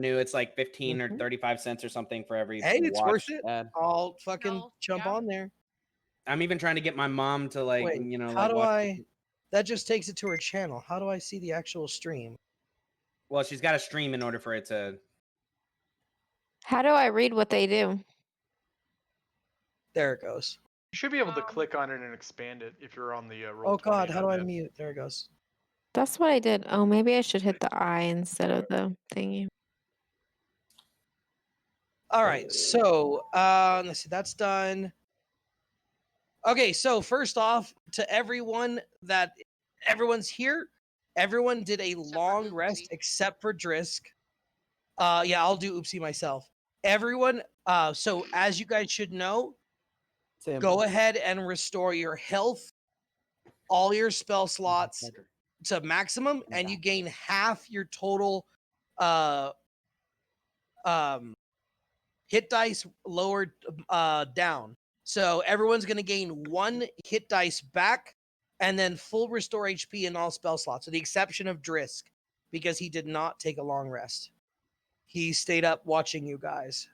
new. It's like 15 or 35 cents or something for every Hey, it's worth watch it. ad. I'll fucking jump on there. I'm even trying to get my mom to like, Wait, you know, how like do watch. I? That just takes it to her channel. How do I see the actual stream? Well, she's got to stream in order for it to. How do I read what they do? There it goes. You should be able to click on it and expand it if you're on the Roll20. Oh God, how do I mute? There it goes. That's what I did. Oh, maybe I should hit the I instead of the thingy. All right, so let's see, that's done. Okay, so first off, to everyone's here. Everyone did a long rest except for Drisk. Yeah, I'll do Oopsie myself. Everyone, so as you guys should know, go ahead and restore your health, all your spell slots to maximum, and you gain half your total hit dice lowered down. So everyone's going to gain 1 hit dice back, and then full restore HP in all spell slots, with the exception of Drisk, because he did not take a long rest. He stayed up watching you guys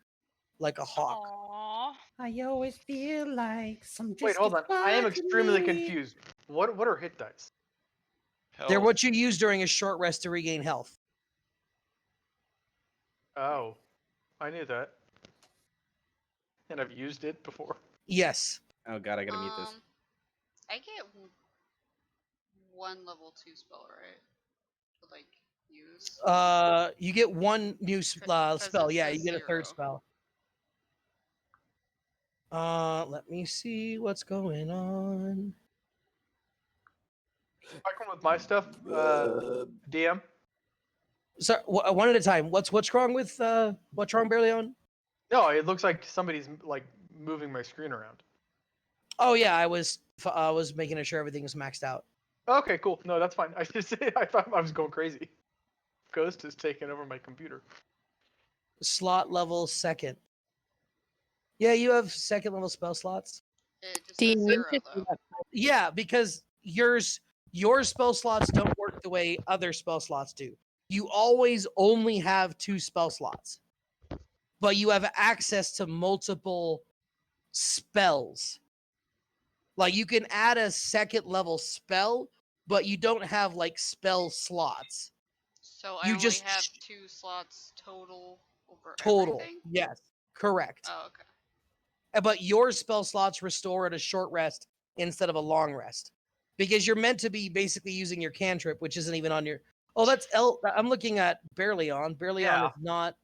like a hawk. Aww. I always feel like some. Wait, hold on. I am extremely confused. What are hit dice? They're what you use during a short rest to regain health. Oh, I knew that. And I've used it before. Yes. Oh God, I gotta mute this. I get 1 level 2 spell, right? To like use. You get 1 new spell. Yeah, you get a 3rd spell. Let me see what's going on. Talking with my stuff, DM. So one at a time. What's wrong with what's wrong, Berleon? No, it looks like somebody's like moving my screen around. Oh yeah, I was making sure everything was maxed out. Okay, cool. No, that's fine. I thought I was going crazy. Ghost is taking over my computer. Slot level 2nd. Yeah, you have 2nd level spell slots. It just says 0 though. Yeah, because your spell slots don't work the way other spell slots do. You always only have 2 spell slots, but you have access to multiple spells. Like you can add a 2nd level spell, but you don't have like spell slots. So I only have 2 slots total over everything? Yes, correct. Oh, okay. But your spell slots restore at a short rest instead of a long rest, because you're meant to be basically using your cantrip, which isn't even on your. Oh, that's I'm looking at Berleon. Berleon is not.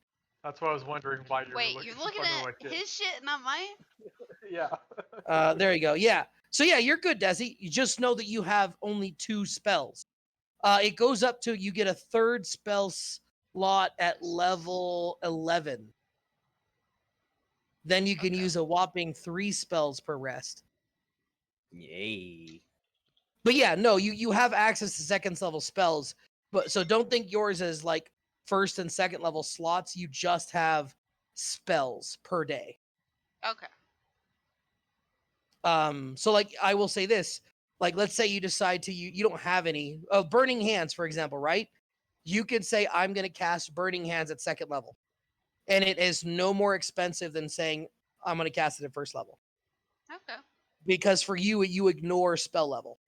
That's why I was wondering why you're. Wait, you're looking at his shit, not mine? Yeah. There you go. Yeah. So yeah, you're good, Desi. You just know that you have only 2 spells. It goes up to you get a 3rd spell slot at level 11. Then you can use a whopping 3 spells per rest. Yay. But yeah, no, you have access to 2nd level spells, but so don't think yours is like 1st and 2nd level slots. You just have spells per day. Okay. So like I will say this, like let's say you decide to you don't have any Burning Hands, for example, right? You can say I'm going to cast Burning Hands at 2nd level, and it is no more expensive than saying I'm going to cast it at 1st level. Okay. Because for you ignore spell level.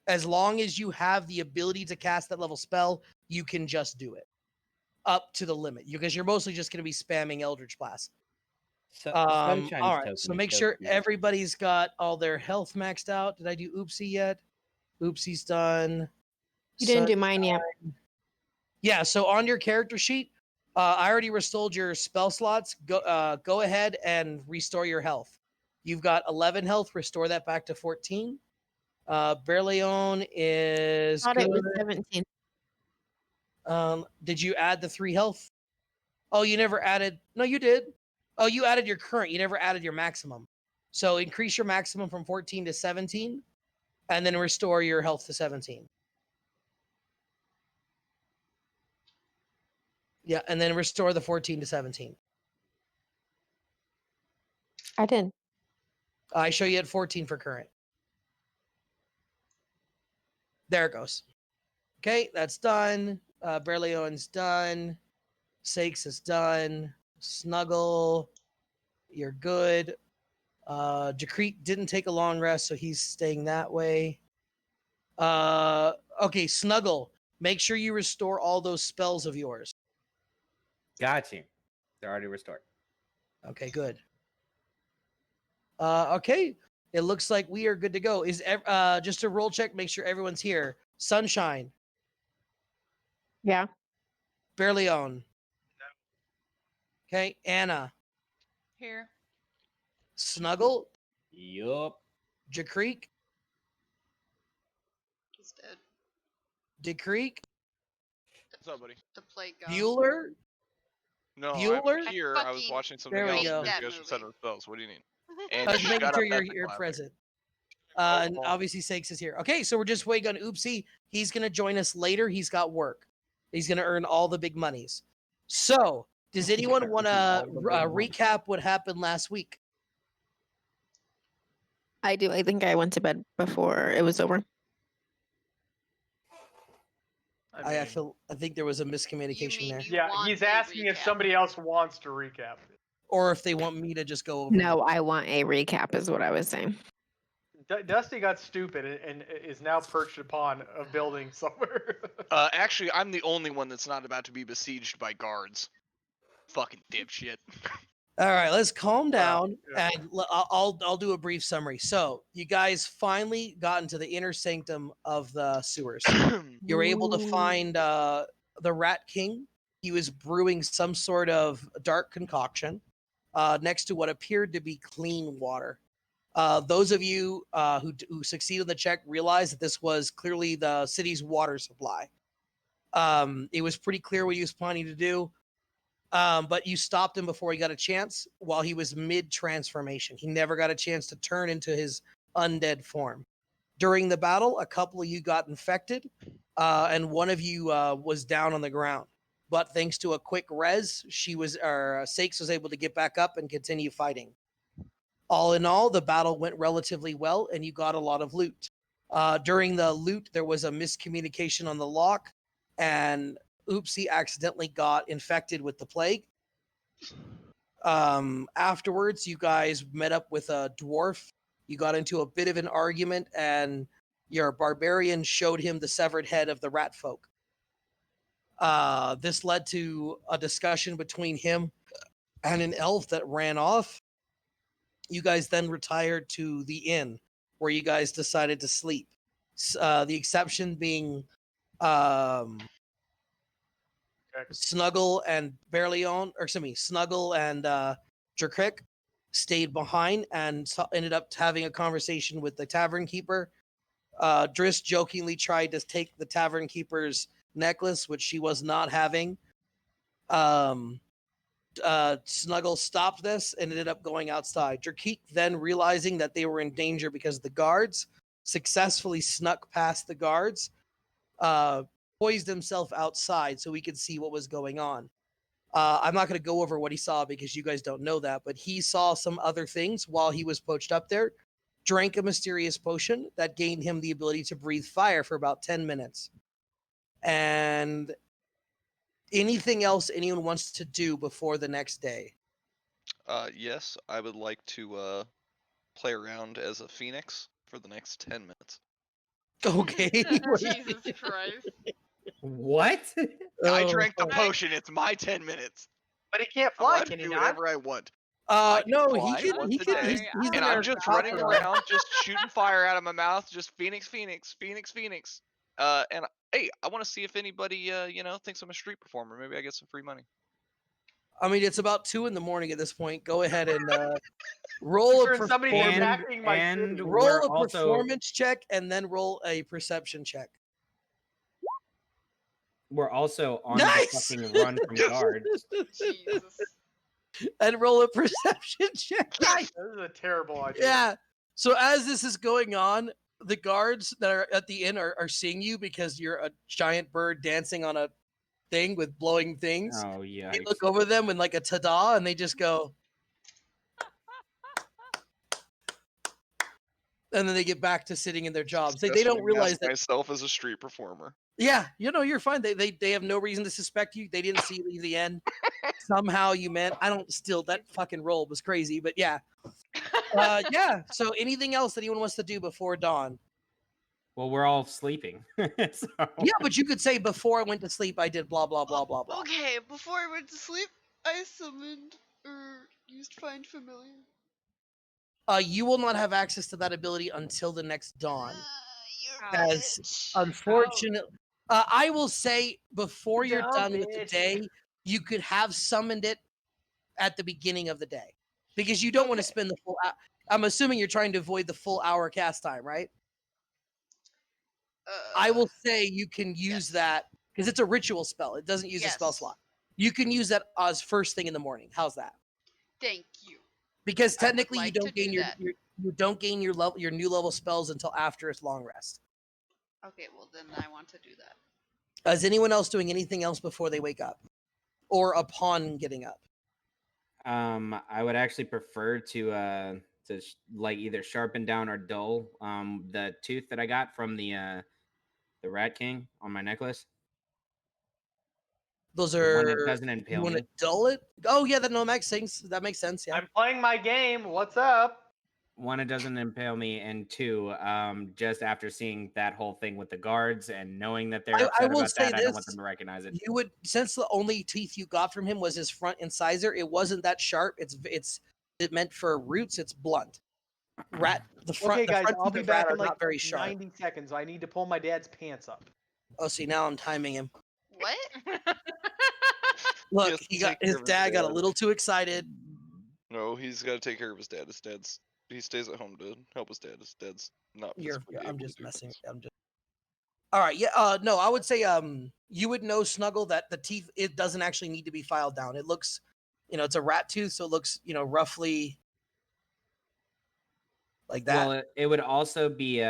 As long as you have the ability to cast that level spell, you can just do it up to the limit, because you're mostly just going to be spamming Eldritch Blast. All right, so make sure everybody's got all their health maxed out. Did I do Oopsie yet? Oopsie's done. You didn't do mine yet. Yeah, so on your character sheet, I already restored your spell slots. Go ahead and restore your health. You've got 11 health. Restore that back to 14. Berleon is. I thought it was 17. Did you add the 3 health? Oh, you never added. No, you did. Oh, you added your current. You never added your maximum. So increase your maximum from 14 to 17, and then restore your health to 17. Yeah, and then restore the 14 to 17. I did. I show you at 14 for current. There it goes. Okay, that's done. Berlione's done. Sakes is done. Snuggle, you're good. Decrete didn't take a long rest, so he's staying that way. Okay, Snuggle, make sure you restore all those spells of yours. Got you. They're already restored. Okay, good. Okay, it looks like we are good to go. Just a roll check, make sure everyone's here. Sunshine, Yeah. Berlione. Okay, Anna, Here. Snuggle, Yup. Jacreek, He's dead. Decreek, What's up, buddy? The plague god. Bueller. No, Bueller? I'm here. I was fucking watching something There we else. go. You That guys should set movie. up spells. What do you need? I And was making shut sure up, you're epic laughing. present. Oh, And well. obviously Sakes is here. Okay, so we're just waiting on Oopsie. He's gonna join us later. He's got work. He's gonna earn all the big monies. So, does anyone want to All the big money. recap what happened last week? I do. I think I went to bed before it was over. I think there was a miscommunication mean there, you Yeah, want he's a asking if recap. somebody else wants to recap. or if they want me to just go over. No, I want a recap, is what I was saying. Dusty got stupid and is now perched upon a building somewhere. Actually, I'm the only one that's not about to be besieged by guards. Fucking dipshit. All right, let's calm down yeah. and I'll do a brief summary. So, you guys finally got into the inner sanctum of the sewers. You're able to find the Rat King. He was brewing some sort of dark concoction next to what appeared to be clean water. Those of you who succeeded the check realize that this was clearly the city's water supply. It was pretty clear what he was planning to do, but you stopped him before he got a chance while he was mid-transformation. He never got a chance to turn into his undead form. During the battle, a couple of you got infected, and one of you was down on the ground. But thanks to a quick res, Sakes was able to get back up and continue fighting. All in all, the battle went relatively well, and you got a lot of loot. During the loot, there was a miscommunication on the lock, and Oopsie accidentally got infected with the plague. Afterwards, you guys met up with a dwarf. You got into a bit of an argument, and your barbarian showed him the severed head of the rat folk. This led to a discussion between him and an elf that ran off. You guys then retired to the inn where you guys decided to sleep. The exception being Snuggle and Snuggle and Jerkrick stayed behind and ended up having a conversation with the tavern keeper. Driss jokingly tried to take the tavern keeper's necklace, which she was not having. Snuggle stopped this and ended up going outside. Jerkeek, then realizing that they were in danger because of the guards, successfully snuck past the guards, poised himself outside so he could see what was going on. I'm not going to go over what he saw because you guys don't know that, but he saw some other things while he was poached up there, drank a mysterious potion that gained him the ability to breathe fire for about 10 minutes. And anything else anyone wants to do before the next day? Yes, I would like to play around as a phoenix for the next 10 minutes. Okay. Jesus Christ. What? I Oh, drank the oh. potion. It's my 10 minutes. But he can't I'm fly, allowed can to he do not? whatever I want. I can No, fly he once can. a day, He's and in I'm our just top running row. around, just shooting fire out of my mouth, just Phoenix. And hey, I want to see if anybody, thinks I'm a street performer. Maybe I get some free money. I mean, it's about 2 a.m. at this point. Go ahead and roll a Concerned somebody's performance. attacking my and city. we're Roll a also- performance check and then roll a perception check. We're also on Nice! the fucking run from guards. Jesus. And roll a perception check. This is a terrible idea. Yeah. So as this is going on, the guards that are at the inn are seeing you because you're a giant bird dancing on a thing with blowing things. Oh yeah. They look over them and like a ta-da, and they just go. and then they get back to sitting in their jobs. They Successfully don't realize masked that. myself as a street performer. Yeah, you're fine. They have no reason to suspect you. They didn't see you leave the end. Somehow you meant. I don't still. That fucking roll was crazy, but yeah. Yeah. So anything else that anyone wants to do before dawn? Well, we're all sleeping. So Yeah, but you could say before I went to sleep, I did blah blah blah blah blah. Okay, before I went to sleep, I summoned or used Find Familiar. You will not have access to that ability until the next dawn. You're a As bitch. unfortunately, I will say before you're Dumb done with the bitch. day, you could have summoned it at the beginning of the day because you don't want to Okay. spend the full. I'm assuming you're trying to avoid the full hour cast time, right? I will say you can use yes. that because it's a ritual spell. It doesn't use a spell Yes. slot. You can use that as first thing in the morning. How's that? Thank you. Because I would technically like you to don't gain do your, that. you don't gain your level your new level spells until after its long rest. Okay, well then I want to do that. Is anyone else doing anything else before they wake up, or upon getting up? I would actually prefer to like either sharpen down or dull the tooth that I got from the Rat King on my necklace. Those The are one that doesn't you impale want to me. dull it? Oh yeah, that makes sense. That makes sense. Yeah. I'm playing my game. What's up? One, it doesn't impale me, and two, just after seeing that whole thing with the guards and knowing that they're I upset will about say that, I don't want this. them to recognize it. You would, since the only teeth you got from him was his front incisor. It wasn't that sharp. It meant for roots. It's blunt. The front. Okay, The guys, front I'll teeth be of back rat in are like not very sharp. 90 seconds. I need to pull my dad's pants up. Oh, see, now I'm timing him. What? Look, has to he got take care his of his dad got a dad. little too excited. No, he's got to take care of his dad. He stays at home to help his dad. His dad's not physically I'm able to just do messing. things. I'm just. All right. Yeah. No, I would say you would know, Snuggle, that the teeth, it doesn't actually need to be filed down. It looks, it's a rat tooth, so it looks, roughly like that. Well, it would also be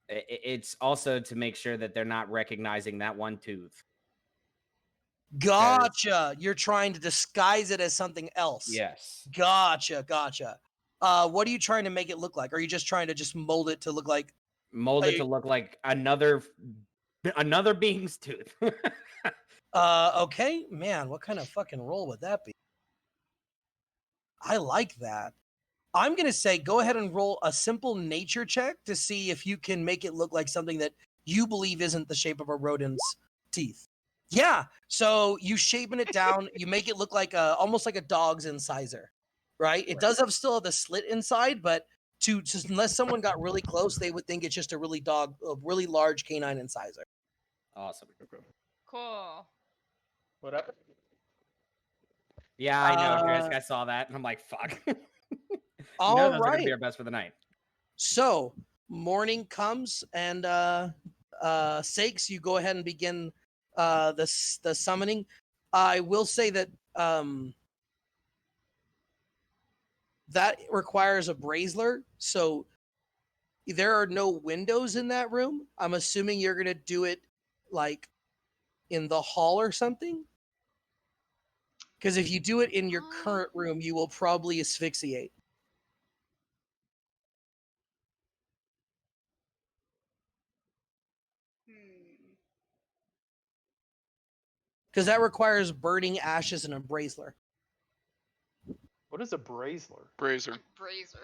it's also to make sure that they're not recognizing that one tooth. Gotcha. You're trying to disguise it as something else. Yes. Gotcha. What are you trying to make it look like? Or are you just trying to just mold it to look like Mold it to look like another being's tooth. okay, man, what kind of fucking roll would that be? I like that. I'm going to say go ahead and roll a simple nature check to see if you can make it look like something that you believe isn't the shape of a rodent's teeth. Yeah, so you shaping it down, you make it look like almost like a dog's incisor, right? It does still have the slit inside, but just unless someone got really close, they would think it's just a really large canine incisor. Awesome. Cool. What up? Yeah, I know, Chris. I saw that, and I'm like, fuck. All those are gonna right. be our best for the night. So morning comes, and Sakes, you go ahead and begin the summoning. I will say that that requires a bracelet, so there are no windows in that room. I'm assuming you're gonna do it like in the hall or something. Because if you do it in your current room, you will probably asphyxiate. Because that requires burning ashes and a bracelet. What is a bracelet? Brazier. Brazier.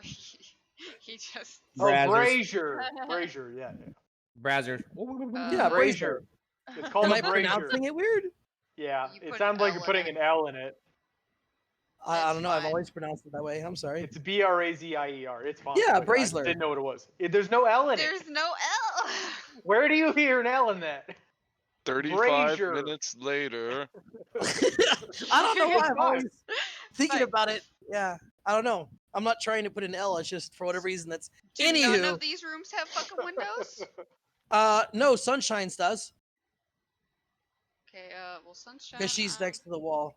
He just. Oh, Brazzers. brazier. Brazier, yeah. Brazzers. Yeah, brazier. It's called Am a I brazier. pronouncing it weird? Yeah, You it put sounds an like L you're in putting it. an L in it. I That's don't know. I've fine. always pronounced it that way. I'm sorry. It's Brazier. It's fine. Yeah, I just bracelet. didn't know what it was. There's no L in it. There's no L. Where do you hear an L in that? 35 Brazier. minutes later. I don't know why It's I'm fine. always thinking Fine. about it. Yeah, I don't know. I'm not trying to put an L. It's just for whatever reason that's. Do none Anywho, of these rooms have fucking windows? no, Sunshine's does Okay, well, Sunshine. because she's next to the wall.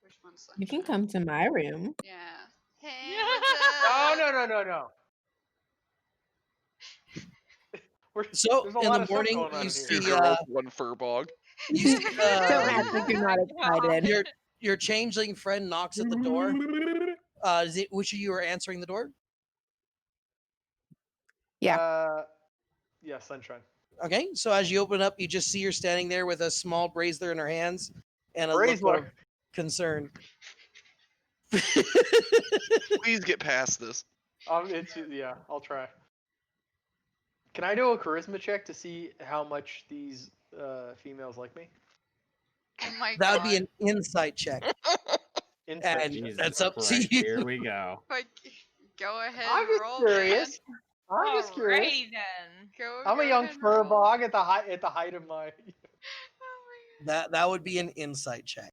Which one's Sunshine? You can come to my room. Yeah. Hey, what's No, up? no. So There's a in lot the of stuff morning, going on you in see, Two girls, one fur bog. you see Don't act like you're not excited. your changeling friend knocks at the door. Which of you are answering the door? Yeah, sunshine. Okay, so as you open up, you just see her standing there with a small bracelet in her hands and a look Bracelet. of concern. Please get past this. Yeah, I'll try. Can I do a charisma check to see how much these females like me? Oh my That god. would be an insight check, Insight. and Jesus that's up to Christ, you. here we go. Like, go ahead, I'm just roll, curious. I'm just curious. Alrighty then. Go, I'm go a young ahead and fur roll. bog at the height of my. Oh That would be an insight check.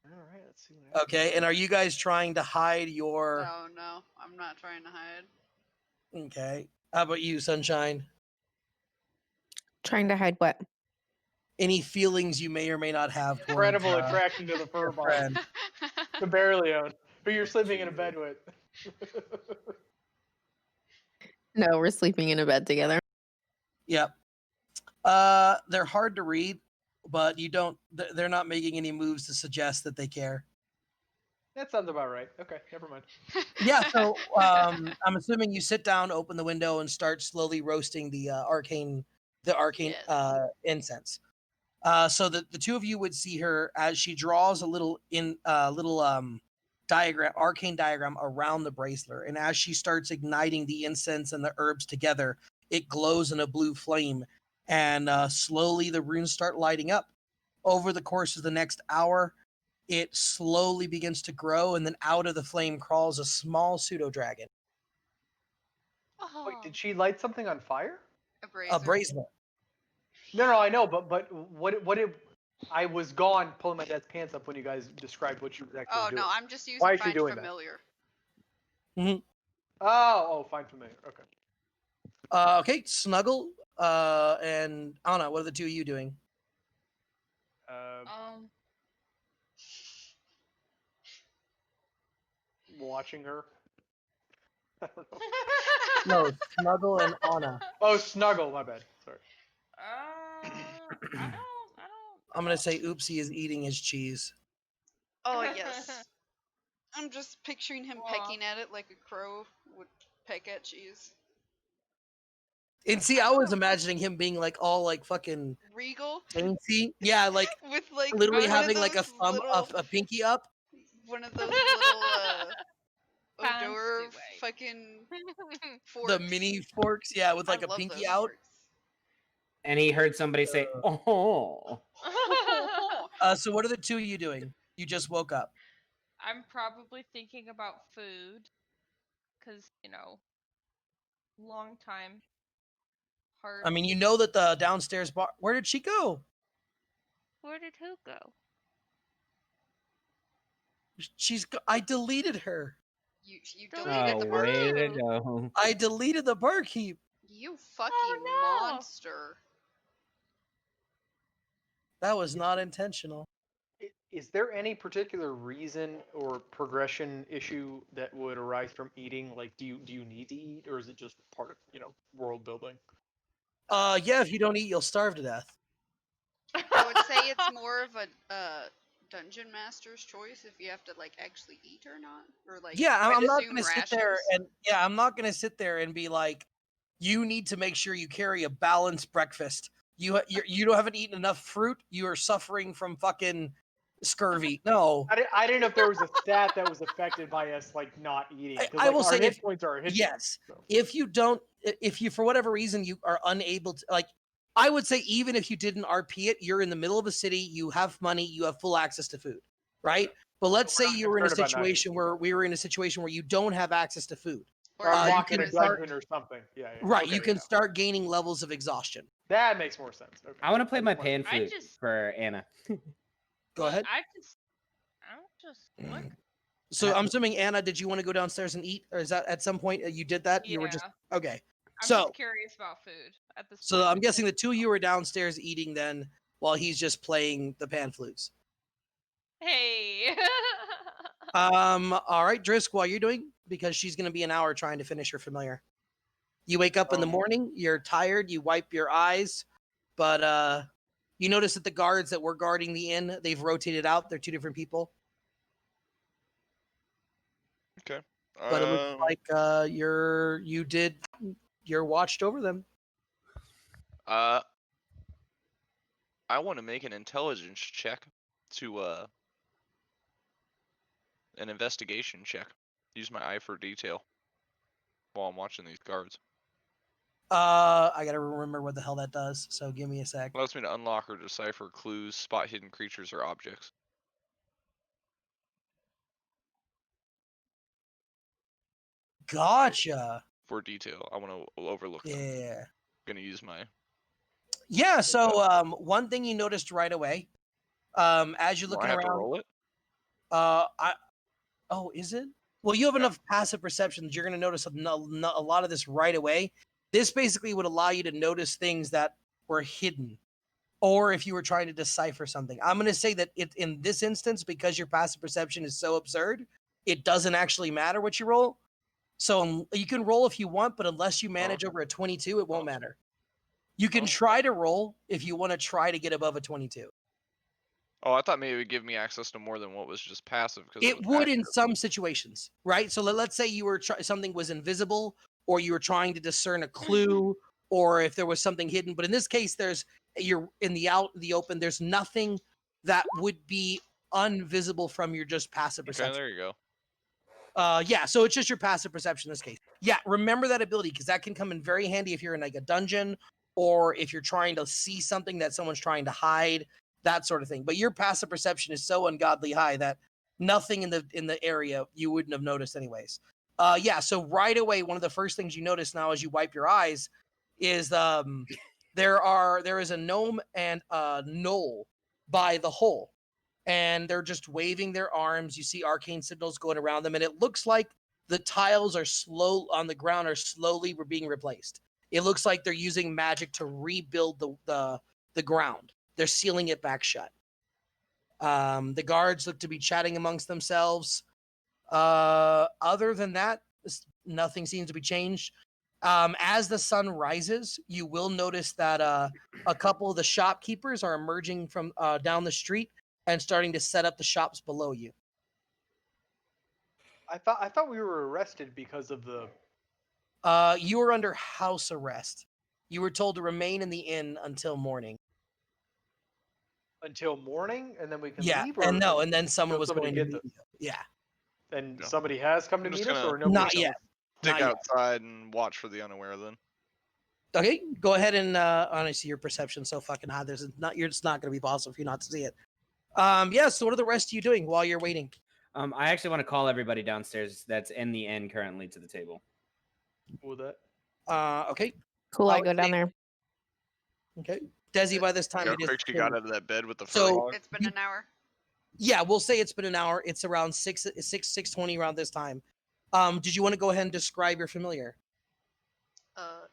All right, let's see. What Okay, and are you guys trying to hide my your? god. No, I'm not trying to hide. Okay, how about you, Sunshine? Trying to hide what? Any feelings you may or may not have towards Incredible attraction to the fur your bog. friend? The Bareleone, who you're sleeping in a bed with. No, we're sleeping in a bed together. Yep. They're hard to read, but you don't. They're not making any moves to suggest that they care. That sounds about right. Okay, never mind. Yeah. So I'm assuming you sit down, open the window, and start slowly roasting the arcane Yes. incense. So the two of you would see her as she draws a little arcane diagram around the bracelet, and as she starts igniting the incense and the herbs together, it glows in a blue flame, and slowly the runes start lighting up. Over the course of the next hour, it slowly begins to grow, and then out of the flame crawls a small pseudo dragon, Oh, Wait, did she light something on fire? a a brazier. bracelet. No, I know, but what did I was gone pulling my dad's pants up when you guys described what she was actually Oh doing. no, I'm just using Why is she find doing that? familiar. Oh, fine familiar. Okay. Okay, Snuggle and Anna, what are the two of you doing? Watching her. I don't know. No, Snuggle and Anna. Oh, snuggle. My bad. Sorry. I don't. I'm gonna say Oopsie is eating his cheese. Oh yes. I'm just picturing him Aw. pecking at it like a crow would peck at cheese. And see, I was imagining him being like all like fucking Regal dainty. Yeah, like with like literally one having of like a those thumb, little, a pinky up. one of those little Fancy odor way. fucking forks. The mini forks, yeah, with like I a love pinky those out. forks. And he heard somebody say, "Oh." So what are the two of you doing? You just woke up. I'm probably thinking about food, cause long time. Hard. I mean, you know that the downstairs bar. Where did she go? Where did who go? I deleted her. You Delete deleted Oh, the way barkeep. to go. I deleted the barkeep. You fucking no. monster. That was not intentional. Is there any particular reason or progression issue that would arise from eating? Like, do you need to eat, or is it just part of world building? Yeah, if you don't eat, you'll starve to death. I would say it's more of a dungeon master's choice if you have to like actually eat or not, or like Yeah, I'm not consume gonna sit there rations. and I'm not gonna sit there and be like, you need to make sure you carry a balanced breakfast. You don't haven't eaten enough fruit. You are suffering from fucking scurvy. No, I didn't know if there was a stat that was affected by us like not eating. 'Cause, I will our say hit if points are hit yes, points, so. if you for whatever reason you are unable to like, I would say even if you didn't RP it, you're in the middle of a city, you have money, you have full access to food, right? But let's So we're say not you were in a concerned about not eating. situation where we were in a situation where you don't have access to food. Or Or I'm you locked in can a start- dungeon or something. Yeah. Right, Okay, you can yeah. start gaining levels of exhaustion. That makes more sense. Okay. I want to play my just wanted- pan I flute just- for Anna. Go ahead. I don't just look. So I'm assuming Anna, did you want to go downstairs and eat, or is that at some point you did that? You were just Yeah. okay. I'm So just curious about food at this so point. I'm guessing the two of you were downstairs eating then, while he's just playing the pan flutes. Hey. All right, Drisk, while you're doing, because she's gonna be an hour trying to finish her familiar. You wake up in the morning, you're tired, you wipe your eyes, but you notice that the guards that were guarding the inn, they've rotated out. They're two different people. Okay. But it looks like you did you're watched over them. I want to make an intelligence check to an investigation check. Use my eye for detail while I'm watching these guards. I gotta remember what the hell that does. So give me a sec. Allows me to unlock or decipher clues, spot hidden creatures or objects. Gotcha. For detail, I want to overlook them. Yeah. Gonna use my. Yeah. So one thing you noticed right away, as you're Do I looking have to around, roll it? oh, is it? Well, you have enough passive perception that you're going to notice a lot of this right away. This basically would allow you to notice things that were hidden, or if you were trying to decipher something. I'm going to say that in this instance, because your passive perception is so absurd, it doesn't actually matter what you roll. So you can roll if you want, but unless you manage over a 22, it won't matter. You can try to roll if you want to try to get above a 22. Oh, I thought maybe it would give me access to more than what was just passive. Because It would in some situations, right? So let's say you were something was invisible, or you were trying to discern a clue, or if there was something hidden. But in this case, you're in the open. There's nothing that would be unvisible from your just passive perception. Okay, there you go. Yeah, so it's just your passive perception in this case. Yeah, remember that ability, because that can come in very handy if you're in like a dungeon, or if you're trying to see something that someone's trying to hide, that sort of thing. But your passive perception is so ungodly high that nothing in the area you wouldn't have noticed anyways. Yeah, so right away, one of the first things you notice now as you wipe your eyes is there is a gnome and a gnoll by the hole, and they're just waving their arms. You see arcane signals going around them, and it looks like the tiles are on the ground are slowly being replaced. It looks like they're using magic to rebuild the ground. They're sealing it back shut. The guards look to be chatting amongst themselves. Other than that, nothing seems to be changed. As the sun rises, you will notice that a couple of the shopkeepers are emerging from down the street and starting to set up the shops below you. I thought we were arrested because of the. You are under house arrest. You were told to remain in the inn until morning. Until morning, and then we can Yeah, leave. and then someone was somebody going to get meet you. Yeah, And Yeah. somebody has come to I'm just meet us, gonna- or nobody? not yet. Stick Not yet. outside and watch for the unaware then. Okay, go ahead and honestly, your perception's so fucking high. It's not going to be possible for you not to see it. Yeah. So what are the rest of you doing while you're waiting? I actually want to call everybody downstairs that's in the inn currently to the table. With that. Okay. Cool, I I go would down say- there. Okay. Desi, by this time How it is. quick she got out of that bed with the So- fur log? It's been an hour. Yeah, we'll say it's been an hour. It's around 6:20 around this time. Did you want to go ahead and describe your familiar?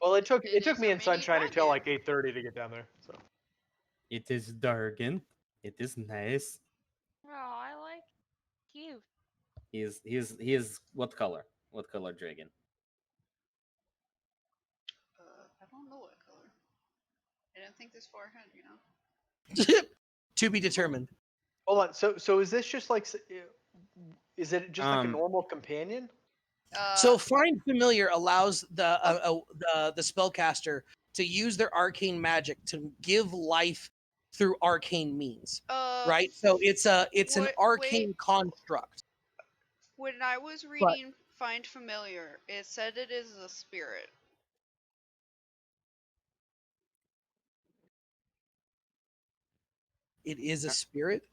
Well, it took It me is a and Sunshine mini until like dragon. 8:30 to get down there. So It is darkened. It is nice. Oh, I like cute. He is what color? What color dragon? I don't know what color. I didn't think this far ahead, you know. To be determined. hold on. So is this just like? Is it just like a Um, normal companion? So find familiar allows the spellcaster to use their arcane magic to give life through arcane means, right? So it's an wait. arcane construct. When I was reading Find Familiar, it said it is a spirit. It is a spirit.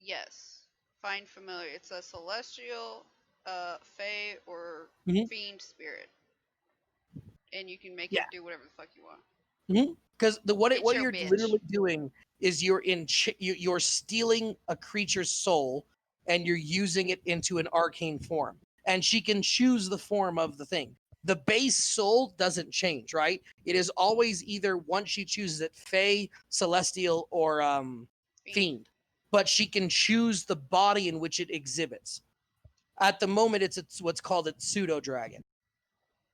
Yes. Find Familiar. It's a celestial, fae, or Mhm. fiend spirit. And you can make Yeah. it do whatever the fuck you want. Because what It's your you're bitch. literally doing is you're stealing a creature's soul and you're using it into an arcane form, and she can choose the form of the thing. The base soul doesn't change, right? It is always either once she chooses it, fae, celestial, or fiend. But she can choose the body in which it exhibits. At the moment, it's what's called a pseudo dragon,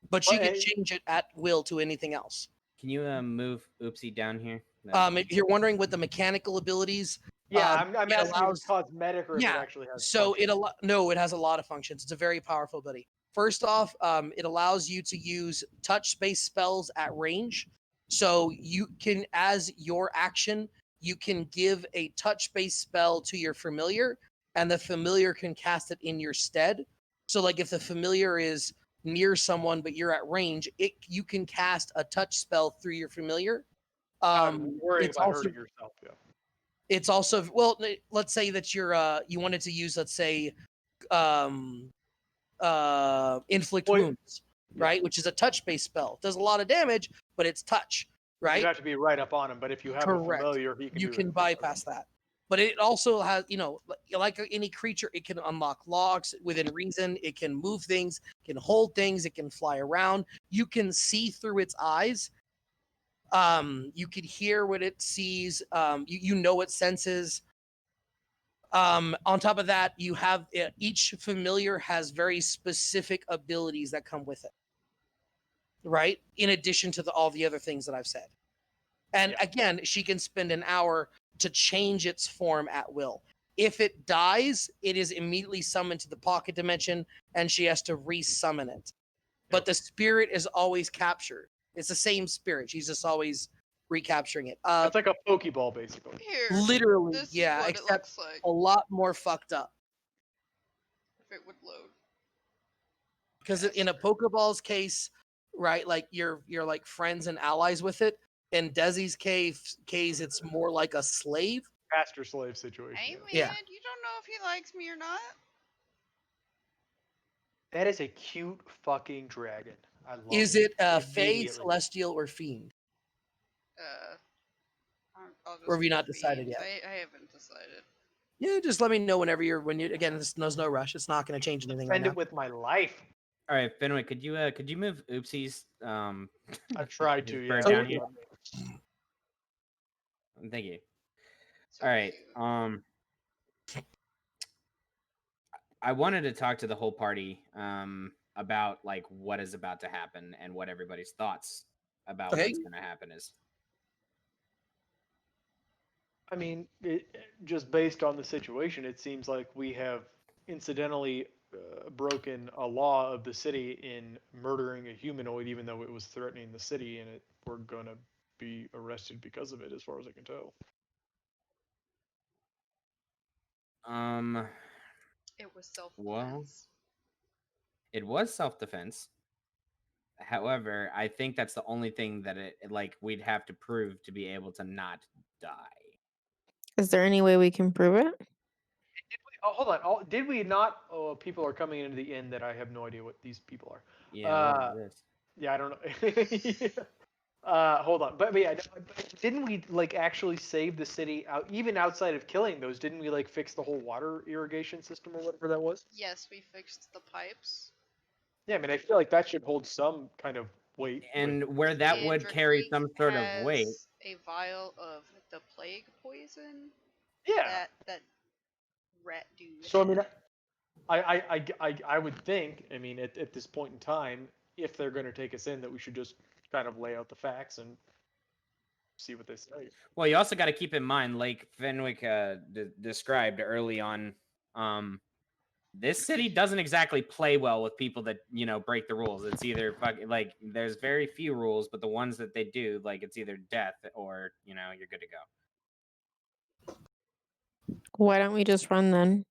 but she can change it at will to anything else. Can you move Oopsie down here? If you're wondering what the mechanical abilities, Yeah, I'm it asking if allows- it's cosmetic or if yeah, it actually has. so function. it has a lot of functions. It's a very powerful ability. First off, it allows you to use touch-based spells at range. So you can, as your action, you can give a touch-based spell to your familiar, and the familiar can cast it in your stead. So, like, if the familiar is near someone but you're at range, you can cast a touch spell through your familiar. Worrying It's about also hurting yourself. Yeah. it's also, well, let's say that you wanted to use, let's say, um inflict Well, wounds, right? Which is a touch based spell. Does a lot of damage, but it's touch, You right? have to be right up on him, but if you have a Correct. familiar, he can You do can it. bypass that. But it also has, like any creature, it can unlock locks within reason. It can move things, can hold things, it can fly around. You can see through its eyes. You can hear what it sees. You know it senses. On top of that, you have each familiar has very specific abilities that come with it, right? In addition to all the other things that I've said. And again, she can spend an hour to change its form at will. If it dies, it is immediately summoned to the pocket dimension, and she has to resummon it. But the spirit is always captured. It's the same spirit. She's just always recapturing it. It's like a Pokeball, basically. Here, Literally, this yeah, is what it except looks like. a lot more fucked up. If it would load. Because in a Pokeball's case, right, like you're like friends and allies with it. In Desi's case, it's more like a slave. Master slave situation. Hey man, Yeah. you don't know if he likes me or not. That is a cute fucking dragon. I love Is it. it Fae, Immediately. Celestial, or Fiend? I'll just Or have you go not decided Fiend. yet? I haven't decided. Yeah, just let me know when you again. There's no rush. It's not going to change anything right Spend now. it with my life. All right, Fenwick, could you move Oopsie's I tried to, his yeah. bird So- down here? Thank you. So All right. cute. I wanted to talk to the whole party about like what is about to happen and what everybody's thoughts about Okay. what's going to happen is. I mean, just based on the situation, it seems like we have incidentally broken a law of the city in murdering a humanoid, even though it was threatening the city, and we're gonna be arrested because of it, as far as I can tell. It was self-defense. Well, it was self-defense. However, I think that's the only thing that we'd have to prove to be able to not die. Is there any way we can prove it? Oh, hold on. Did we not? Oh, people are coming into the inn that I have no idea what these people are. Yeah, what is this? Yeah, I don't know. Hold on, but yeah, didn't we like actually save the city out? Even outside of killing those, didn't we like fix the whole water irrigation system or whatever that was? Yes, we fixed the pipes. Yeah, I mean, I feel like that should hold some kind of weight. And where that would And carry Drake some sort of weight. has a vial of the plague poison. Yeah. That rat dude. So I mean, I would think. I mean, at this point in time, if they're going to take us in, that we should just kind of lay out the facts and see what they say. Well, you also got to keep in mind, like Fenwick described early on, this city doesn't exactly play well with people that break the rules. It's either like there's very few rules, but the ones that they do, like it's either death or you're good to go. Why don't we just run then?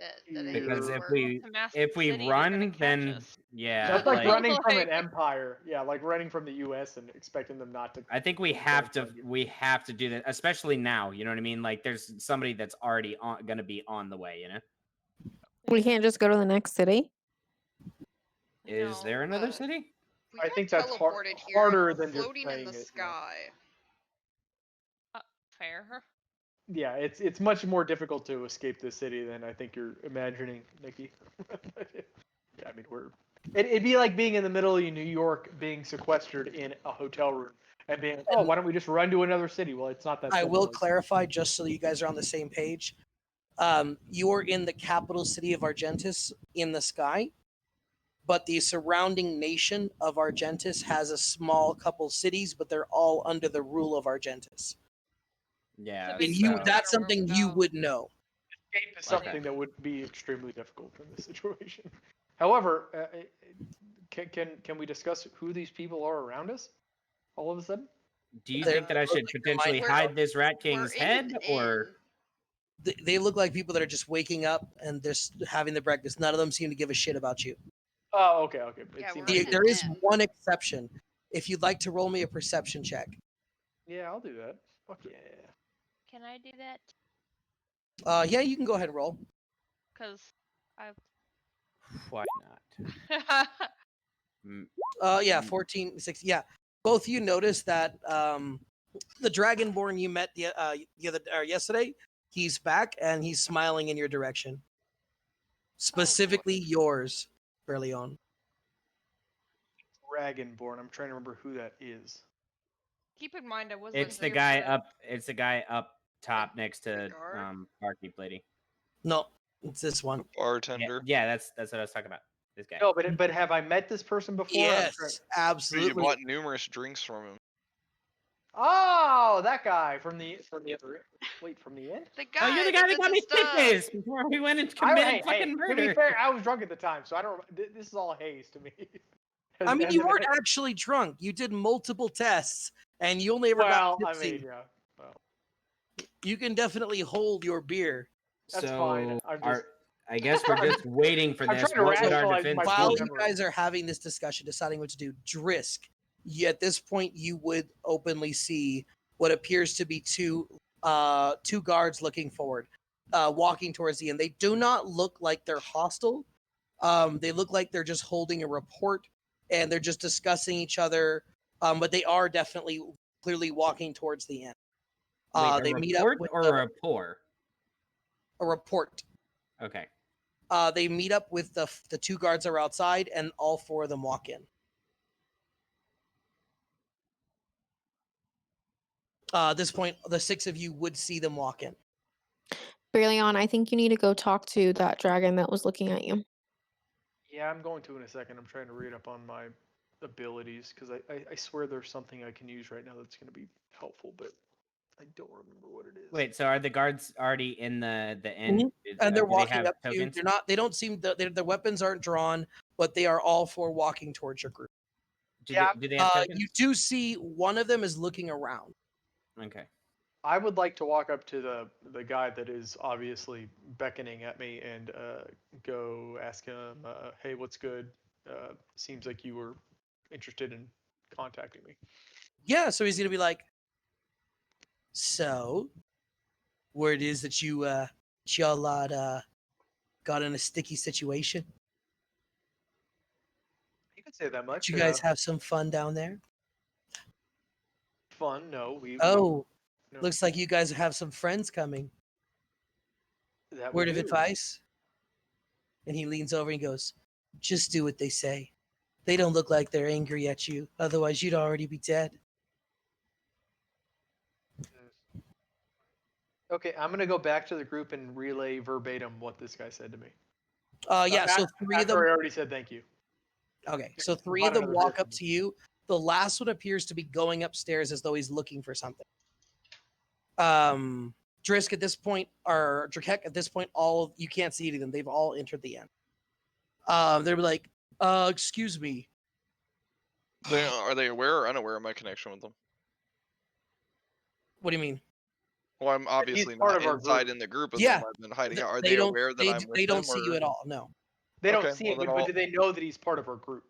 That ain't Because gonna if work. we It's a massive if we city, they're gonna run, catch then us. yeah, That's like running from an Like- empire. Yeah, like running from the U.S. and expecting them not to. I think we have to do that, especially now. You know what I mean? Like there's somebody that's already going to be on the way. We can't just go to the next city. Is there another city? We I got think that's teleported here harder and we're than just floating in saying the it, yeah. sky. Fair. Yeah, it's much more difficult to escape this city than I think you're imagining, Nikki. Yeah, I mean it'd be like being in the middle of New York, being sequestered in a hotel room, and being, oh, why don't we just run to another city? Well, it's not that. I will simple. clarify just so you guys are on the same page. You are in the capital city of Argentis in the sky, but the surrounding nation of Argentis has a small couple cities, but they're all under the rule of Argentis. Yeah, And so- that's something you would know. Escape is something that would be extremely difficult in this situation. However, can we discuss who these people are around us? All of a sudden. Do you They're- think that I should like they potentially might- hide this Rat We're King's in head, an or inn. They look like people that are just waking up and just having the breakfast. None of them seem to give a shit about you. Oh, okay. It Yeah, seems we're like in There an is inn. one exception. If you'd like to roll me a perception check. Yeah, I'll do that. Fuck yeah. Can I do that? Yeah, you can go ahead and roll. Cause I. why not? Mm, Yeah, 14, 6. Yeah, both you notice that the Dragonborn you met the other yesterday, he's back and he's smiling in your direction. Specifically yours, early on. Dragonborn. I'm trying to remember who that is. Keep in mind, I was. It's the there guy for- up. It's the guy up top next to guard? Barkeep Lady. No, it's this one. Bartender. Yeah, that's what I was talking about. This guy. No, but have I met this person before? I'm Yes, trying- You absolutely. bought numerous drinks from him. Oh, that guy from the other. Wait, from the end. The Oh, guy. you're the guy that did got the me stuff. sickness before we went and committed fucking To murder. be fair, I was drunk at the time, so I don't. This is all haze to me. I mean, And you then- weren't actually drunk. You did multiple tests, and you only ever Well, got I tipsy. mean, yeah. Well, You can definitely hold your beer. That's so fine, I'm just- I guess we're just waiting for I'm this. trying to What would our rationalize defense my While be? you guys are having this discussion, deciding what to do, Drisk, at this point, you would openly see what appears to be two guards looking forward, walking towards the end. They do not look like they're hostile. They look like they're just holding a report and they're just discussing each other. But they are definitely clearly walking towards the end. Wait, They a meet up report with or a rapport? a report. Okay. They meet up with the two guards that are outside, and all four of them walk in. At this point, the six of you would see them walk in. Brilliant, I think you need to go talk to that dragon that was looking at you. yeah, I'm going to in a second. I'm trying to read up on my abilities because I swear there's something I can use right now that's going to be helpful, but I don't remember what it is. Wait, so are the guards already in the inn? Mhm. And they're Do they walking have up to you. tokens? They're not. They don't seem. Their weapons aren't drawn, but they are all four walking towards your group. Do Yeah, they have tokens? You do see one of them is looking around. Okay. I would like to walk up to the guy that is obviously beckoning at me and go ask him, "Hey, what's good? Seems like you were interested in contacting me." Yeah, so he's gonna be like, "So, word is that y'all lot got in a sticky situation. You could say that much. Did you guys have some fun down there? fun? No, we. Oh, no, looks like you guys have some friends coming. that we Word of do. advice." And he leans over and goes, "Just do what they say. They don't look like they're angry at you. Otherwise, you'd already be dead." Okay, I'm gonna go back to the group and relay verbatim what this guy said to me. Yeah, so three of them. After I already said thank you. Okay, so three Find of them another walk up person. to you. The last one appears to be going upstairs as though he's looking for something. Drisk at this point, or Drakek at this point, you can't see any of them. They've all entered the end. They're like, excuse me. Are they aware or unaware of my connection with them? What do you mean? Well, I'm obviously part not of our inside group. in the group with Yeah, them. I've been hiding out. Are They they don't. aware that They, I'm with they don't them? see you or- at all. No. They don't Okay, see well, it, then but I'll- do they know that he's part of our group?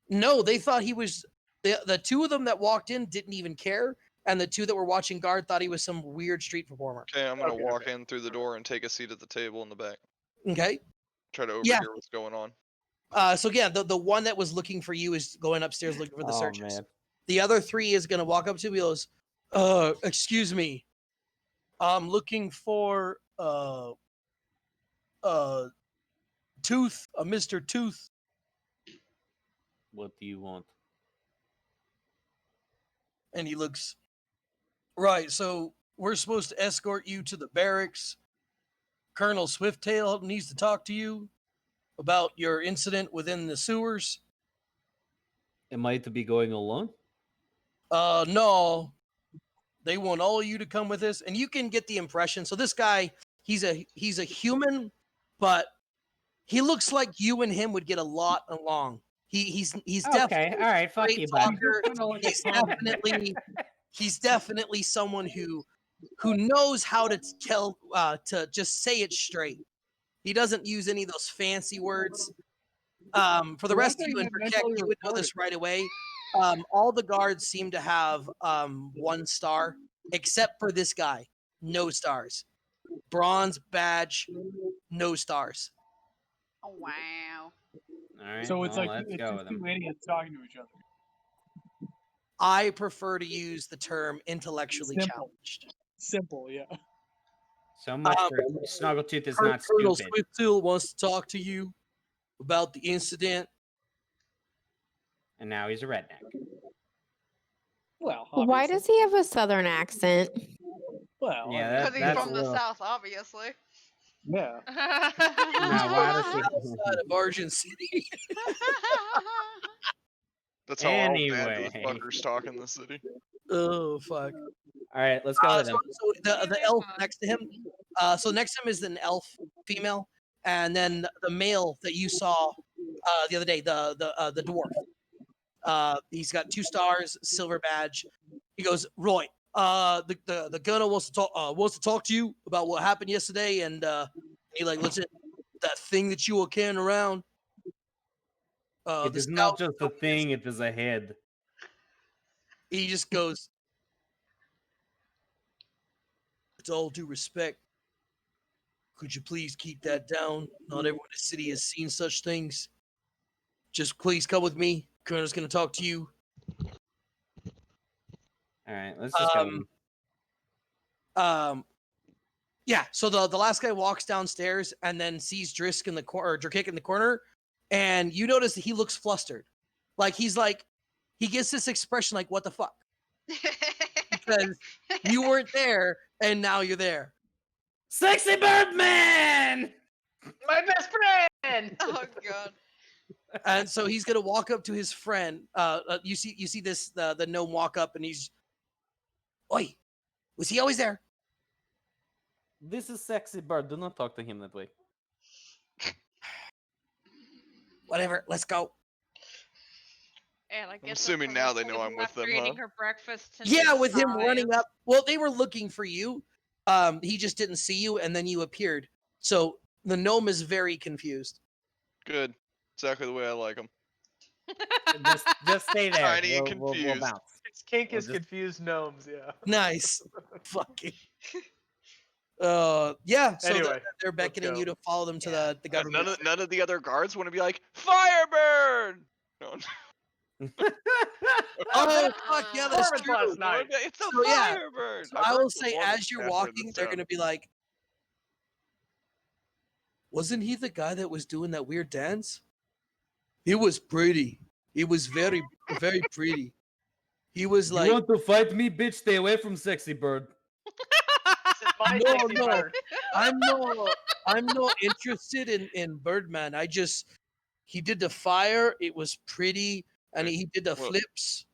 No, they thought he was. The two of them that walked in didn't even care, and the two that were watching guard thought he was some weird street performer. Okay, I'm gonna Okay, walk okay. in through the door and take a seat at the table in the back. Okay. Try to Yeah. overhear what's going on. So yeah, the one that was looking for you is going upstairs looking for the Oh, searchers. man. The other three is gonna walk up to me and goes, excuse me. I'm looking for Tooth, Mr. Tooth. What do you want? And he looks, right, so we're supposed to escort you to the barracks. Colonel Swifttail needs to talk to you about your incident within the sewers. Am I to be going alone? No. They want all of you to come with us. And you can get the impression. So this guy, he's a human, but He looks like you and him would get a lot along. He's Okay, definitely all right, a fuck great you, bud. talker. He's definitely someone who knows how to tell to just say it straight. He doesn't use any of those fancy words. For the rest of you in Burkek, you would know this right away. All the guards seem to have 1 star, except for this guy. No stars. Bronze badge, no stars. Oh wow. All right, So it's well, like let's it's go just with him. two idiots talking to each other. I prefer to use the term intellectually Simple. challenged. Simple, yeah. So much for Snuggletooth is not Colonel stupid. Swiftseal wants to talk to you about the incident. And now he's a redneck. Well, Why obviously. does he have a southern accent? Well, Yeah, I mean, that- Because he's that's from a the little- south, obviously. yeah. Now, why does he? Outside of Argent City. That's how all bad Anyway. fuckers talk in the city. Oh fuck. All right, let's go with So, him. so the elf next to him. So next to him is an elf female, and then the male that you saw the other day, the dwarf. He's got 2 stars, silver badge. He goes, Roy. The gunner wants to talk to you about what happened yesterday, and he like, listen, that thing that you were carrying around. It The is not scout- just a thing; it is a head. He just goes, with all due respect, could you please keep that down? Not everyone in the city has seen such things. Just please come with me. Colonel's going to talk to you. All right, let's just go. Yeah. So the last guy walks downstairs and then sees Drisk in the corner, or Drakik in the corner, and you notice that he looks flustered. Like he gets this expression like, "What the fuck?" Because you weren't there and now you're there. Sexy Birdman! My best friend. Oh god. And so he's gonna walk up to his friend. You see this the gnome walk up and he's, "Oi, was he always there?" This is Sexy Bird. Do not talk to him that way. Whatever. Let's go. And I guess assuming now they know I'm with them, huh? Eating her breakfast. Yeah, with him inside. running up. Well, they were looking for you. He just didn't see you, and then you appeared. So the gnome is very confused. Good. Exactly the way I like them. Just stay there. Tiny and We'll confused. bounce. Its kink We'll is just- confused gnomes. Yeah. Nice. Fucking. Yeah. So Anyway, they're beckoning go. you to follow them to the government. None of the other guards want to be like Firebird. No. Oh fuck yeah, that's Performance true. last night. It's a So, yeah, Firebird. So I've I heard will say, performance as you're after walking, this they're town. gonna be like, "Wasn't he the guy that was doing that weird dance? It was pretty. It was very, very pretty. He was like, to fight me, bitch? Stay away from Sexy Bird. My No, sexy no. bird. I'm not interested in Birdman. He did the fire. It was pretty, and he did the Well, flips.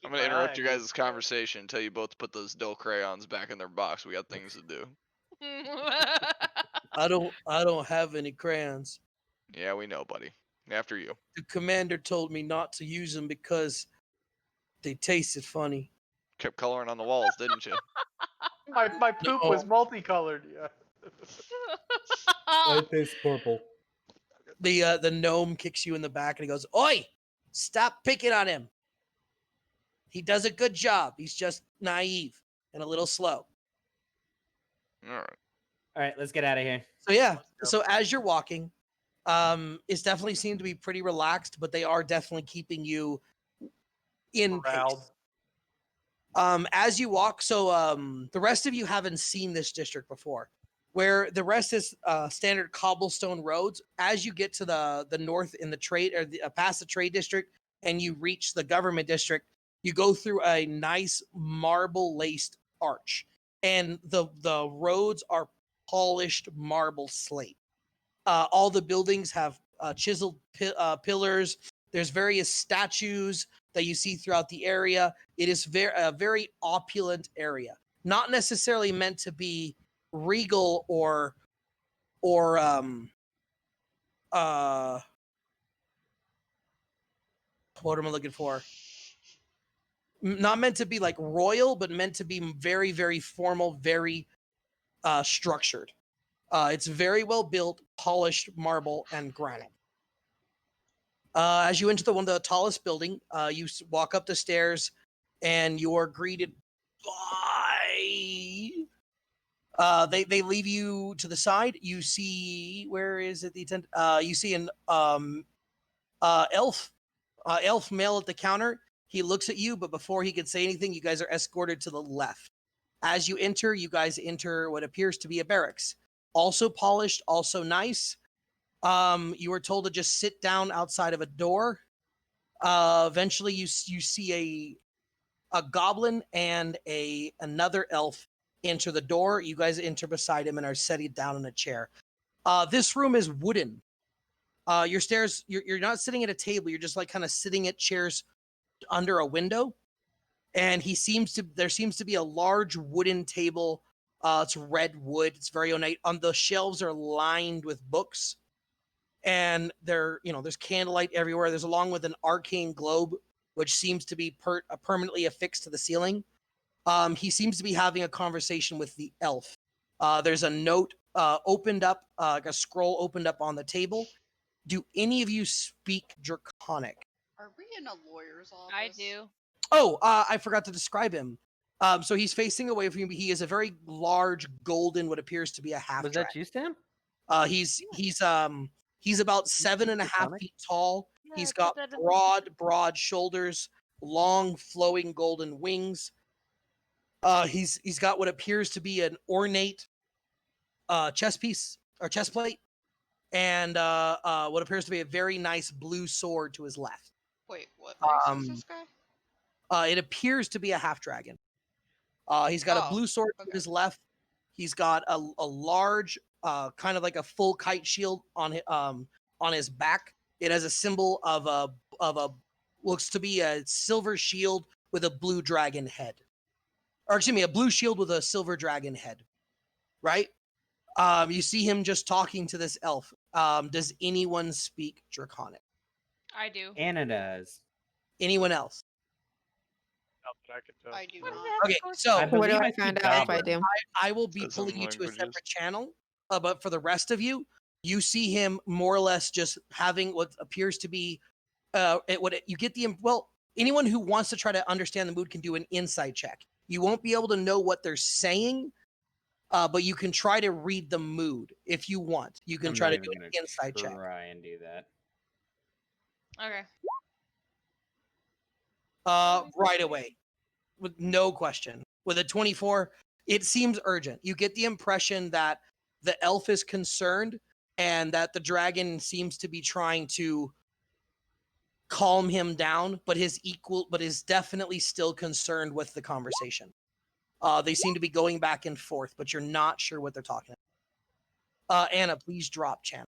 I'm gonna interrupt you guys' conversation and tell you both to put those dull crayons back in their box. We got things to do. I don't have any crayons. Yeah, we know, buddy. After you. The commander told me not to use them because they tasted funny. Kept coloring on the walls, didn't you? My poop No. was multicolored. Yeah. taste purple. The gnome kicks you in the back and he goes, "Oi! Stop picking on him. He does a good job. He's just naive and a little slow." All right. All right, let's get out of here. So yeah. Let's So as you're walking, it's definitely seemed to be pretty relaxed, but they are definitely keeping you in Corralled. pace. As you walk, so the rest of you haven't seen this district before, where the rest is standard cobblestone roads. As you get to the north in the trade or past the trade district, and you reach the government district, you go through a nice marble laced arch, and the roads are polished marble slate. All the buildings have chiseled pillars. There's various statues that you see throughout the area. It is a very opulent area, not necessarily meant to be regal or what am I looking for? Not meant to be like royal, but meant to be very, very formal, very structured. It's very well built, polished marble and granite. As you enter one of the tallest building, you walk up the stairs, and you're greeted by. They leave you to the side. You see, where is it? You see an elf male at the counter. He looks at you, but before he can say anything, you guys are escorted to the left. As you enter, you guys enter what appears to be a barracks. Also polished, also nice. You are told to just sit down outside of a door. Eventually, you see a goblin and another elf enter the door. You guys enter beside him and are sitting down in a chair. This room is wooden. Your stairs, you're not sitting at a table. You're just like kind of sitting at chairs under a window. And there seems to be a large wooden table. It's red wood. It's very ornate. On the shelves are lined with books. And there's candlelight everywhere. There's along with an arcane globe, which seems to be permanently affixed to the ceiling. He seems to be having a conversation with the elf. There's a note opened up, like a scroll opened up on the table. Do any of you speak Draconic? Are we in a lawyer's office? I do. Oh, I forgot to describe him. So he's facing away from you. He is a very large, golden, what appears to be a half. Was that you, Stan? He's about 7.5 feet tall. Yeah, He's I put got that in the- broad shoulders, long, flowing golden wings. He's got what appears to be an ornate chest piece or chest plate, and what appears to be a very nice blue sword to his left. Wait, what race is this guy? It appears to be a half dragon. He's got a blue sword to his left. He's got a large, kind of like a full kite shield on his back. It has a symbol of a looks to be a silver shield with a blue dragon head, or excuse me, a blue shield with a silver dragon head. Right? You see him just talking to this elf. Does anyone speak Draconic? I do. Anna does. Anyone else? Not that I could tell. I do What not. is that Okay, supposed so I What do believe I speak find out if I Goblin. do? I will be Says some pulling you to a languages. separate channel. But for the rest of you, you see him more or less just having what appears to be, you get the anyone who wants to try to understand the mood can do an insight check. You won't be able to know what they're saying, but you can try to read the mood if you want. You can I'm try not to even do an gonna insight check. Try and do that. Okay. Right away, with no question. With a 24, it seems urgent. You get the impression that the elf is concerned and that the dragon seems to be trying to calm him down, but is definitely still concerned with the conversation. They seem to be going back and forth, but you're not sure what they're talking about. Anna, please drop channel.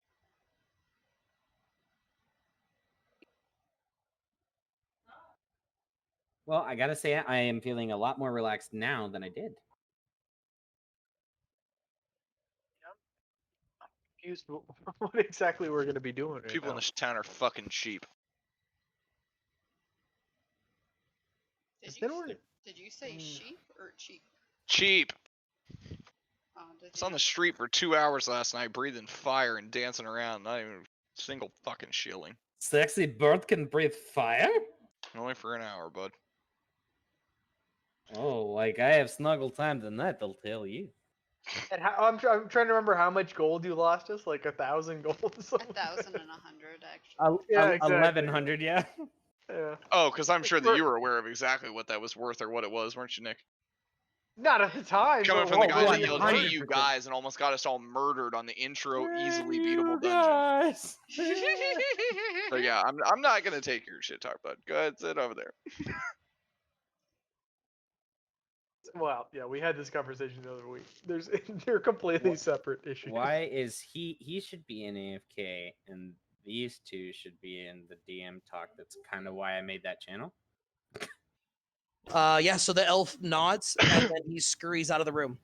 Well, I gotta say, I am feeling a lot more relaxed now than I did. Confused what exactly we're going to be doing right People in now. this town are fucking cheap. Did you say sheep or cheap? Cheap. Oh, I was on the street for 2 hours last night, breathing fire and dancing around. Not even a single fucking shilling. Sexy bird can breathe fire? Only for an hour, bud. Oh, like I have snuggle time tonight, they'll tell you. And I'm trying to remember how much gold you lost us, like 1,000 gold. 1,100 actually. Yeah, exactly. 1,100, yeah. Yeah. Oh, because I'm sure that you were aware of exactly what that was worth or what it was, weren't you, Nick? Not at the time. Coming but from the what guy was that it? yelled, "Hey, you guys," and almost got us all murdered on the intro, easily beatable dungeon. But yeah, I'm not gonna take your shit talk, bud. Go ahead, sit over there. Well, yeah, we had this conversation the other week. They're completely separate issues. Why is he should be in AFK and these two should be in the DM talk? That's kind of why I made that channel. Yeah, so the elf nods and then he scurries out of the room.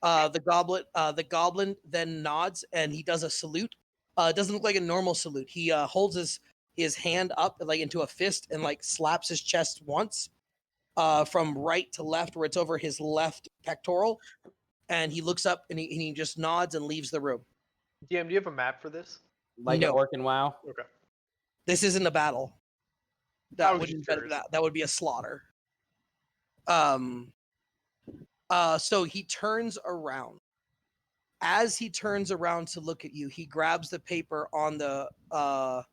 The goblin then nods and he does a salute. It doesn't look like a normal salute. He holds his hand up like into a fist and like slaps his chest once, from right to left, where it's over his left pectoral, and he looks up and he just nods and leaves the room. DM, do you have a map for this? Like No. an orc and WoW. Okay. This isn't a battle. I That was would just curious. that would be a slaughter. So he turns around. As he turns around to look at you, he grabs the paper on the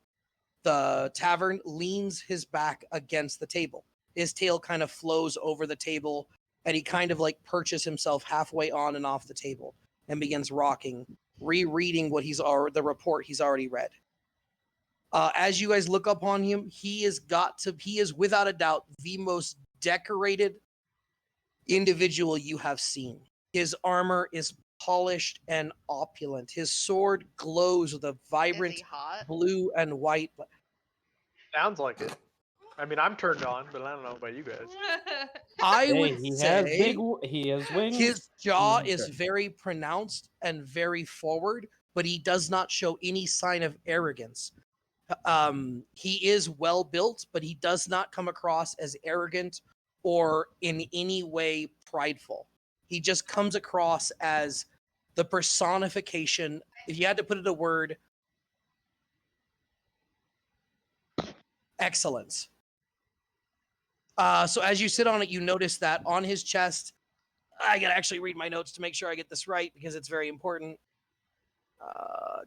tavern, leans his back against the table. His tail kind of flows over the table, and he kind of like perches himself halfway on and off the table and begins rocking, rereading the report he's already read. As you guys look up on him, he is without a doubt the most decorated individual you have seen. His armor is polished and opulent. His sword glows with a Is vibrant he hot? blue and white. Sounds like it. I mean, I'm turned on, but I don't know about you guys. I Hey, would he say he has wings. his jaw He's is good. very pronounced and very forward, but he does not show any sign of arrogance. He is well built, but he does not come across as arrogant or in any way prideful. He just comes across as the personification. If you had to put it a word, excellence. So as you sit on it, you notice that on his chest, I gotta actually read my notes to make sure I get this right because it's very important.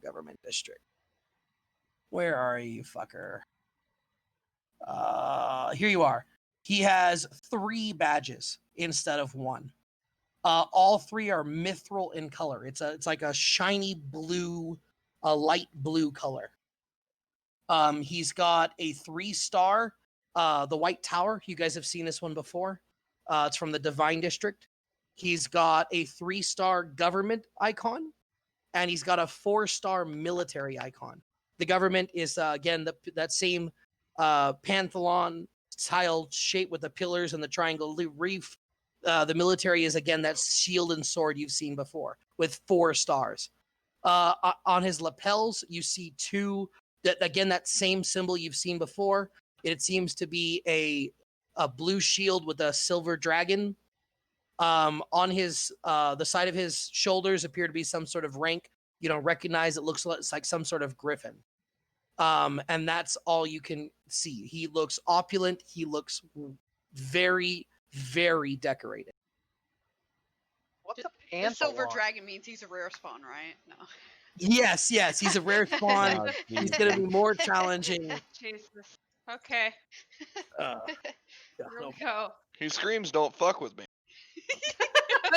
Government district. Where are you, fucker? Here you are. He has 3 badges instead of 1. All 3 are mithril in color. It's like a shiny blue, a light blue color. He's got a 3-star, the White Tower. You guys have seen this one before. It's from the Divine District. He's got a 3-star government icon, and he's got a 4-star military icon. The government is again that same Panthelon style shape with the pillars and the triangle reef. The military is again that shield and sword you've seen before with 4 stars. On his lapels, you see 2. That same symbol you've seen before. It seems to be a blue shield with a silver dragon. On his the side of his shoulders appear to be some sort of rank. You don't recognize. It looks like some sort of griffin. And that's all you can see. He looks opulent. He looks very, very decorated. What's a The silver panthalon? dragon means he's a rare spawn, right? No. Yes, he's a rare spawn. Oh, He's geez. gonna be more challenging. Jesus. Okay. Yeah, Here no we go. He screams, "Don't fuck with me."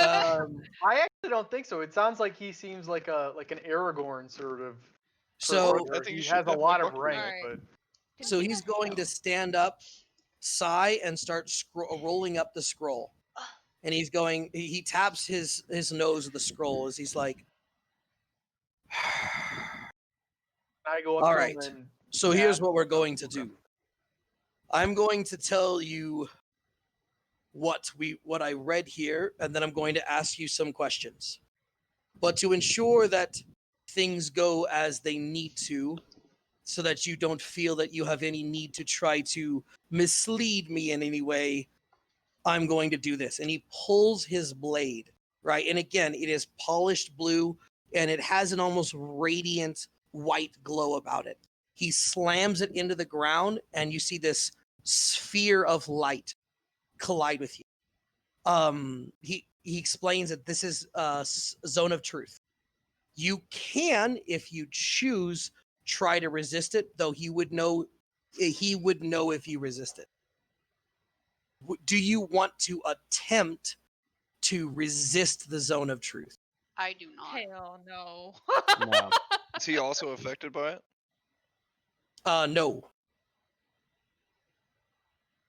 Um, I actually don't think so. It sounds like he seems like an Aragorn sort of. so person, where I think he you should has a definitely lot of fuck with him. rank, Alright. but so he's going to stand up, sigh, and start rolling up the scroll. And he's going. He taps his nose with the scroll as he's like, I go up "All to right. him and So here's tap. what we're going to do. I'm going to tell you what I read here, and then I'm going to ask you some questions. But to ensure that things go as they need to, so that you don't feel that you have any need to try to mislead me in any way, I'm going to do this." And he pulls his blade, right? And again, it is polished blue and it has an almost radiant white glow about it. He slams it into the ground and you see this sphere of light collide with you. He explains that this is a zone of truth. You can, if you choose, try to resist it, though he would know if you resist it. Do you want to attempt to resist the zone of truth? I do not. Hell no. No. Is he also affected by it? No.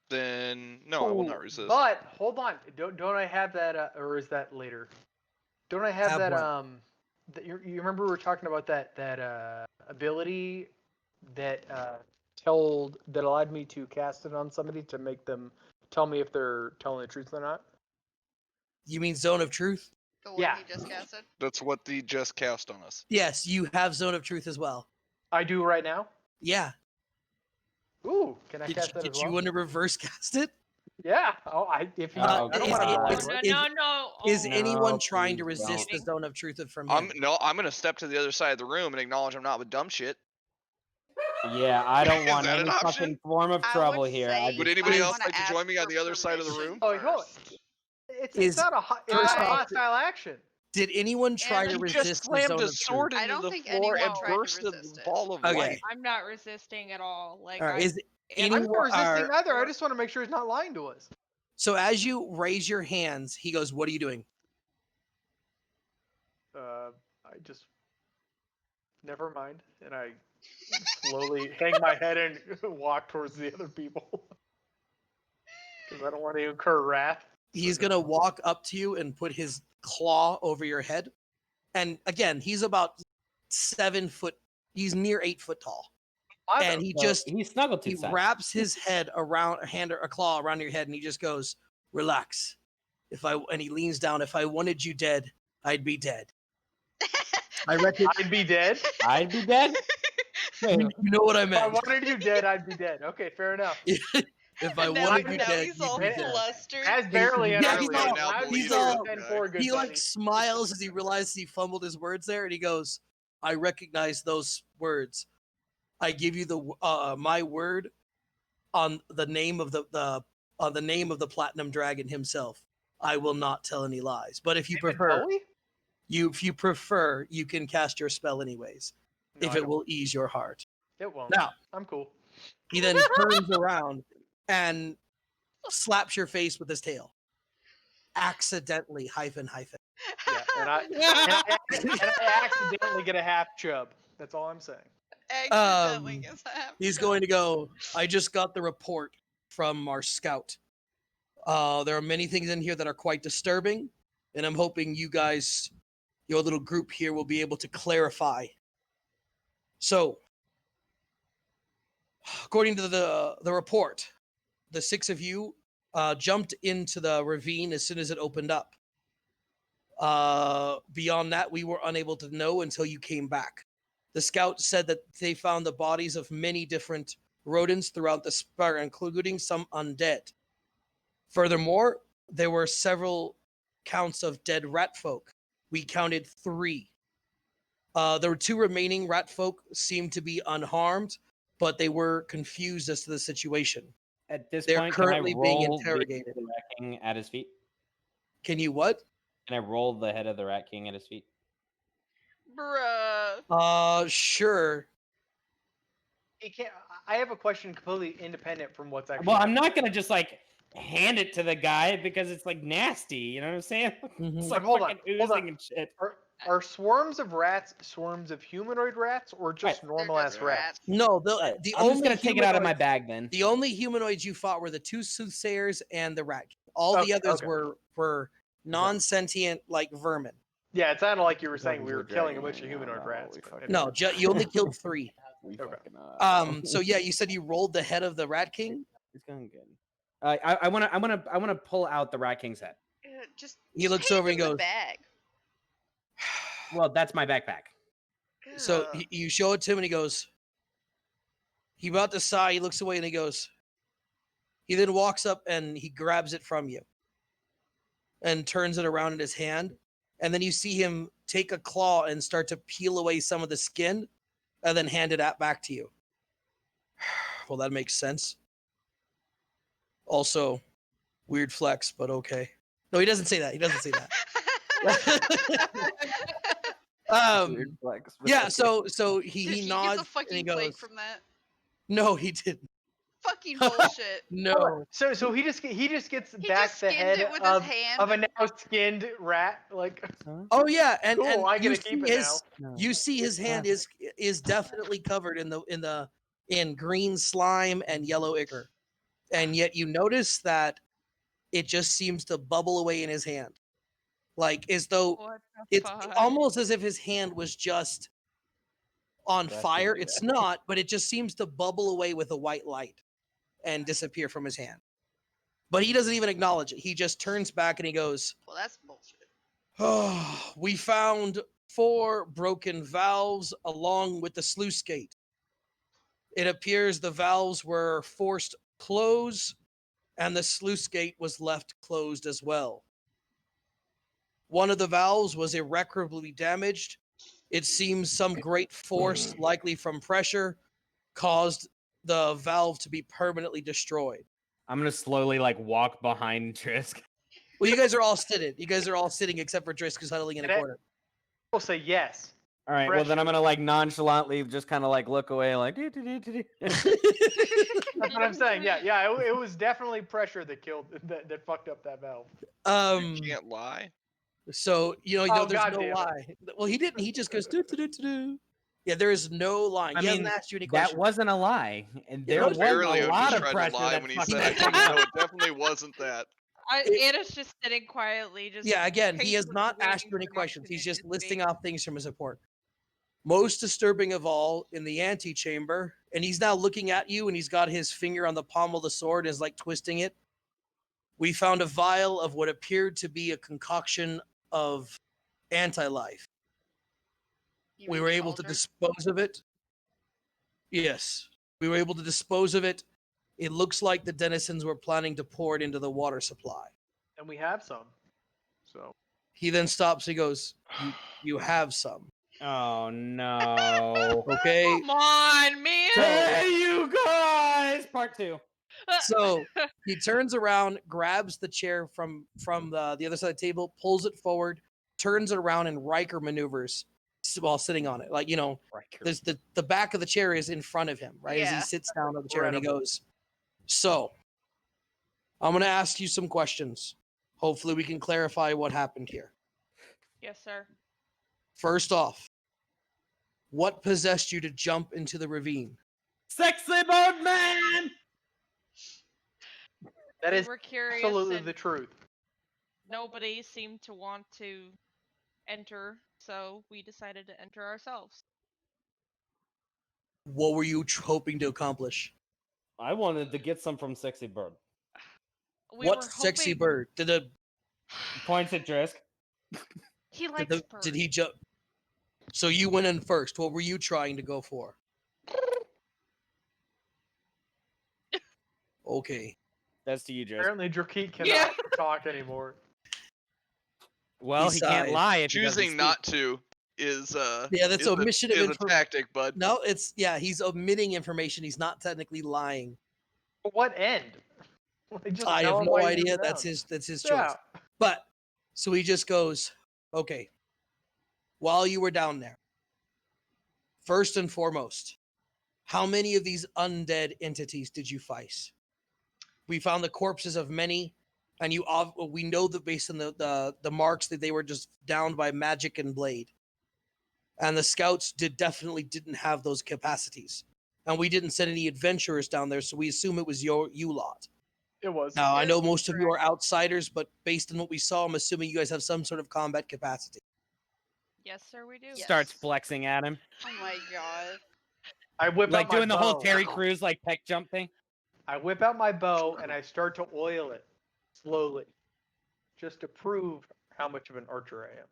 Then no, I will not resist. But hold on, don't I have that? Or is that later? Don't I have Have that? what? You remember we were talking about that ability that that allowed me to cast it on somebody to make them tell me if they're telling the truth or not. You mean zone of truth? The one Yeah. he just casted. That's what the just cast on us. Yes, you have Zone of Truth as well. I do right now. Yeah. Ooh, can I Did, cast that did as you well? want to reverse cast it? Yeah. Oh, if he, Oh, I don't is want to it- go is- for it. No. Is Oh, anyone No, trying to please resist the don't. Zone of Truth from I'm him? gonna step to the other side of the room and acknowledge I'm not with dumb shit. Yeah, I don't Is want that any an option? fucking form of I trouble would here. say Would you anybody might else wanna like to ask join me on for the other side of the permission room? Oh, wait, hold on. first. It's Is- not a first it's a off, hostile action. Did anyone try And to He resist just the slammed Zone a of sword Truth? I into don't the think floor and anyone tried to burst a resist it. ball of Okay. light. I'm not resisting at all. Like Or is and I'm anyone? not resisting are- either. I just want to make sure he's not lying to us. So as you raise your hands, he goes, "What are you doing?" I just never mind, and I slowly hang my head and walk towards the other people because I don't want to incur wrath. He's gonna walk up to you and put his claw over your head. And again, he's about 7 foot. He's near 8 foot tall, and he So just he snuggled he too tight. wraps his head around a claw around your head, and he just goes, "Relax." And he leans down. If I wanted you dead, I'd be dead. I reckon I'd be dead. I'd be dead. Wait, you know what I If I meant. wanted you dead, I'd be dead. Okay, fair enough. If I And now, wanted you now dead, he's you'd all be dead. dead. flustered. As barely an Yeah, he's earlier. all- Now he's he's all- 10-4, good He like buddy. smiles as he realizes he fumbled his words there, and he goes, "I recognize those words. I give you my word on the name of the name of the Platinum Dragon himself. I will not tell any lies. But if you David prefer, Bowie? if you prefer, you can cast your spell anyways, No, if I it don't. will ease your heart." It won't. Now I'm cool. he then turns around and slaps your face with his tail, accidentally hyphen. Yeah, and I accidentally get a half chub. That's all I'm saying. Accidentally Um, gets that. He's going to go, "I just got the report from our scout. There are many things in here that are quite disturbing, and I'm hoping you guys, your little group here, will be able to clarify. So, according to the report, the 6 of you jumped into the ravine as soon as it opened up. Beyond that, we were unable to know until you came back. The scout said that they found the bodies of many different rodents throughout the spire, including some undead. Furthermore, there were several counts of dead rat folk. We counted 3. There were 2 remaining rat folk seemed to be unharmed, but they were confused as to the situation. at this They're point, currently can I being roll interrogated. the Rat King at his feet? Can you what? Can I roll the head of the Rat King at his feet? Bruh. Sure. He can't. I have a question completely independent from what's actually. Well, I'm happening. not gonna just like hand it to the guy because it's like nasty. You know what I'm saying? Mhm. It's But like hold on, fucking hold on. oozing and shit. Are swarms of rats swarms of humanoid rats or just Right. normal ass rats? No, the I'm only just gonna take it out of my humanoids- bag then. The only humanoids you fought were the 2 soothsayers and the rat. All the Okay, others okay. were non-sentient, like vermin. Yeah, it sounded like you were saying Talking we to were a killing a dragon bunch of right now. humanoid No, rats. we but fucking- anyway. No, you only killed 3. We Okay. fucking, So yeah, you said you rolled the head of the rat king. it's going good. I wanna pull out the Rat King's head. Just He looks take over and the goes, bag. Well, that's my backpack. So Ugh. you show it to him, and he goes. He about to sigh. He looks away, and he goes. He then walks up and he grabs it from you, and turns it around in his hand, and then you see him take a claw and start to peel away some of the skin, and then hand it back to you. Well, that makes sense. Also, weird flex, but okay. No, he doesn't say that. He doesn't say that. Weird flex, but Yeah. okay. So Did he he nods get the fucking and he plague goes, from that? "No, he didn't. Fucking bullshit. No." So he just gets He back just the skinned head it with of, his hand. of a now skinned rat. Like Oh yeah, and cool, I you get to keep see it his now. you see his hand is definitely covered in green slime and yellow ichor, and yet you notice that it just seems to bubble away in his hand, like as though What the it's fuck? almost as if his hand was just on That's fire. gonna be It's bad. not, but it just seems to bubble away with a white light and disappear from his hand. But he doesn't even acknowledge it. He just turns back and he goes, Well, that's bullshit. We found 4 broken valves along with the sluice gate. It appears the valves were forced close and the sluice gate was left closed as well. One of the valves was irreparably damaged. It seems some great force, likely from pressure, caused the valve to be permanently destroyed. I'm gonna slowly like walk behind Trisk. Well, you guys are all sitting. You guys are all sitting except for Drisk, who's huddling in a corner. We'll say yes. All right. Well, then I'm Pressure. gonna like nonchalantly just kind of like look away, like. That's what I'm saying. Yeah. It was definitely pressure that killed that fucked up that valve. You can't lie. So Oh, there's God no damn it. lie. Well, he didn't. He just goes do do do do do. Yeah, there is no lie. I He hasn't mean, asked you any that questions. wasn't a lie, and Yeah, there no, was Barely a just lot of tried pressure to lie that when he fucking said, "I came think out. no, it definitely wasn't that." Anna's just sitting quietly, just Yeah, again, he has patiently not asked waiting you any for an questions. He's just opportunity to listing speak. off things from his report. Most disturbing of all, in the antechamber, and he's now looking at you, and he's got his finger on the pommel of the sword and is like twisting it. We found a vial of what appeared to be a concoction of anti-life. You We mean were the able to altar? dispose of it. Yes, we were able to dispose of it. It looks like the denizens were planning to pour it into the water supply. And we have some. So He then stops. He goes, "You have some, Oh no. okay?" Come on, man. Hey, you guys! Part 2. So he turns around, grabs the chair from the other side of the table, pulls it forward, turns it around, and Riker maneuvers while sitting on it. Like, there's the back of the chair is in front of him, right? As he Yeah. sits down on the chair and he Incredible. goes, "So, I'm going to ask you some questions. Hopefully we can clarify what happened here. Yes, sir. First off, what possessed you to jump into the ravine?" Sexy bird man! that We is were curious absolutely and the truth. nobody seemed to want to enter, so we decided to enter ourselves. What were you hoping to accomplish? I wanted to get some from Sexy Bird. We What were sexy hoping- bird? Points at Drisk. He likes birds. Did he jump? So you went in first. What were you trying to go for? Okay. That's to you, Drisk. Apparently, Drakit cannot Yeah. talk anymore. Well, He he can't sighed. lie if he doesn't Choosing speak. not to is Yeah, that's is omission of is a information. tactic, bud. No, he's omitting information. He's not technically lying. But what end? Like, just I tell have him no why he's idea. down. That's his choice. Yeah. But so he just goes, "Okay. While you were down there, first and foremost, how many of these undead entities did you fight? We found the corpses of many, and we know that based on the marks that they were just downed by magic and blade. And the scouts definitely didn't have those capacities. And we didn't send any adventurers down there, so we assume it was you lot. It was. Now, I Yes, know most of you are correct. outsiders, but based on what we saw, I'm assuming you guys have some sort of combat capacity. Yes, sir, we do. Yes. Starts flexing at him. Oh my god. I whip Like out my doing the whole bow. Terry Crews like peck jump thing. I whip out my bow and I start to oil it slowly, just to prove how much of an archer I am.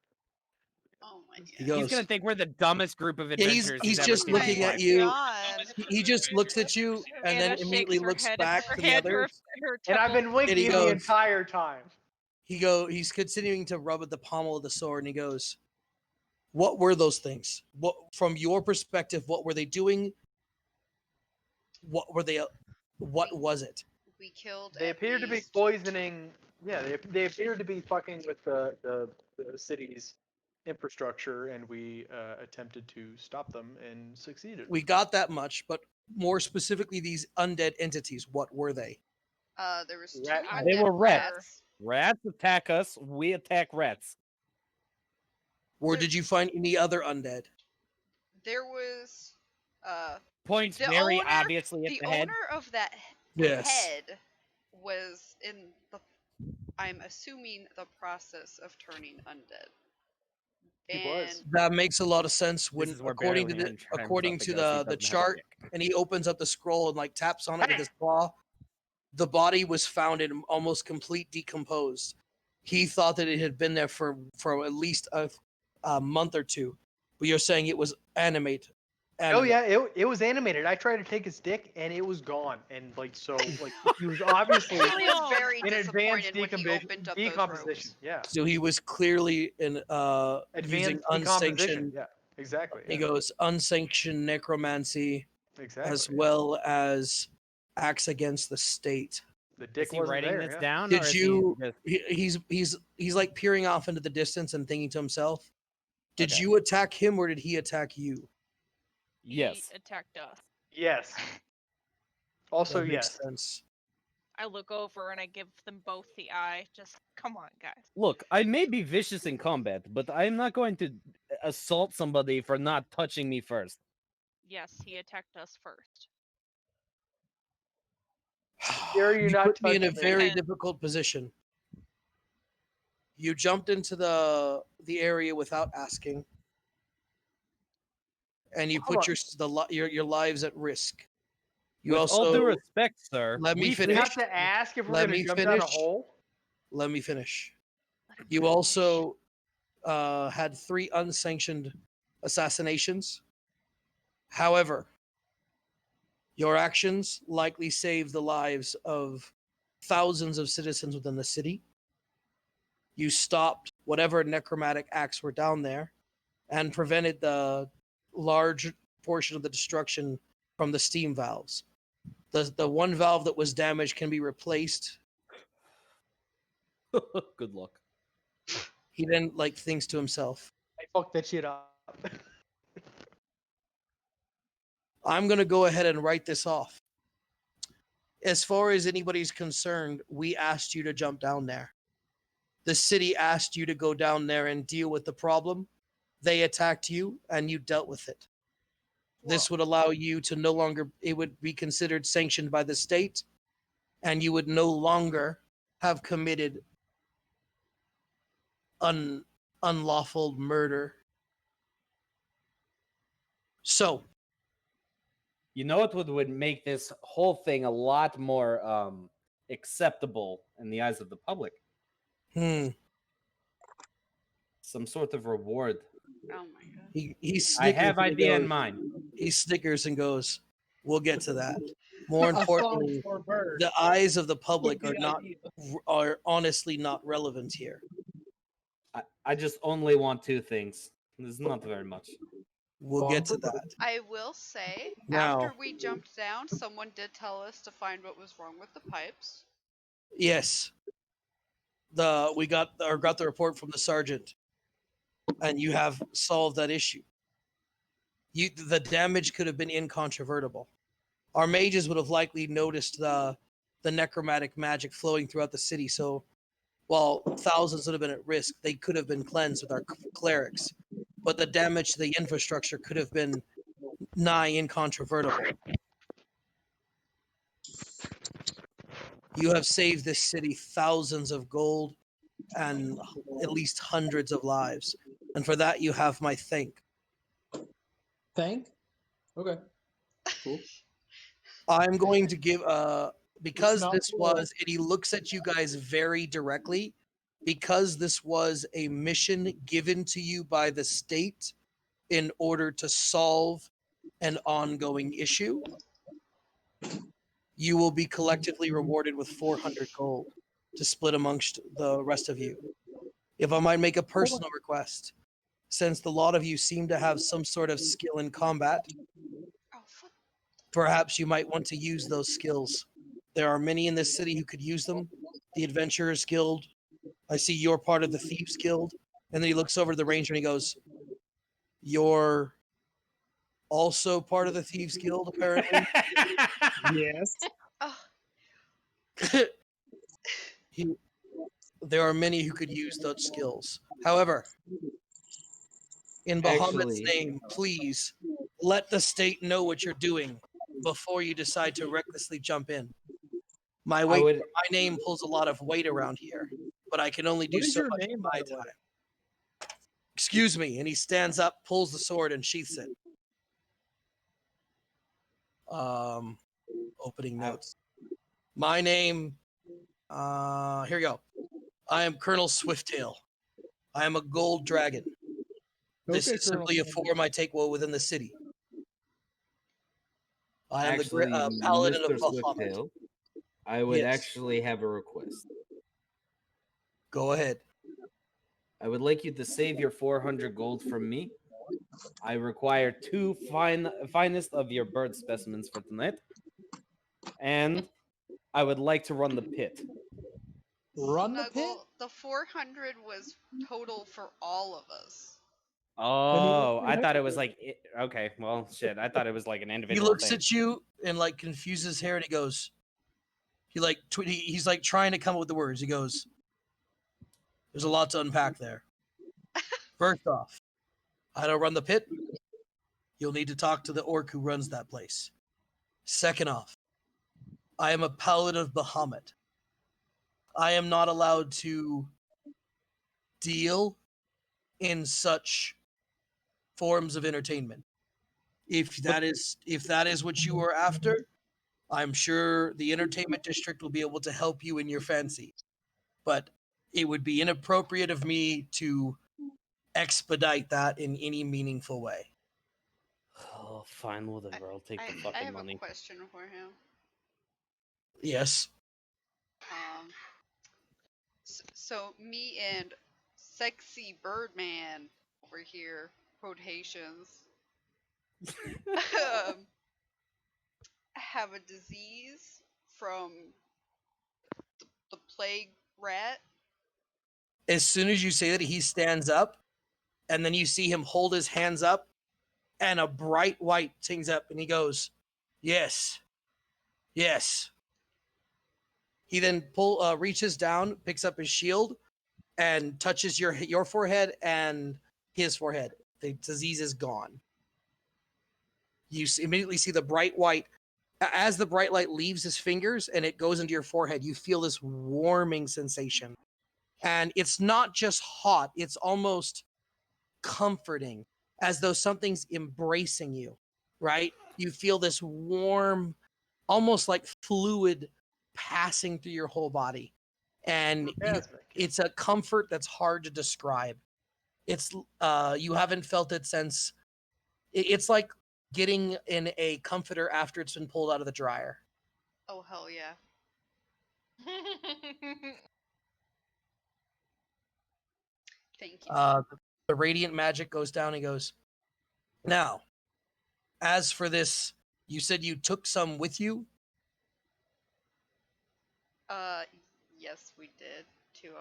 Oh my god. He He's goes, gonna think we're the dumbest group of Yeah, adventurers he's ever just seen in his looking at life. you. God. he just looks at you and then Anna immediately shakes her looks head back and her to the hand to others. her And I've been temple. And he winking the goes- entire time. He's continuing to rub at the pommel of the sword, and he goes, "What were those things? What, from your perspective, what were they doing? What were they? What was it?" We killed. They at appear to be least- poisoning. Yeah, they appear to be fucking with the city's infrastructure, and we attempted to stop them and succeeded. We got that much, but more specifically, these undead entities. What were they? There was two Rat- undead They were rats. rats. Rats attack us. We attack rats. Or did you find any other undead? There was Points The very owner- obviously at the the head. owner of that Yes. head was in the, I'm assuming, the process of turning undead. He And was. That makes a lot of sense when, This is where according to Barely the Hen chimes according up to because he the doesn't have a chart, dick. and he opens up the scroll and like taps on it with his claw. The body was found in almost complete decomposed. He thought that it had been there for at least a month or two, but you're saying it was animated. Oh yeah, it was animated. I tried to take his dick and it was gone. And like he was obviously He was very in advanced disappointed when he opened up those decomposition. ropes. Yeah. So he was clearly in using Advanced decomposition. unsanctioned. Yeah. Exactly. He Yeah. goes unsanctioned necromancy Exactly. as well as acts against the state. The dick Is he wasn't writing there. this Yeah. down? Did or is you? He just... He's like peering off into the distance and thinking to himself. Did Okay. you attack him or did he attack you? Yes. He attacked us. Yes. Also, That makes yes. sense. I look over and I give them both the eye. Just come on, guys. Look, I may be vicious in combat, but I'm not going to assault somebody for not touching me first. Yes, he attacked us first. Dare you not put me in a touch me. very And- difficult position. You jumped into the area without asking, and you Hold put your lives at risk. You With all due also respect, sir, let me we We finish. have to ask if we're Let going to me jump down a finish. hole. Let me finish. Let him You finish. also had 3 unsanctioned assassinations. However, your actions likely saved the lives of thousands of citizens within the city. You stopped whatever necromantic acts were down there and prevented the large portion of the destruction from the steam valves. The one valve that was damaged can be replaced. good luck. He then thinks to himself, I fucked that shit up. I'm going to go ahead and write this off. As far as anybody's concerned, we asked you to jump down there. The city asked you to go down there and deal with the problem. They attacked you and you dealt with it. This would allow you to no longer, it would be considered sanctioned by the state, and you would no longer have committed unlawful murder. So, You know what would make this whole thing a lot more acceptable in the eyes of the public? Some sort of reward. Oh my god. he snickers. I have and he idea in goes- mind. He snickers and goes, "We'll get to that." More A song importantly, for a bird. the eyes of the public Would are be not ideal. are honestly not relevant here. I just only want 2 things. There's not very much. We'll get to that. I will say, Now- after we jumped down, someone did tell us to find what was wrong with the pipes. Yes. We got the report from the sergeant, and you have solved that issue. The damage could have been incontrovertible. Our mages would have likely noticed the necromantic magic flowing throughout the city. So, while thousands would have been at risk, they could have been cleansed with our clerics. But the damage to the infrastructure could have been nigh incontrovertible. You have saved this city thousands of gold and at least hundreds of lives. And for that, you have my thank. Thank? Okay. Cool. I'm going to give, because not this cool. was, and he looks at you guys very directly, because this was a mission given to you by the state in order to solve an ongoing issue, you will be collectively rewarded with 400 gold to split amongst the rest of you. If I might make a personal request, since the lot of you seem to have some sort of skill in combat, Oh, fuck. perhaps you might want to use those skills. There are many in this city who could use them. The Adventurers Guild. I see you're part of the Thieves Guild. And then he looks over to the Ranger and he goes, "You're also part of the Thieves Guild, apparently." Yes. Oh, There are many who could use those skills. However, in Bahamut's Actually- name, please let the state know what you're doing before you decide to recklessly jump in. My name pulls a lot of weight around here, but I can only do What is so your much in name, my by the way? time. Excuse me, and he stands up, pulls the sword, and sheaths it. Opening notes. My name. Here you go. I am Colonel Swifttail. I am a gold dragon. This Okay, is simply a form I take while within the city. I am Actually, the paladin Mr. of Bahamut. Swifttail, I would Yes. actually have a request. Go ahead. I would like you to save your 400 gold from me. I require 2 finest of your bird specimens for tonight. And I would like to run the pit. Run the pit? Snuggle, the 400 was total for all of us. Oh, I thought it was like okay. Well, shit. I thought it was like an He individual looks thing. at you and like confuses his hair, and he goes. He's like trying to come up with the words. He goes. There's a lot to unpack there. First off, I don't run the pit. You'll need to talk to the orc who runs that place. Second off, I am a paladin of Bahamut. I am not allowed to deal in such forms of entertainment. If that is what you are after, I'm sure the entertainment district will be able to help you in your fancy. But it would be inappropriate of me to expedite that in any meaningful way. Oh, fine, whatever. I'll take the I fucking have money. a question for him. Yes. So me and sexy Birdman over here, quotations, have a disease from the plague rat. As soon as you say that, he stands up, and then you see him hold his hands up, and a bright white sings up, and he goes, "Yes, yes." He then reaches down, picks up his shield, and touches your forehead and his forehead. The disease is gone. You immediately see the bright white. As the bright light leaves his fingers and it goes into your forehead, you feel this warming sensation. And it's not just hot, it's almost comforting, as though something's embracing you, right? You feel this warm, almost like fluid passing through your whole body. And it's a comfort that's hard to describe. It's you haven't felt it since. It's like getting in a comforter after it's been pulled out of the dryer. Oh hell yeah! Thank you. The radiant magic goes down. He goes, now, as for this, you said you took some with you. Yes, we did. To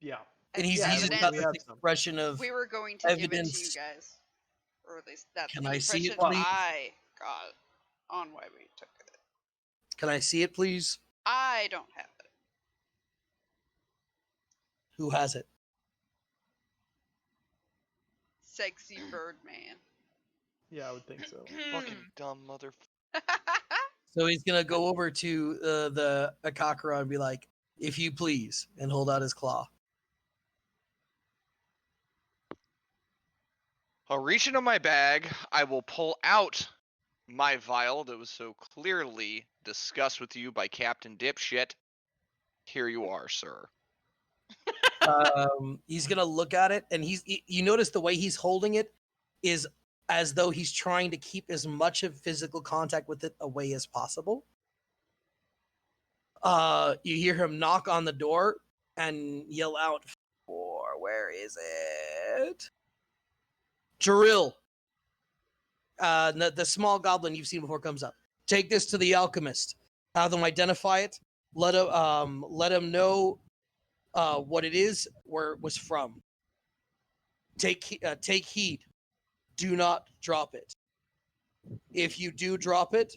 Yeah. And he's got this expression of we were going to give it to you guys, or at least that's Can the I see impression it, please? I got on why we took it. Can I see it, please? I don't have it. Who has it? Sexy Birdman. Yeah, I would think so. Fucking dumb mother. So he's gonna go over to the Akakura and be like, "If you please," and hold out his claw. I'll reach into my bag. I will pull out my vial that was so clearly discussed with you by Captain Dipshit. Here you are, sir. He's gonna look at it, and you notice the way he's holding it is as though he's trying to keep as much of physical contact with it away as possible. You hear him knock on the door and yell out, where is it? Jaril. The small goblin you've seen before comes up. Take this to the alchemist. Have them identify it. Let him know what it is, where it was from. Take heed. Do not drop it. If you do drop it,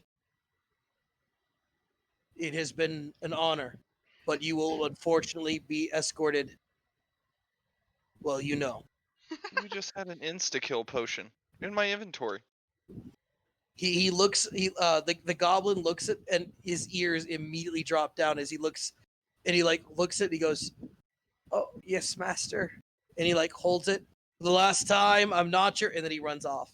it has been an honor, but you will unfortunately be escorted. Well, you know. You just had an insta-kill potion in my inventory. He looks. The goblin looks at, and his ears immediately drop down as he looks, and he looks at. And he goes, "Oh yes, master," and he holds it. The last time, I'm not sure, and then he runs off.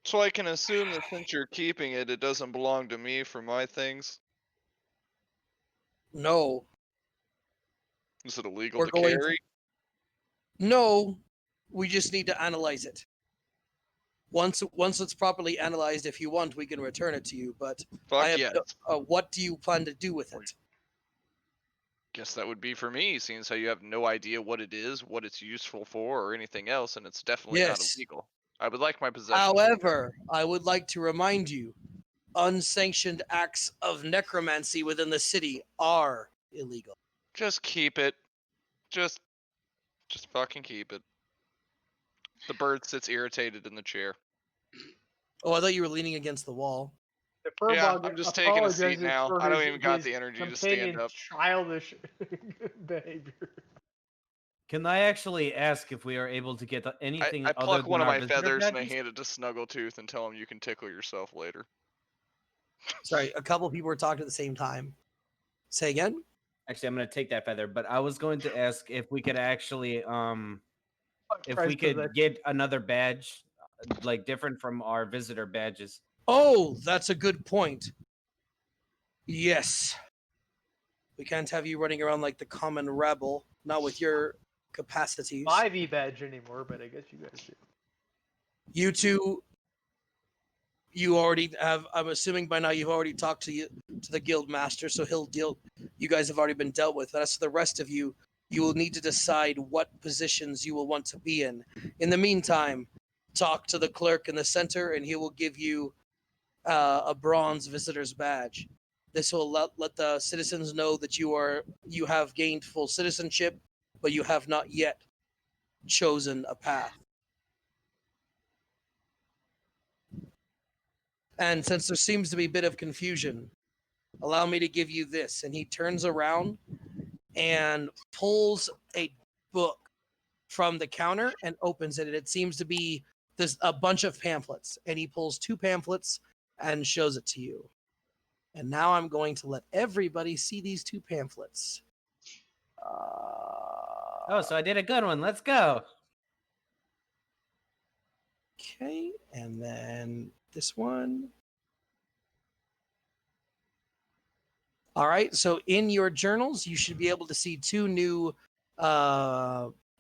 So I can assume that since you're keeping it, it doesn't belong to me for my things? No. Is it illegal We're to going carry? No, we just need to analyze it. Once it's properly analyzed, if you want, we can return it to you. But Fuck I have yes. what do you plan to do with it? Guess that would be for me, seeing as how you have no idea what it is, what it's useful for, or anything else, and it's definitely not Yes. illegal. I would like my possession. However, I would like to remind you, unsanctioned acts of necromancy within the city are illegal. Just keep it. Just fucking keep it. The bird sits irritated in the chair. Oh, I thought you were leaning against the wall. The Yeah, Furbog I'm just taking a seat apologizes now. for I don't his- even got his the energy to companion's stand up. childish behavior. Can I actually ask if we are able to get anything I other pluck than one of our my visitor feathers and I badges? hand it to Snuggletooth and tell him you can tickle yourself later. Sorry, a couple people were talking at the same time. Say again? Actually, I'm going to take that feather, but I was going to ask if we could actually if we Prized could possession. get another badge like different from our visitor badges. Oh, that's a good point. Yes. We can't have you running around like the common rebel, not with your capacities. 5e badge anymore, but I guess you guys do. You two, you already have. I'm assuming by now you've already talked to the guild master, so he'll deal. You guys have already been dealt with. As for the rest of you, you will need to decide what positions you will want to be in. In the meantime, talk to the clerk in the center, and he will give you a bronze visitor's badge. This will let the citizens know that you have gained full citizenship, but you have not yet chosen a path. And since there seems to be a bit of confusion, allow me to give you this. And he turns around and pulls a book from the counter and opens it. And it seems to be a bunch of pamphlets. And he pulls 2 pamphlets and shows it to you. And now I'm going to let everybody see these 2 pamphlets. Oh, so I did a good one. Let's go. Okay, and then this one. All right, so in your journals, you should be able to see 2 new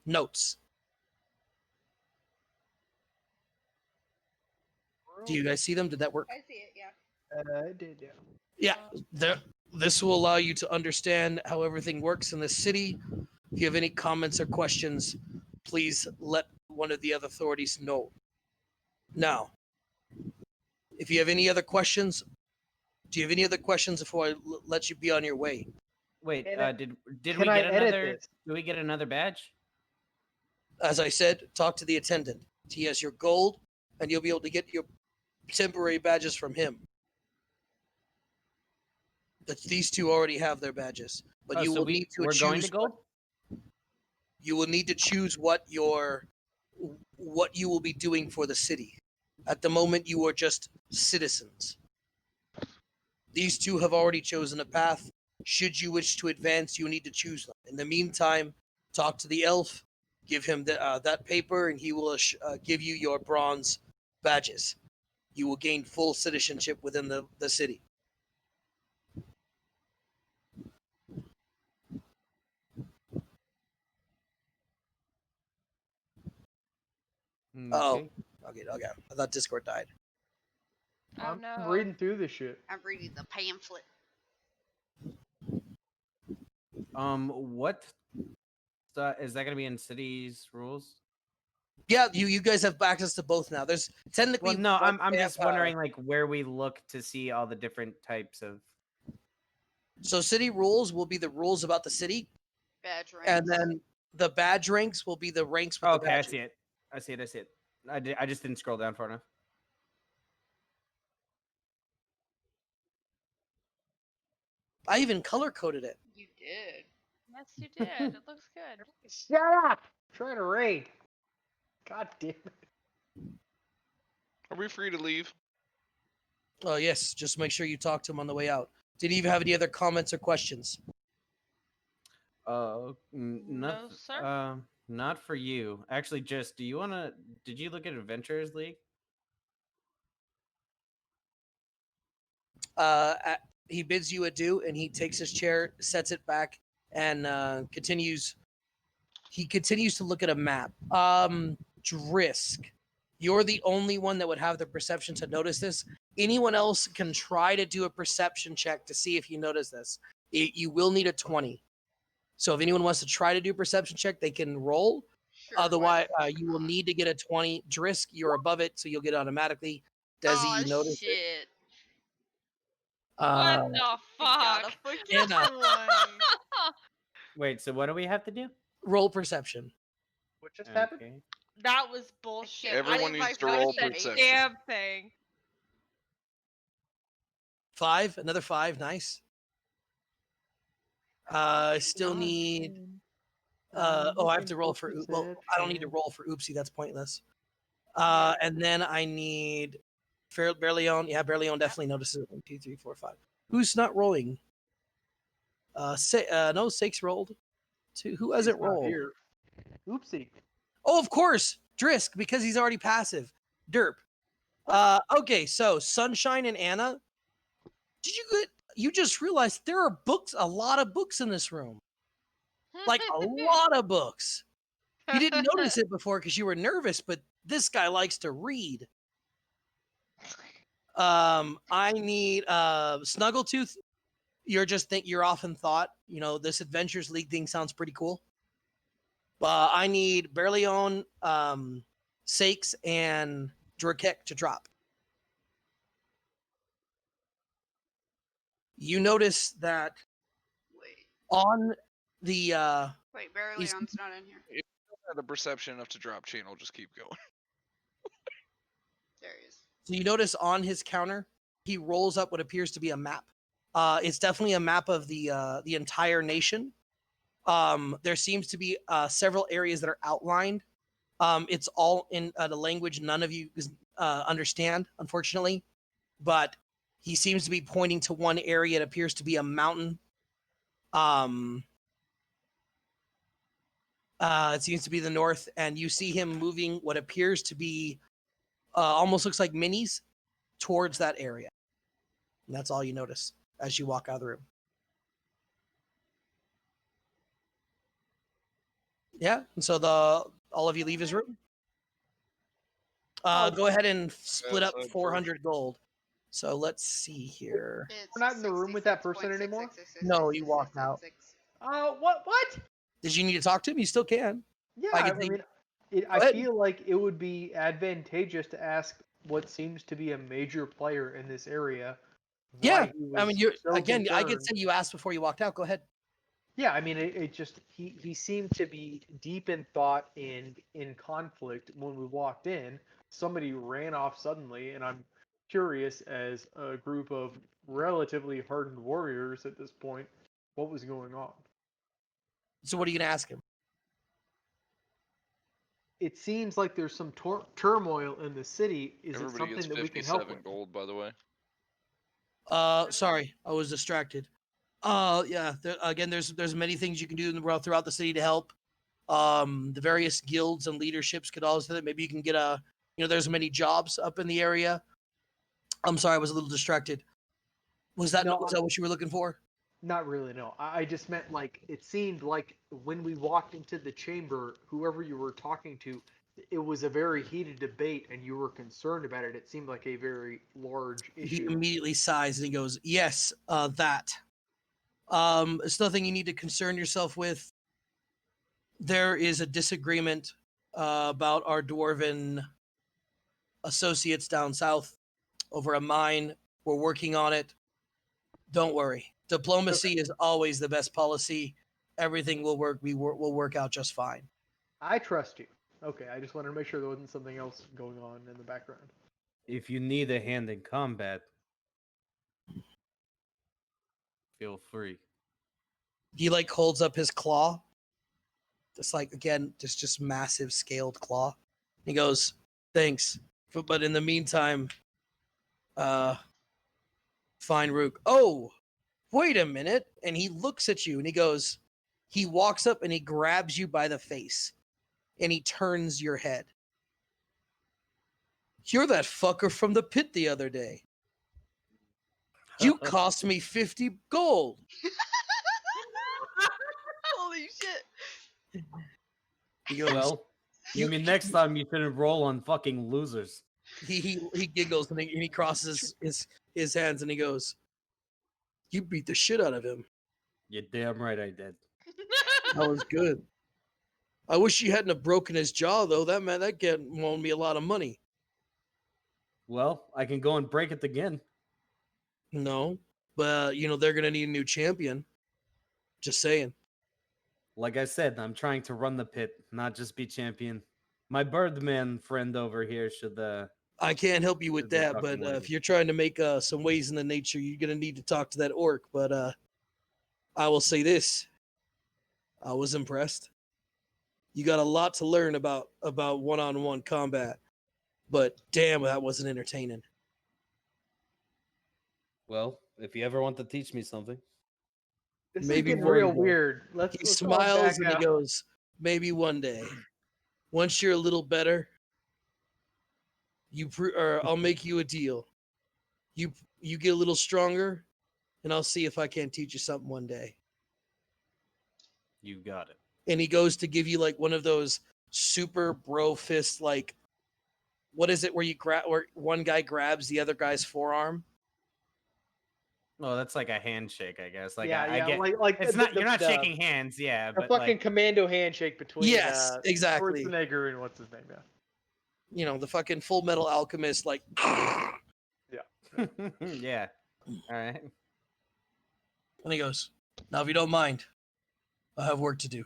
notes. Do you guys see them? Did that work? I see it, yeah. I did, yeah. Yeah, this will allow you to understand how everything works in the city. If you have any comments or questions, please let one of the other authorities know. Now, if you have any other questions, do you have any other questions before I let you be on your way? Wait, Can I- did can we I get edit another? this? Do we get another badge? As I said, talk to the attendant. He has your gold, and you'll be able to get your temporary badges from him. But these 2 already have their badges. But Oh, you so will need to we're choose. going to gold? You will need to choose what you will be doing for the city. At the moment, you are just citizens. These 2 have already chosen a path. Should you wish to advance, you need to choose them. In the meantime, talk to the elf, give him that paper, and he will give you your bronze badges. You will gain full citizenship within the city. Oh, okay. I thought Discord died. Oh I'm no. reading through this shit. I'm reading the pamphlet. What is that going to be in city's rules? Yeah, you guys have access to both now. There's technically. Well, no, one I'm just vampire. wondering like where we look to see all the different types of. So city rules will be the rules about the city, Badge ranks. and then the badge ranks will be the ranks with Oh, the okay, I badges. see it. I see it. I just didn't scroll down far enough. I even color coded it. You did. Yes, you did. It looks good. Shut up! I'm trying to raid. God damn it. Are we free to leave? Oh yes, just make sure you talk to him on the way out. Did you even have any other comments or questions? No, sir. Not for you. Actually, just do you want to? Did you look at Adventurers League? He bids you adieu, and he takes his chair, sets it back, and continues. He continues to look at a map. Drisk, you're the only one that would have the perception to notice this. Anyone else can try to do a perception check to see if you notice this. You will need a 20. So if anyone wants to try to do a perception check, they can roll. Sure, why the Otherwise, fuck you will not? need to get a 20. Drisk, you're above it, so you'll get it automatically. Desi, Aw, you notice it. shit. Uh, What the I got a fuck? fucking Anna. 20. Wait, so what do we have to do? roll perception. What just happened? Okay. That was bullshit. can't Everyone believe needs I to roll fucking That made perception. damn thing. 5, another 5, nice. Still need. Oh, I have to roll for. Well, I don't need to roll for oopsie. That's pointless. And then I need. Berleon. Yeah, Berleon definitely notices it. 1, 2, 3, 4, 5. Who's not rolling? No, 6 rolled. 2. Who hasn't He's not rolled? here. Oopsie. Oh, of course, Drisk, because he's already passive. Derp. Okay, so Sunshine and Anna. Did you just realized there are books, a lot of books in this room. Like a lot of books. You didn't notice it before because you were nervous, but this guy likes to read. I need Snuggletooth. You're often thought, this Adventures League thing sounds pretty cool. I need Berleon, Sakes, and Drakek to drop. You notice that Wait, on the wait, He's- Berleon's not in here. If you don't have the perception enough to drop chain, I'll just keep going. There he is. so you notice on his counter, he rolls up what appears to be a map. It's definitely a map of the entire nation. There seems to be several areas that are outlined. It's all in the language none of you understand, unfortunately. But he seems to be pointing to one area. It appears to be a mountain. It seems to be the north, and you see him moving what appears to be almost looks like minis towards that area. And that's all you notice as you walk out of the room. Yeah, and so all of you leave his room. Go ahead and split up outside 400 gold. So let's see here. It's We're not in the room with that person anymore? No, you walked out. What? Did you need to talk to him? You still can. Yeah, I I can think- mean, Go I ahead. feel like it would be advantageous to ask what seems to be a major player in this area. Yeah, why he I mean, was you're so again. I could concerned. say you asked before you walked out. Go ahead. Yeah, I mean, it just he seemed to be deep in thought and in conflict when we walked in. Somebody ran off suddenly, and I'm curious, as a group of relatively hardened warriors at this point, what was going on. So what are you gonna ask him? It seems like there's some turmoil in the city. Is it Everybody something gets that we can help 57 with? gold, by the way. Sorry, I was distracted. Yeah. Again, there's many things you can do in the world throughout the city to help. The various guilds and leaderships could also maybe you can get there's many jobs up in the area. I'm sorry, I was a little distracted. Was that No, was that what you were looking for? Not really, no. I just meant, like, it seemed like when we walked into the chamber, whoever you were talking to, it was a very heated debate and you were concerned about it. It seemed like a very large He issue. immediately sighs and he goes, "Yes, that. It's nothing you need to concern yourself with. There is a disagreement about our dwarven associates down south over a mine. We're working on it. Don't worry. Diplomacy is always the best policy. Everything will work. Will work out just fine." I trust you. Okay, I just wanted to make sure there wasn't something else going on in the background. If you need a hand in combat, feel free. He holds up his claw. It's again, just massive scaled claw. He goes, "Thanks, but in the meantime, fine, Rook. Oh, wait a minute!" And he looks at you and he goes, he walks up and he grabs you by the face, and he turns your head. "You're that fucker from the pit the other day. You cost me 50 gold." He goes. Well, you mean next time you shouldn't roll on fucking losers. He giggles and he crosses his hands and he goes, "You beat the shit out of him. You're damn right I did. That was good. I wish you hadn't have broken his jaw though. That won me a lot of money." Well, I can go and break it again. No, but they're gonna need a new champion. Just saying. Like I said, I'm trying to run the pit, not just be champion. My Birdman friend over here should I can't help you with Should be that, talking but more to if me. you're trying to make some ways in the nature, you're gonna need to talk to that orc. But I will say this: I was impressed. You got a lot to learn about one-on-one combat, but damn, that wasn't entertaining. Well, if you ever want to teach me something. This Maybe is getting one real day. weird. He Let's all smiles back and he out. goes, "Maybe one day. Once you're a little better, or I'll make you a deal. You get a little stronger, and I'll see if I can't teach you something one day." You got it. And he goes to give you like one of those super bro fist, like, what is it where where one guy grabs the other guy's forearm? Well, that's like a handshake, I guess. Like yeah, I yeah, get like it's not you're not the shaking hands, yeah, a but fucking like commando handshake between Yes, exactly. Schwarzenegger and what's his name? Yeah. The fucking Full Metal Alchemist, like. yeah. All right. And he goes, "Now, if you don't mind, I have work to do.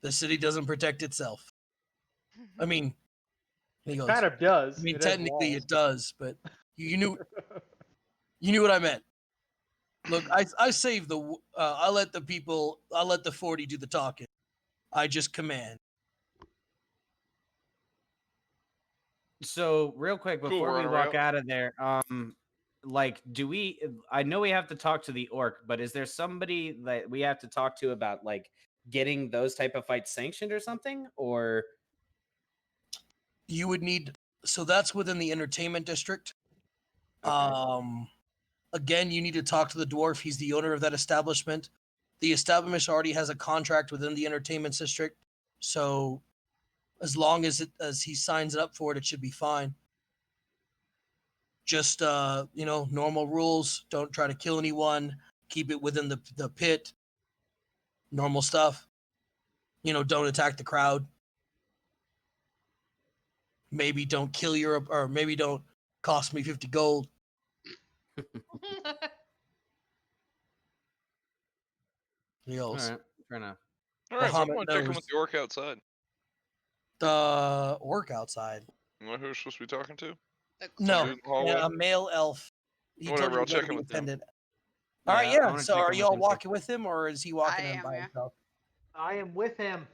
The city doesn't protect itself. I mean," he goes, Kind of does. "I mean, It has technically walls. it does, but you knew what I meant. Look, I save I let the 40 do the talking. I just command." So, real quick Cool, before we run walk around. out of there, like I know we have to talk to the orc, but is there somebody that we have to talk to about like getting those type of fights sanctioned or something? Or You would need, so that's within the entertainment district. Okay. Again, you need to talk to the dwarf. He's the owner of that establishment. The establishment already has a contract within the entertainment district, so as long as he signs it up for it, it should be fine. Just normal rules. Don't try to kill anyone. Keep it within the pit. Normal stuff. Don't attack the crowd. Maybe don't kill or maybe don't cost me 50 gold. He all goes, right, fair enough. All right, Muhammad someone check in with knows. the orc outside. The orc outside. You know who we're supposed to be talking to? The No, Dude in the hallway? a male elf. He told Whatever, you I'll to go to check in the with him. attendant. All right, I yeah. wanna So check are in y'all with him too. walking with him, or is he walking I in am, by yeah. himself? I am with him.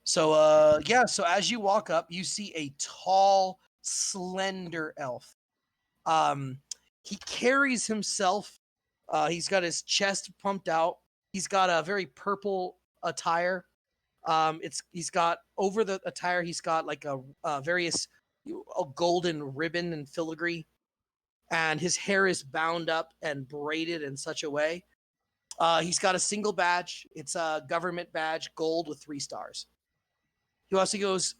So yeah. So as you walk up, you see a tall, slender elf. He carries himself. He's got his chest pumped out. He's got a very purple attire. He's got over the attire. He's got like a golden ribbon and filigree, and his hair is bound up and braided in such a way. He's got a single badge. It's a government badge, gold with 3 stars. He also goes,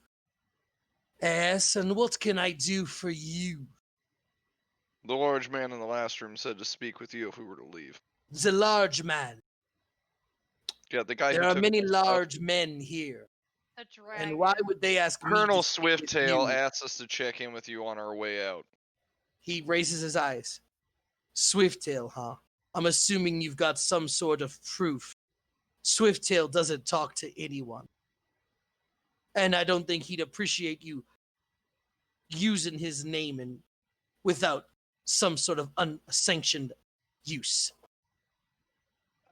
"Yes, and what can I do for you?" The large man in the last room said to speak with you if we were to leave. The large man. Yeah, the guy There who are took many my stuff. large men here. A dragon. And why would they ask me? Colonel to speak with Swifttail you? asked us to check in with you on our way out. He raises his eyes. Swifttail, huh? I'm assuming you've got some sort of proof. Swifttail doesn't talk to anyone. And I don't think he'd appreciate you using his name and without some sort of unsanctioned use.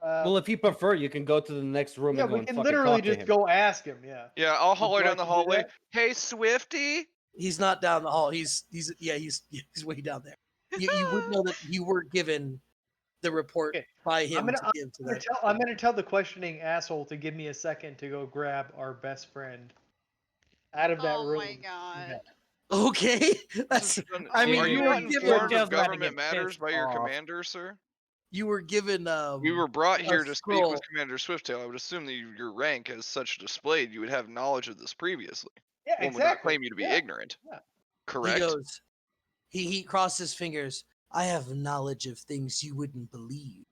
Well, if you prefer, you can go to the next room Yeah, and go we and can fucking literally talk to just him. go ask him. Yeah. Yeah, I'll Would holler you down like the to do hallway. that? Hey, Swifty! He's not down the hall. He's way down there. You would know that you were given the report Okay, by him I'm to give to that. gonna tell the questioning asshole to give me a second to go grab our best friend out of that Oh room. my god. Okay, that's. I mean, Are you you were not given. informed Swifttail's of about to government get matters pissed by your off. commander, sir? You were given We were brought here to speak scroll. with Commander Swifttail. I would assume that your rank, as such displayed, you would have knowledge of this previously. Yeah, One would not exactly. claim you to be Yeah. ignorant. Yeah. Correct? He goes. He crossed his fingers. I have knowledge of things you wouldn't believe,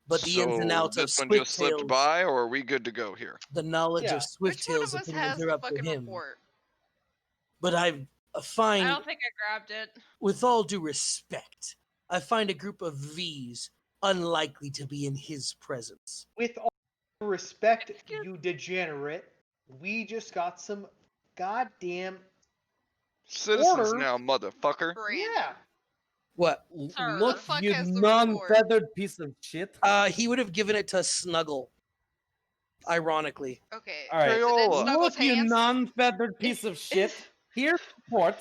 but the ins and So outs of this one just slipped Swifttail's, by, or are we good to go here? the knowledge Yeah. of Which one Swifttail's of us opinions has are the up to fucking him. report? But I find, I don't think I grabbed it. with all due respect, I find a group of V's unlikely to be in his presence. With all due respect, you degenerate, we just got some goddamn Citizens orders. now, motherfucker. Brandon. Yeah. What? Sir. Look, The fuck you has the non-feathered piece of shit. He would have given it to Snuggle. Ironically. Okay. All right. Is it in Crayola. Snuggles' Look, you hands? non-feathered piece of shit. Here's the report.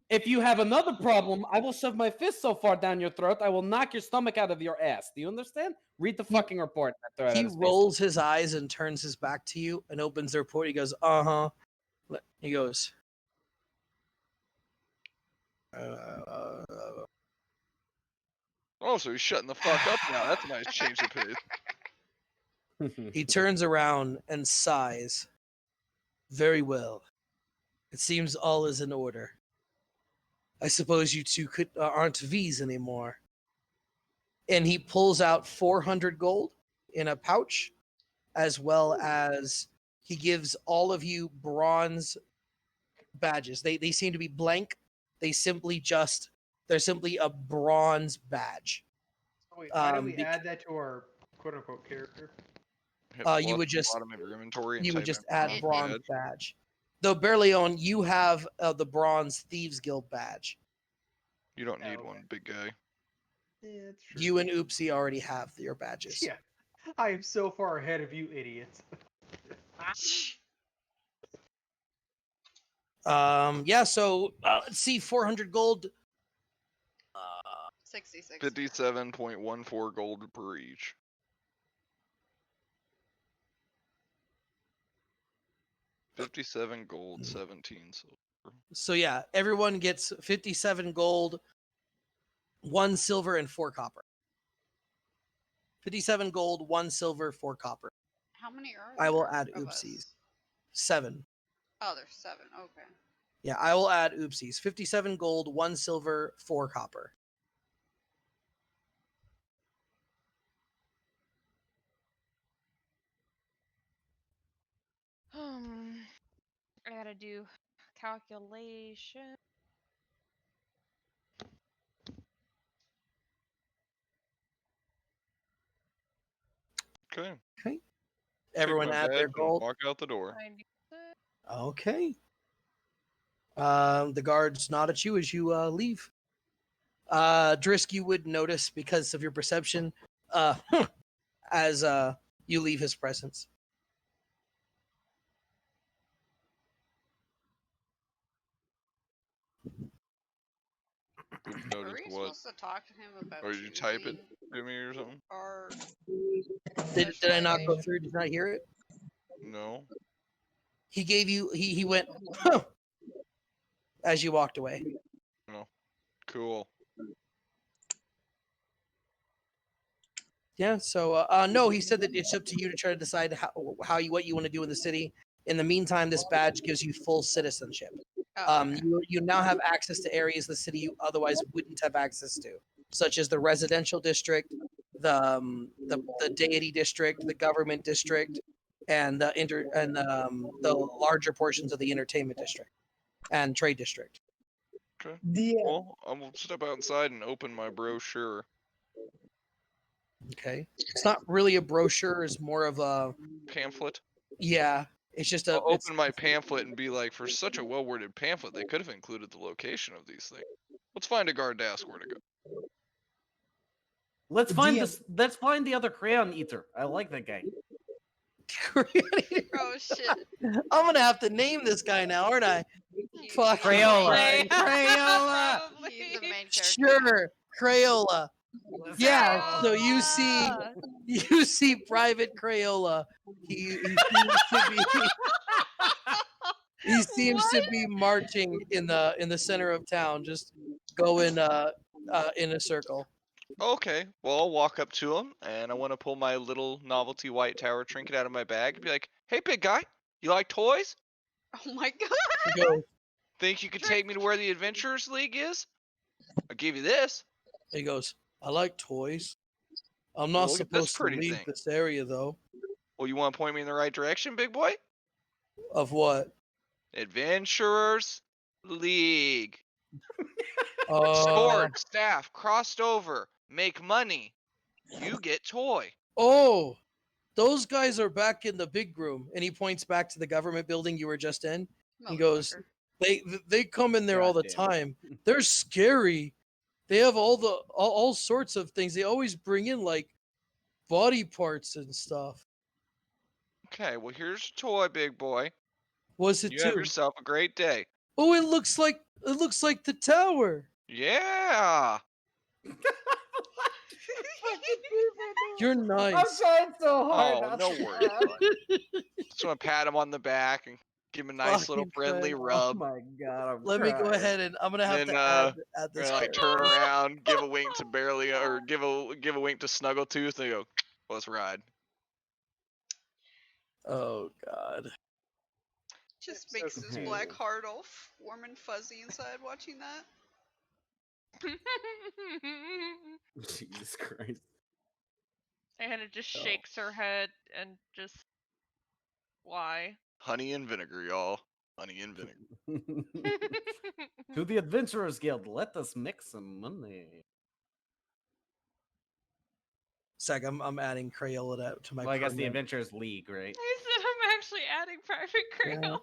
If you have another problem, I will shove my fist so far down your throat, I will knock your stomach out of your ass. Do you understand? Read the fucking report. He rolls his eyes and turns his back to you and opens the report. He goes, uh-huh. He goes, Oh, so he's shutting the fuck up now. That's a nice change of pace. he turns around and sighs. Very well. It seems all is in order. I suppose you two aren't V's anymore. And he pulls out 400 gold in a pouch, as well as he gives all of you bronze badges. They seem to be blank. They're simply a bronze badge. Wait, why do we bec- add that to our quote unquote character? Hit you plus would at the just- bottom of your inventory and You would type just in add It- bronze badge. badge. Though Berleon, you have the bronze Thieves Guild badge. You don't need Oh, one, okay. big guy. Yeah, it's true. You and Oopsie already have your badges. Yeah. I am so far ahead of you idiots. Yeah, so let's see, 400 gold. 66. 57.14 gold per each. $57 gold, 17 silver. So yeah, everyone gets 57 gold, 1 silver, and 4 copper. 57 gold, 1 silver, 4 copper. How many are I will there add of us? oopsies. 7. Oh, there's 7. Okay. Yeah, I will add oopsies. 57 gold, 1 silver, 4 copper. I gotta do calculation. Okay. Everyone Take my add their badge and gold. walk out the door. 96. Okay. The guards nod at you as you leave. Drisk, you would notice because of your perception, as you leave his presence. You Are notice we what? supposed to talk to him about Or did you type it choosing to me or something? our Did I not go specialization? through? Did not hear it? No. He gave you. He went huh, as you walked away. Cool. Yeah. So no, he said that it's up to you to try to decide what you want to do in the city. In the meantime, this badge gives you full citizenship. Oh, okay. You now have access to areas of the city you otherwise wouldn't have access to, such as the residential district, the deity district, the government district, and the larger portions of the entertainment district and trade district. Okay. The Well, I'm gonna step outside and open my brochure. Okay, it's not really a brochure; it's more of a Pamphlet. yeah. It's just a. I'll open my pamphlet and be like, for such a well-worded pamphlet, they could have included the location of these things. Let's find a guard to ask where to go. Let's find DM this. Let's find the other crayon eater. I like that guy. Oh shit. I'm gonna have to name this guy now, aren't I? He's Fuck. the main Crayola. character. Crayola. He's the main character. Sure, Crayola. Yeah. So you see, Ah, you see Private Crayola. He seems to be marching in the center of town, just going in a circle. Okay, well, I'll walk up to him, and I want to pull my little novelty white tower trinket out of my bag and be like, "Hey, big guy, you like toys? Oh my god. He goes, Think you could take me to where the Adventurers League is? I'll give you this. he goes, I like toys. I'm Well, not look at this supposed to pretty leave thing. this area, though. Well, you want to point me in the right direction, big boy? Of what? Adventurers League. Uh, Sword, staff, crossed over, make money. You get toy. oh, those guys are back in the big room. And he points back to the government building you were just in. He goes, Motherfucker. they come in there all the God damn it. time. They're scary. They have all sorts of things. They always bring in like body parts and stuff. Okay, well, here's a toy, big boy. Was it You have too? yourself a great day. Oh, it looks like the tower. Yeah. You're I'm nice. trying so hard. Oh, not no to worries, laugh. bud. Just want to pat him on the back and give him a nice little Fucking friendly Christ. Oh rub. my god, I'm Let me go crying. ahead and I'm gonna have Then, to add We're this. gonna like part. turn around, give a wink to Barely, or give a wink to Snuggletooth, and go, "Let's ride." Oh God. Just So makes his confused. black heart all warm and fuzzy inside watching that. Jesus Christ. Hannah just Oh. shakes her head and just why? Honey and vinegar, y'all. Honey and vinegar. To the Adventurers Guild, let us make some money. Sec, I'm adding Crayola to my. Well, I guess the permanent- Adventurers League, right? I said I'm actually adding Private Yeah. Crayola.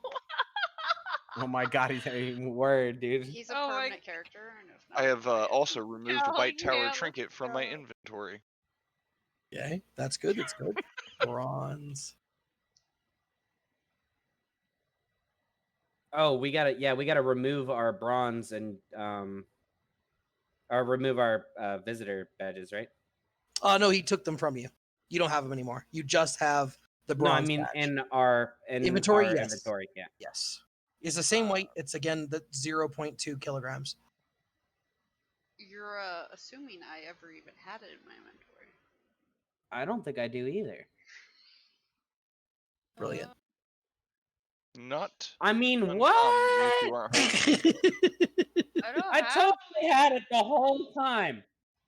Oh my god, he's a word, dude. He's a Oh my permanent character. And if I not, have also removed a Oh, white tower yeah, let's trinket from my go. inventory. Okay, that's good. That's good. Bronze. Oh, we gotta remove our bronze and or remove our visitor badges, right? Oh no, he took them from you. You don't have them anymore. You just have the No, I bronze. mean badge. in our Inventory, our yes. inventory, yeah. Yes, it's the same weight. It's again the 0.2 kilograms. you're assuming I ever even had it in my inventory. I don't think I do either. Brilliant. Not. I mean, uncommon what? if you aren't home. I don't I have. totally had it the whole time.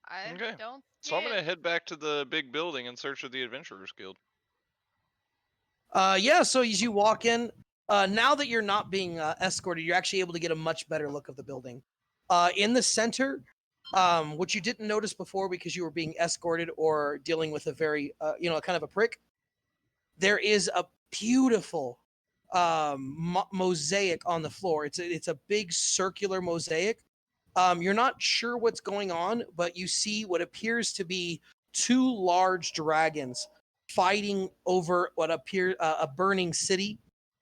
I Okay. don't. So I'm see gonna it. head back to the big building in search of the Adventurers Guild. Yeah. So as you walk in, now that you're not being escorted, you're actually able to get a much better look of the building. In the center, which you didn't notice before because you were being escorted or dealing with a very, kind of a prick. There is a beautiful mosaic on the floor. It's a big circular mosaic. You're not sure what's going on, but you see what appears to be two large dragons fighting over what appears a burning city,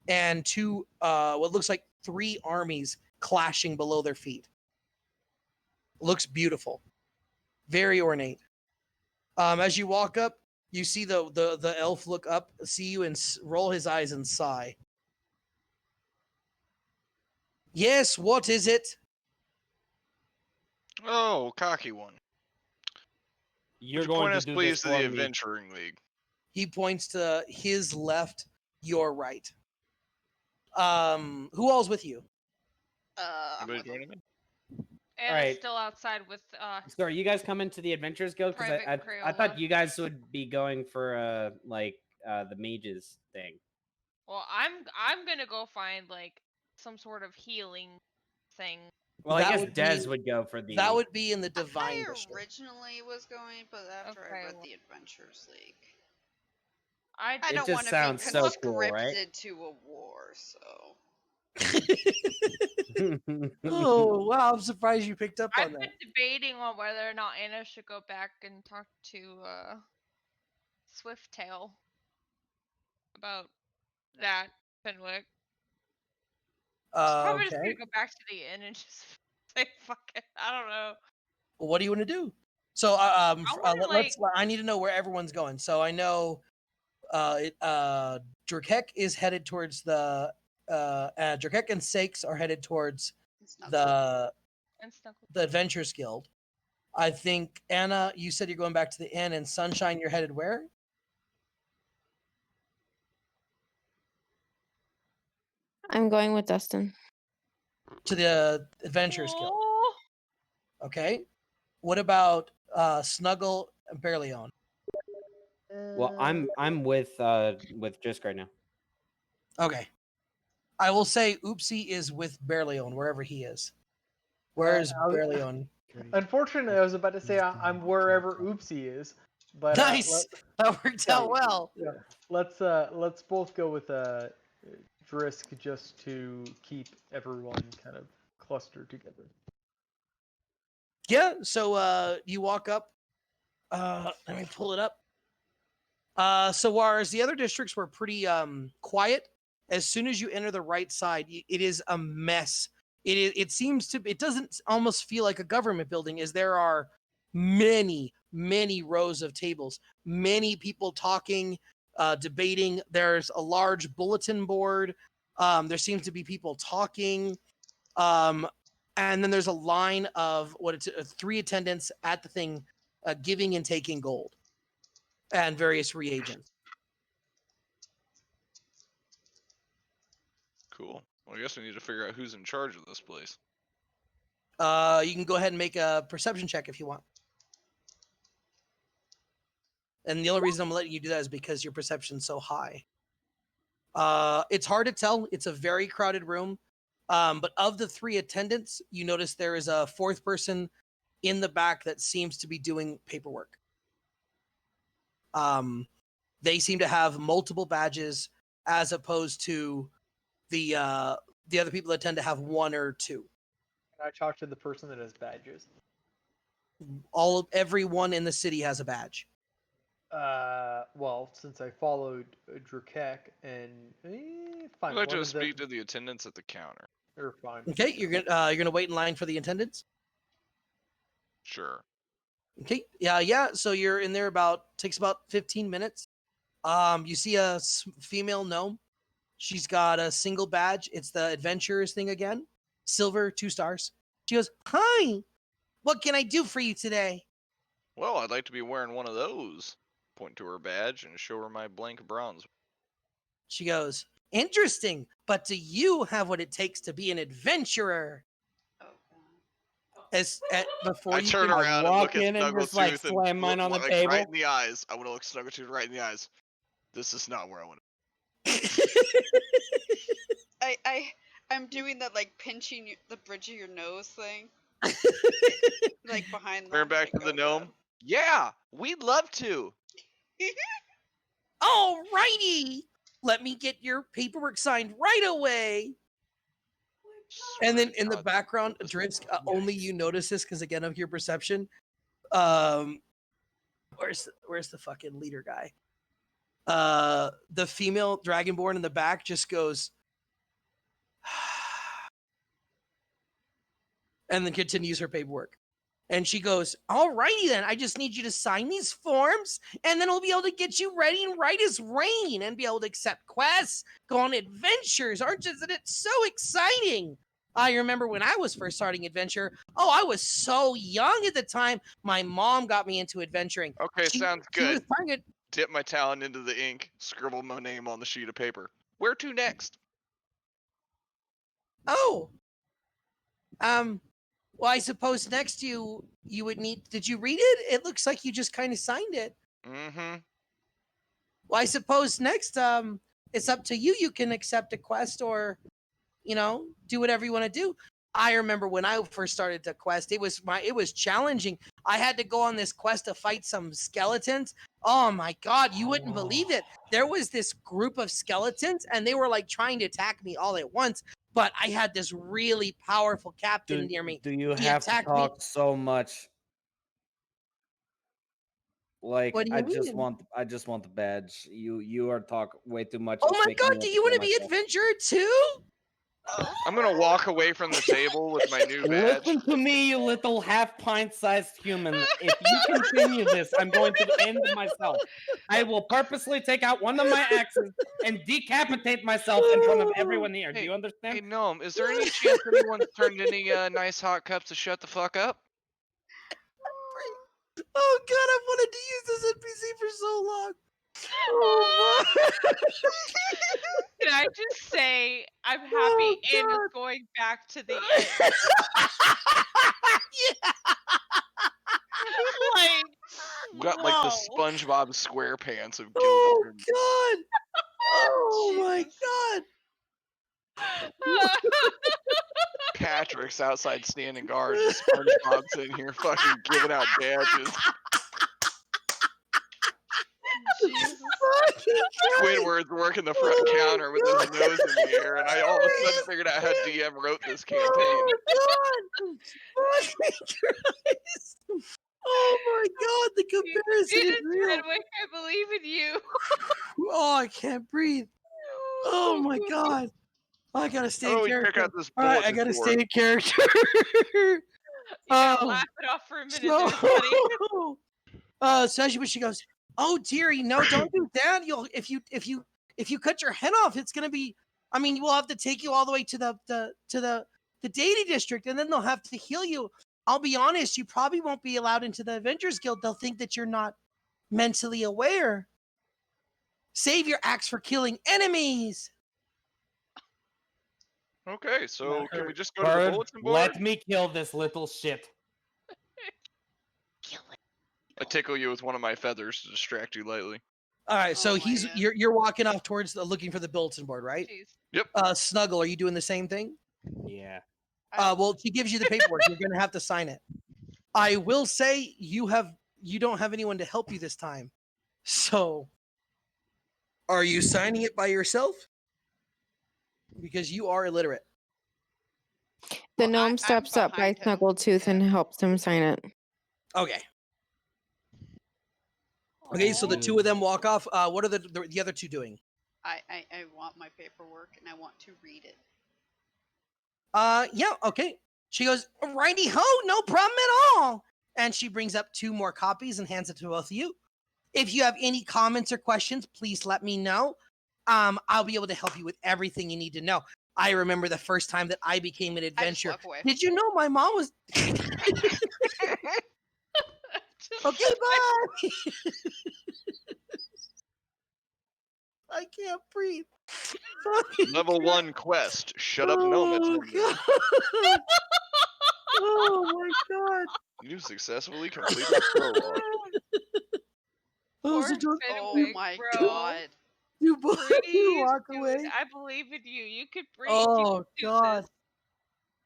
and two what looks like three armies clashing below their feet. Looks beautiful, very ornate. As you walk up, you see the elf look up, see you, and roll his eyes and sigh. Yes, what is it? Oh, cocky one. You're Would you going point to us, do please, this to for the me. Adventuring League? He points to his left, your right. Who all's with you? I'm Anybody with him. joining me? Anna's Alright. still outside with So are you guys coming to the Adventurers Guild? Because Private I thought Crayola. you guys would be going for the mages thing. Well, I'm gonna go find like some sort of healing thing. Well, That I guess would be- Dez would go for the. That would be in the divine I district. originally was going, but after Okay, I read well. the Adventures League, I I It don't just want to sounds be so cool, right? conscripted to a war. So Oh wow! I'm surprised you picked up I've on been that. debating on whether or not Anna should go back and talk to Swifttail about that, Fenwick. Probably just Okay. gonna go back to the inn and just say fuck it. I don't know. Well, what do you want to do? So, I need to know where everyone's going. So I know, Drakek is headed towards the. Drakek and Sakes are headed towards it's not the And Snuggles. Adventures Guild. I think Anna, you said you're going back to the inn, and Sunshine, you're headed where? I'm going with Dustin. To the Adventurers Guild. Oh, Okay. What about Snuggle and Berleon? Well, I'm with Jisk right now. Okay. I will say Oopsie is with Berleon, wherever he is. Where's Berleon? Unfortunately, I was about to say I'm wherever Oopsie is, but Nice. That worked out well. yeah, let's both go with Drisk just to keep everyone kind of clustered together. Yeah. So you walk up. Let me pull it up. So whereas the other districts were pretty quiet, as soon as you enter the right side, it is a mess. It seems to, it doesn't almost feel like a government building, as there are many rows of tables, many people talking, debating. There's a large bulletin board. There seems to be people talking, and then there's a line of 3 attendants at the thing, giving and taking gold and various reagents. Cool. Well, I guess we need to figure out who's in charge of this place. You can go ahead and make a perception check if you want. And the only reason I'm letting you do that is because your perception's so high. It's hard to tell. It's a very crowded room. But of the 3 attendants, you notice there is a 4th person in the back that seems to be doing paperwork. They seem to have multiple badges, as opposed to the other people that tend to have 1 or 2. Can I talk to the person that has badges? Everyone in the city has a badge. Well, since I followed Drakek and fine. I'd like one to of the- speak to the attendants at the counter. They're fine. Okay, you're gonna wait in line for the attendants. Sure. Okay, yeah. So you're in there takes about 15 minutes. You see a female gnome. She's got a single badge. It's the adventurers thing again. Silver, 2 stars. She goes, "Hi, what can I do for you today?" Well, I'd like to be wearing one of those. Point to her badge and show her my blank bronze. She goes, "Interesting, but do you have what it takes to be an adventurer?" Oh, God. Before I you turn can around and walk look at in and just, like, Snaggletooth slam mine on the table? right in the eyes. I want to look Snaggletooth right in the eyes. This is not where I want I'm doing that like pinching the bridge of your nose thing, like behind. to. Turn back to the gnome. Yeah, we'd love to. Alrighty, let me get your paperwork signed right away. And then in the God, background, this- Drisk, only you notice this because again of your perception. Where's the fucking leader guy? The female dragonborn in the back just goes, and then continues her paperwork. And she goes, "Alrighty then, I just need you to sign these forms, and then we'll be able to get you ready and right as rain, and be able to accept quests, go on adventures. Isn't it so exciting?" I remember when I was first starting adventure. Oh, I was so young at the time. My mom got me into adventuring. Okay, sounds good. Was trying to, Dip my talon into the ink, scribble my name on the sheet of paper. Where to next? oh, well, I suppose next you would need. Did you read it? It looks like you just kind of signed it. Mm-hmm. Well, I suppose next, it's up to you. You can accept a quest or, do whatever you want to do. I remember when I first started the quest, it was challenging. I had to go on this quest to fight some skeletons. Oh my God, you wouldn't believe it. There was this group of skeletons and they were like trying to attack me all at once. But I had this really powerful captain near me. Do you He have to attacked me. talk so much? Like, What do you I just mean? want the badge. You are talk way too much. Oh It's my making God, me do you want to upset be myself. adventurer too? I'm gonna walk away from the table with my new badge. Listen to me, you little half-pint-sized human. If you continue this, I'm going to end myself. I will purposely take out one of my axes and decapitate myself in front of everyone here. Do you Hey, understand? gnome, is there any chance anyone's turned any nice hot cups to shut the fuck up? Oh god, I've wanted to use this NPC for so long. Oh my. Can I just say I'm happy Oh, Anna's God. going back to the inn. Yeah. Like, Got like the whoa. SpongeBob SquarePants of Oh Gilbert. god. Oh my Jesus. god. Patrick's outside standing guard. And SpongeBob's in here fucking giving out badges. Jesus. Fucking Christ. Squidward's working the front Oh, counter with his God. nose in the air, and I all of a sudden figured out how DM wrote this campaign. Oh god. Fucking Christ. Oh my god, the comparison is Jesus, real. Fenwick, I believe in you. Oh, I can't breathe. Oh my god. I gotta stay How in about we pick character. out this All right, I bulletin gotta board? stay in character. You gotta Oh, laugh it off for a minute there, buddy. so she goes, "Oh dearie, no, don't do that. You'll if you cut your head off, it's gonna be. I mean, we'll have to take you all the way to the deity district, and then they'll have to heal you. I'll be honest, you probably won't be allowed into the Avengers Guild. They'll think that you're not mentally aware. Save your axe for killing enemies." Okay, so Not can we hurt. just go to the Bird, bulletin board? let me kill this little shit. I tickle you with one of my feathers to distract you lightly. All right, so Oh my he's God. you're walking off towards looking for the bulletin board, right? Jeez. Snuggle, are you doing the same thing? Yeah. Well, she gives you the paperwork. You're gonna have to sign it. I will say you don't have anyone to help you this time. So, are you signing it by yourself? Because you are illiterate. The Well, gnome I'm steps up by behind him, Snuggletooth yeah. and helps him sign it. Okay. Okay, so the two of them walk off. What are the other two doing? I want my paperwork and I want to read it. Yeah, okay. She goes, righty ho, no problem at all. And she brings up two more copies and hands it to both of you. If you have any comments or questions, please let me know. I'll be able to help you with everything you need to know. I remember the first time that I became an I just adventurer. walk away. Did you know my mom was okay, bye. I can't breathe. Fucking Level 1 quest. Shut up, gnome. Oh, God. Oh my god. You successfully completed the prologue. Oh, so Poor don't Oh Fenwick, my bro. God. you both you Please, walk dude, away. I believe in you. You could breathe. Oh you god. This.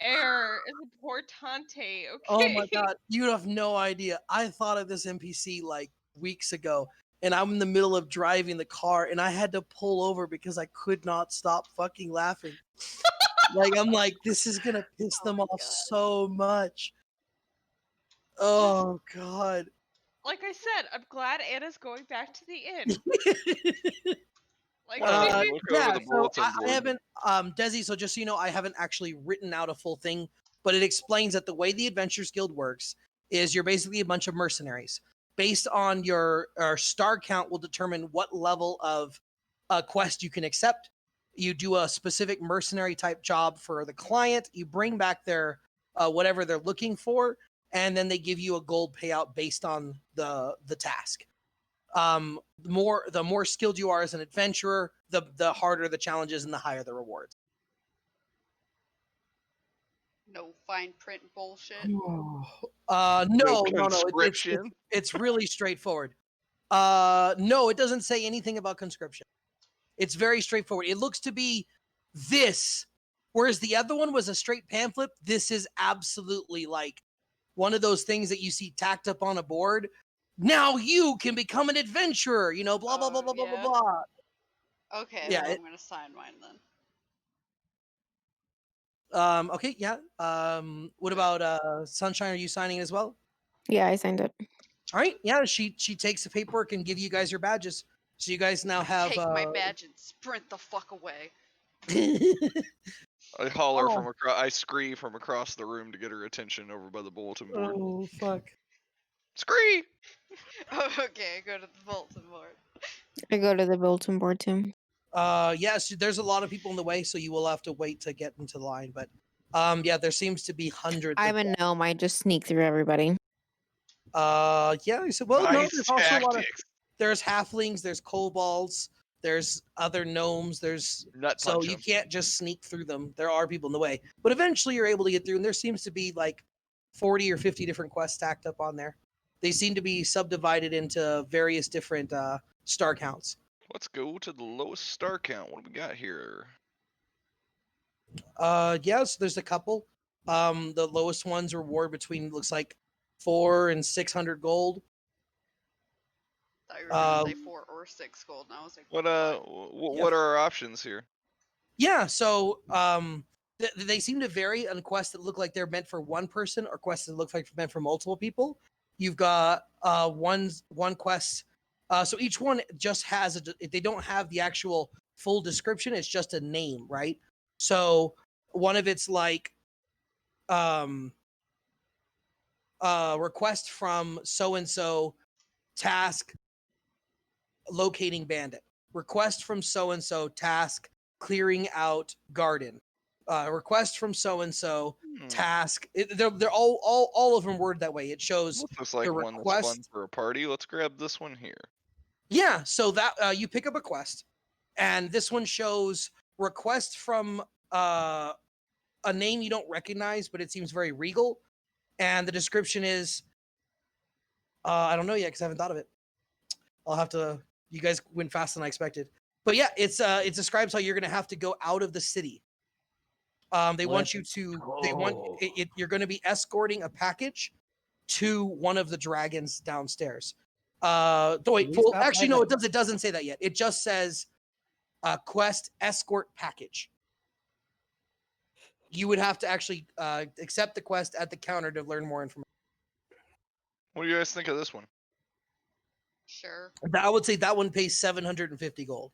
Air is importante, okay? Oh my god. You have no idea. I thought of this NPC like weeks ago, and I'm in the middle of driving the car, and I had to pull over because I could not stop fucking laughing. Like I'm like, this is gonna piss them off so much. Oh god. Like I said, I'm glad Anna's going back to the inn. Like, Well, look yeah, over the so bulletin I board. haven't, Desi, so just so you know, I haven't actually written out a full thing, but it explains that the way the Adventures Guild works is you're basically a bunch of mercenaries. Based on your star count will determine what level of quest you can accept. You do a specific mercenary type job for the client. You bring back their whatever they're looking for, and then they give you a gold payout based on the task. The more skilled you are as an adventurer, the harder the challenges and the higher the rewards. No fine print bullshit. No. Conscription? It's really straightforward. No, it doesn't say anything about conscription. It's very straightforward. It looks to be this, whereas the other one was a straight pamphlet. This is absolutely like one of those things that you see tacked up on a board. Now you can become an adventurer, blah, blah, blah, blah, blah, Yeah. blah, blah. Okay, Yeah, well, I'm gonna sign mine then. Okay, yeah. What about Sunshine? Are you signing as well? Yeah, I signed it. All right, yeah. She takes the paperwork and give you guys your badges. So you guys now have Take my badge and sprint the fuck away. I holler Oh. from across. I scree from across the room to get her attention over by the bulletin board. Oh fuck. Scree! Okay, go to the bulletin board. I go to the bulletin board too. Yes, there's a lot of people in the way, so you will have to wait to get into the line. But yeah, there seems to be hundreds. I'm a gnome. I just sneak through everybody. Yeah. So, well, no, Nice there's also a lot of. tactics. There's halflings, there's kobolds, there's other gnomes, there's Nut so punch you 'em. can't just sneak through them. There are people in the way, but eventually you're able to get through. And there seems to be like 40 or 50 different quests stacked up on there. They seem to be subdivided into various different star counts. Let's go to the lowest star count. What do we got here? Yeah, so there's a couple. The lowest ones reward between looks like 400 and 600 gold. I thought you were gonna say 4 or 6 gold, and I was like, What what? what are our options here? Yeah, so they seem to vary on quests that look like they're meant for one person or quests that look like meant for multiple people. You've got one quest. So each one just has they don't have the actual full description. It's just a name, right? So one of it's like request from so and so, task locating bandit. Request from so and so, task clearing out garden. Request from so and so, task. They're all of them worded that way. It shows Looks like the one that's fun request. for a party. Let's grab this one here. Yeah, so that you pick up a quest, and this one shows request from a name you don't recognize, but it seems very regal, and the description is I don't know yet because I haven't thought of it. I'll have to. You guys went faster than I expected, but yeah, it describes how you're gonna have to go out of the city. They want you to. They want it. You're going to be escorting a package to one of the dragons downstairs. Wait, well, actually, no, it doesn't say that yet. It just says quest escort package. You would have to actually accept the quest at the counter to learn more information. What do you guys think of this one? Sure. I would say that one pays 750 gold.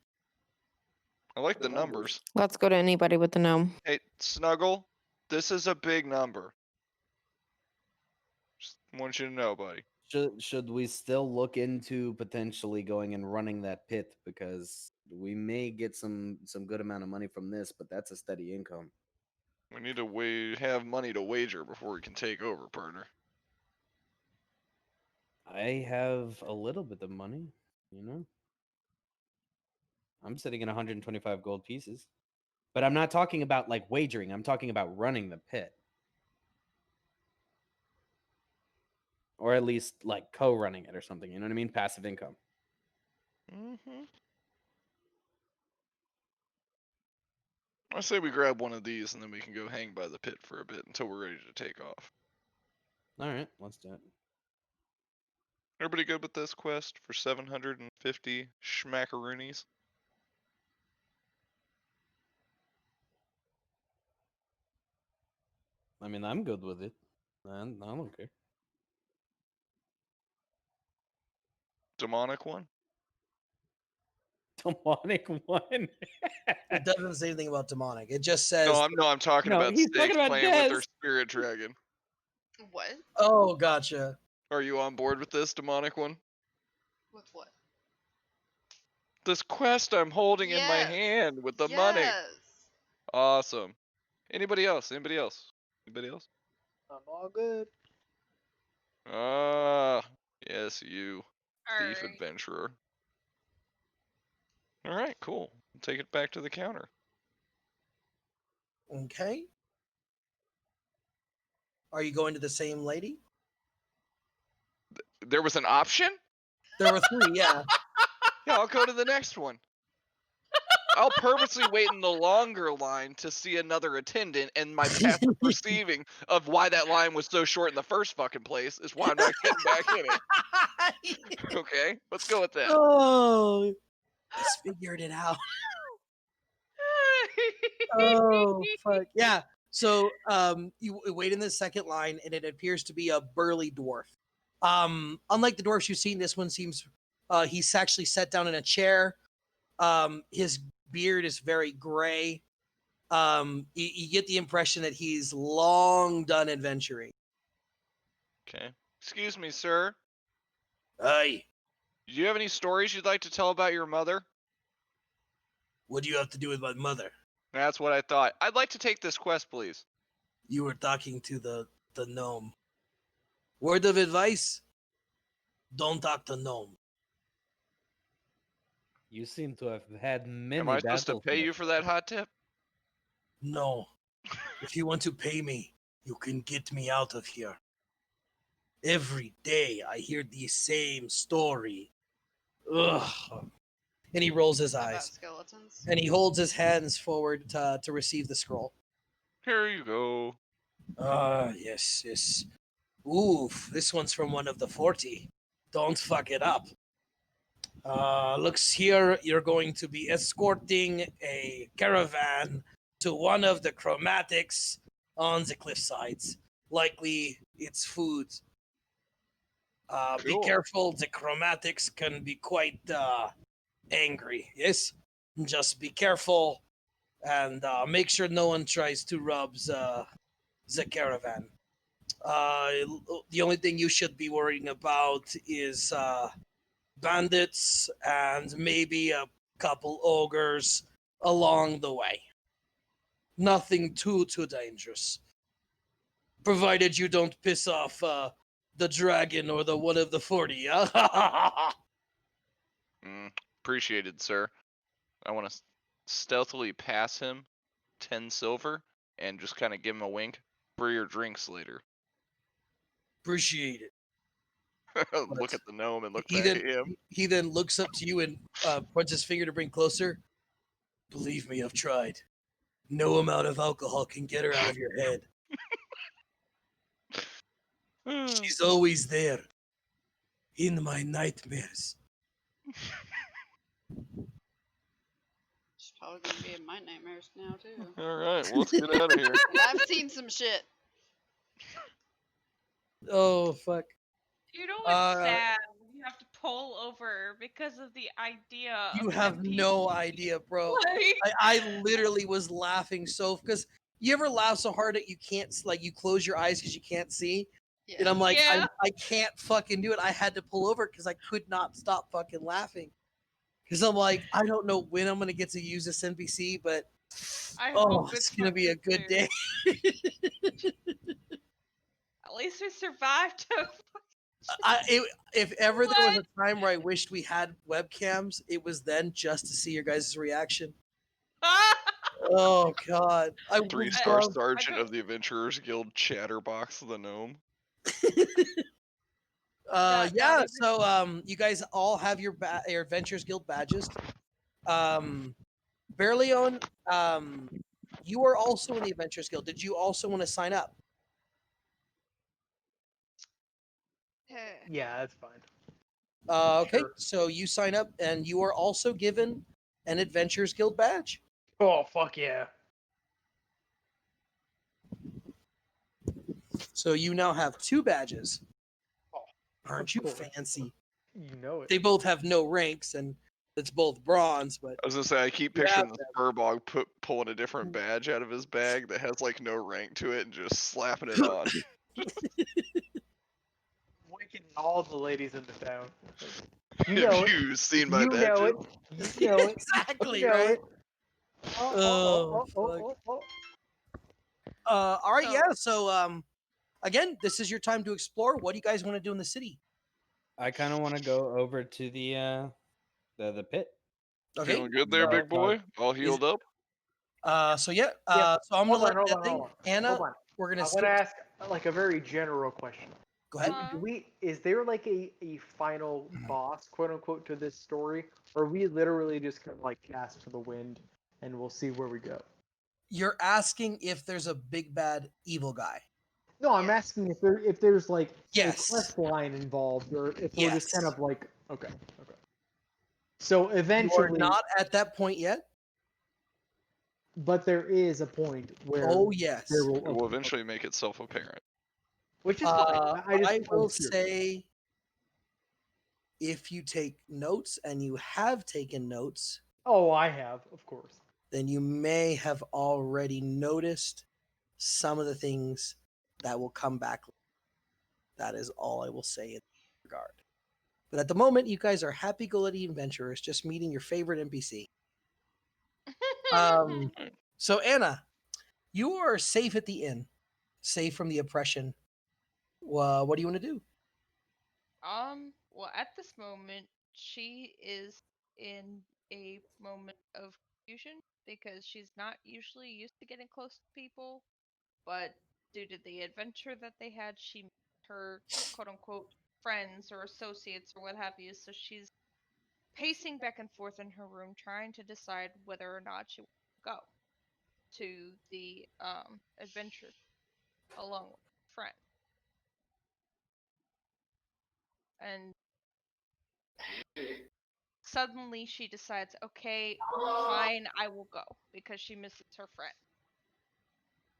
I like the numbers. Let's go to anybody with the gnome. Hey, Snuggle, this is a big number. Just want you to know, buddy. Should we still look into potentially going and running that pit, because we may get some good amount of money from this, but that's a steady income. We need to have money to wager before we can take over, partner. I have a little bit of money, you know. I'm sitting in 125 gold pieces, but I'm not talking about like wagering. I'm talking about running the pit, or at least like co-running it or something. You know what I mean? Passive income. Mm-hmm. I say we grab one of these and then we can go hang by the pit for a bit until we're ready to take off. All right, let's do it. Everybody good with this quest for 750 schmackaroonies? I mean, I'm good with it. I don't care. Demonic one? Demonic one. It doesn't say anything about demonic. It just says. No, I'm talking No, about he's Stakes talking about playing with their Dez. spirit dragon. What? Oh, gotcha. Are you on board with this demonic one? With what? This quest I'm holding in my Yes. hand with the money. Yes. Awesome. Anybody else? Anybody else? Anybody else? I'm all good. Ah, yes, you thief Alright. adventurer. All right, cool. Take it back to the counter. Okay. Are you going to the same lady? There was an option? There were 3, yeah. Yeah, I'll go to the next one. I'll purposely wait in the longer line to see another attendant, and my passive perceiving of why that line was so short in the first fucking place is why I'm not getting back in it. Okay, let's go with that. Oh, just figured it out. Oh, fuck. Yeah. So you wait in the second line, and it appears to be a burly dwarf. Unlike the dwarfs you've seen, this one seems he's actually sat down in a chair. His beard is very gray. You get the impression that he's long done adventuring. Okay. Excuse me, sir. Hey, Do you have any stories you'd like to tell about your mother? what do you have to do with my mother? That's what I thought. I'd like to take this quest, please. You were talking to the gnome. Word of advice: Don't talk to gnome. You seem to have had many Am I supposed to battles. pay with you for that hot tip? No. If you want to pay me, you can get me out of here. Every day I hear the same story. Ugh. And he rolls his About eyes. skeletons. And he holds his hands forward to receive the scroll. Here you go. Yes, yes. Oof, this one's from one of the 40. Don't fuck it up. Looks here you're going to be escorting a caravan to one of the chromatics on the cliff sides. Likely it's food. Be Cool. careful, the chromatics can be quite angry, yes? Just be careful and make sure no one tries to rob the caravan. The only thing you should be worrying about is bandits and maybe a couple ogres along the way. Nothing too dangerous. Provided you don't piss off the dragon or the one of the 40. Appreciated, sir. I want to stealthily pass him 10 silver and just kind of give him a wink for your drinks later. Appreciate it. Look at the gnome and look He back then, at him. he then looks up to you and points his finger to bring closer. Believe me, I've tried. No amount of alcohol can get her out of your head. She's always there. In my nightmares. She's probably gonna be in my nightmares now too. All right, well, let's get out of here. I've seen some shit. Oh, fuck. You know what's sad? You have to pull over because of the idea. You of have NPC. no idea, bro. Like, I literally was laughing so because you ever laugh so hard that you can't like you close your eyes because you can't see, Yeah. and I'm like Yeah. I can't fucking do it. I had to pull over because I could not stop fucking laughing because I'm like I don't know when I'm gonna get to use this NPC, but I oh, hope it's gonna be a fun good too. day. At least we survived. If ever there was a time where I wished we had webcams, it was then just to see your guys' reaction. Oh god, I would 3-star love- sergeant go- of the Adventurers Guild, Chatterbox the gnome. That Yeah. was- So you guys all have your your Adventures Guild badges. Berleon, you are also in the Adventures Guild. Did you also want to sign up? Yeah, that's fine. Okay, Sure. so you sign up, and you are also given an Adventures Guild badge. Oh, fuck yeah. So you now have 2 badges. Oh, Aren't of you course. fancy? You know it. They both have no ranks, and it's both bronze. But I was gonna say, I keep You have picturing the Furbog pulling a different badge out of his bag that has like no rank to it and just slapping it on. Waking all the ladies in the town. You know Have it. you seen my You know it. badges? You know it. exactly, You know right? it. Oh, fuck. All right, So- yeah. So again, this is your time to explore. What do you guys want to do in the city? I kind of want to go over to the pit. Okay. Feeling good there, No, big boy? All healed up? So yeah. Yep. So I'm gonna let Hold that on, thing. hold on. Anna, Hold on. we're I gonna want skip. to ask like a very general question. Go ahead. Uh, Is there like a final boss, quote unquote, to this story? Or are we literally just kind of like cast to the wind and we'll see where we go? You're asking if there's a big bad evil guy. No, I'm Yes. asking if there's like Yes. a quest line involved, or if we're just kind Yes. of like okay. So You're eventually, not at that point yet. but there is a point where Oh yes. there It will okay, eventually make itself apparent. which is fine. I will I'm curious. say, if you take notes and you have taken notes, Oh, I have, of course. then you may have already noticed some of the things that will come back. That is all I will say in that regard. But at the moment, you guys are happy-go-lucky adventurers, just meeting your favorite NPC. So Anna, you are safe at the inn, safe from the oppression. What do you want to do? Well, at this moment, she is in a moment of confusion because she's not usually used to getting close to people, but due to the adventure that they had, she met her quote unquote friends or associates or what have you. So she's pacing back and forth in her room trying to decide whether or not she wants to go to the adventure along with a friend. And suddenly she decides, okay, fine, I will go because she misses her friend.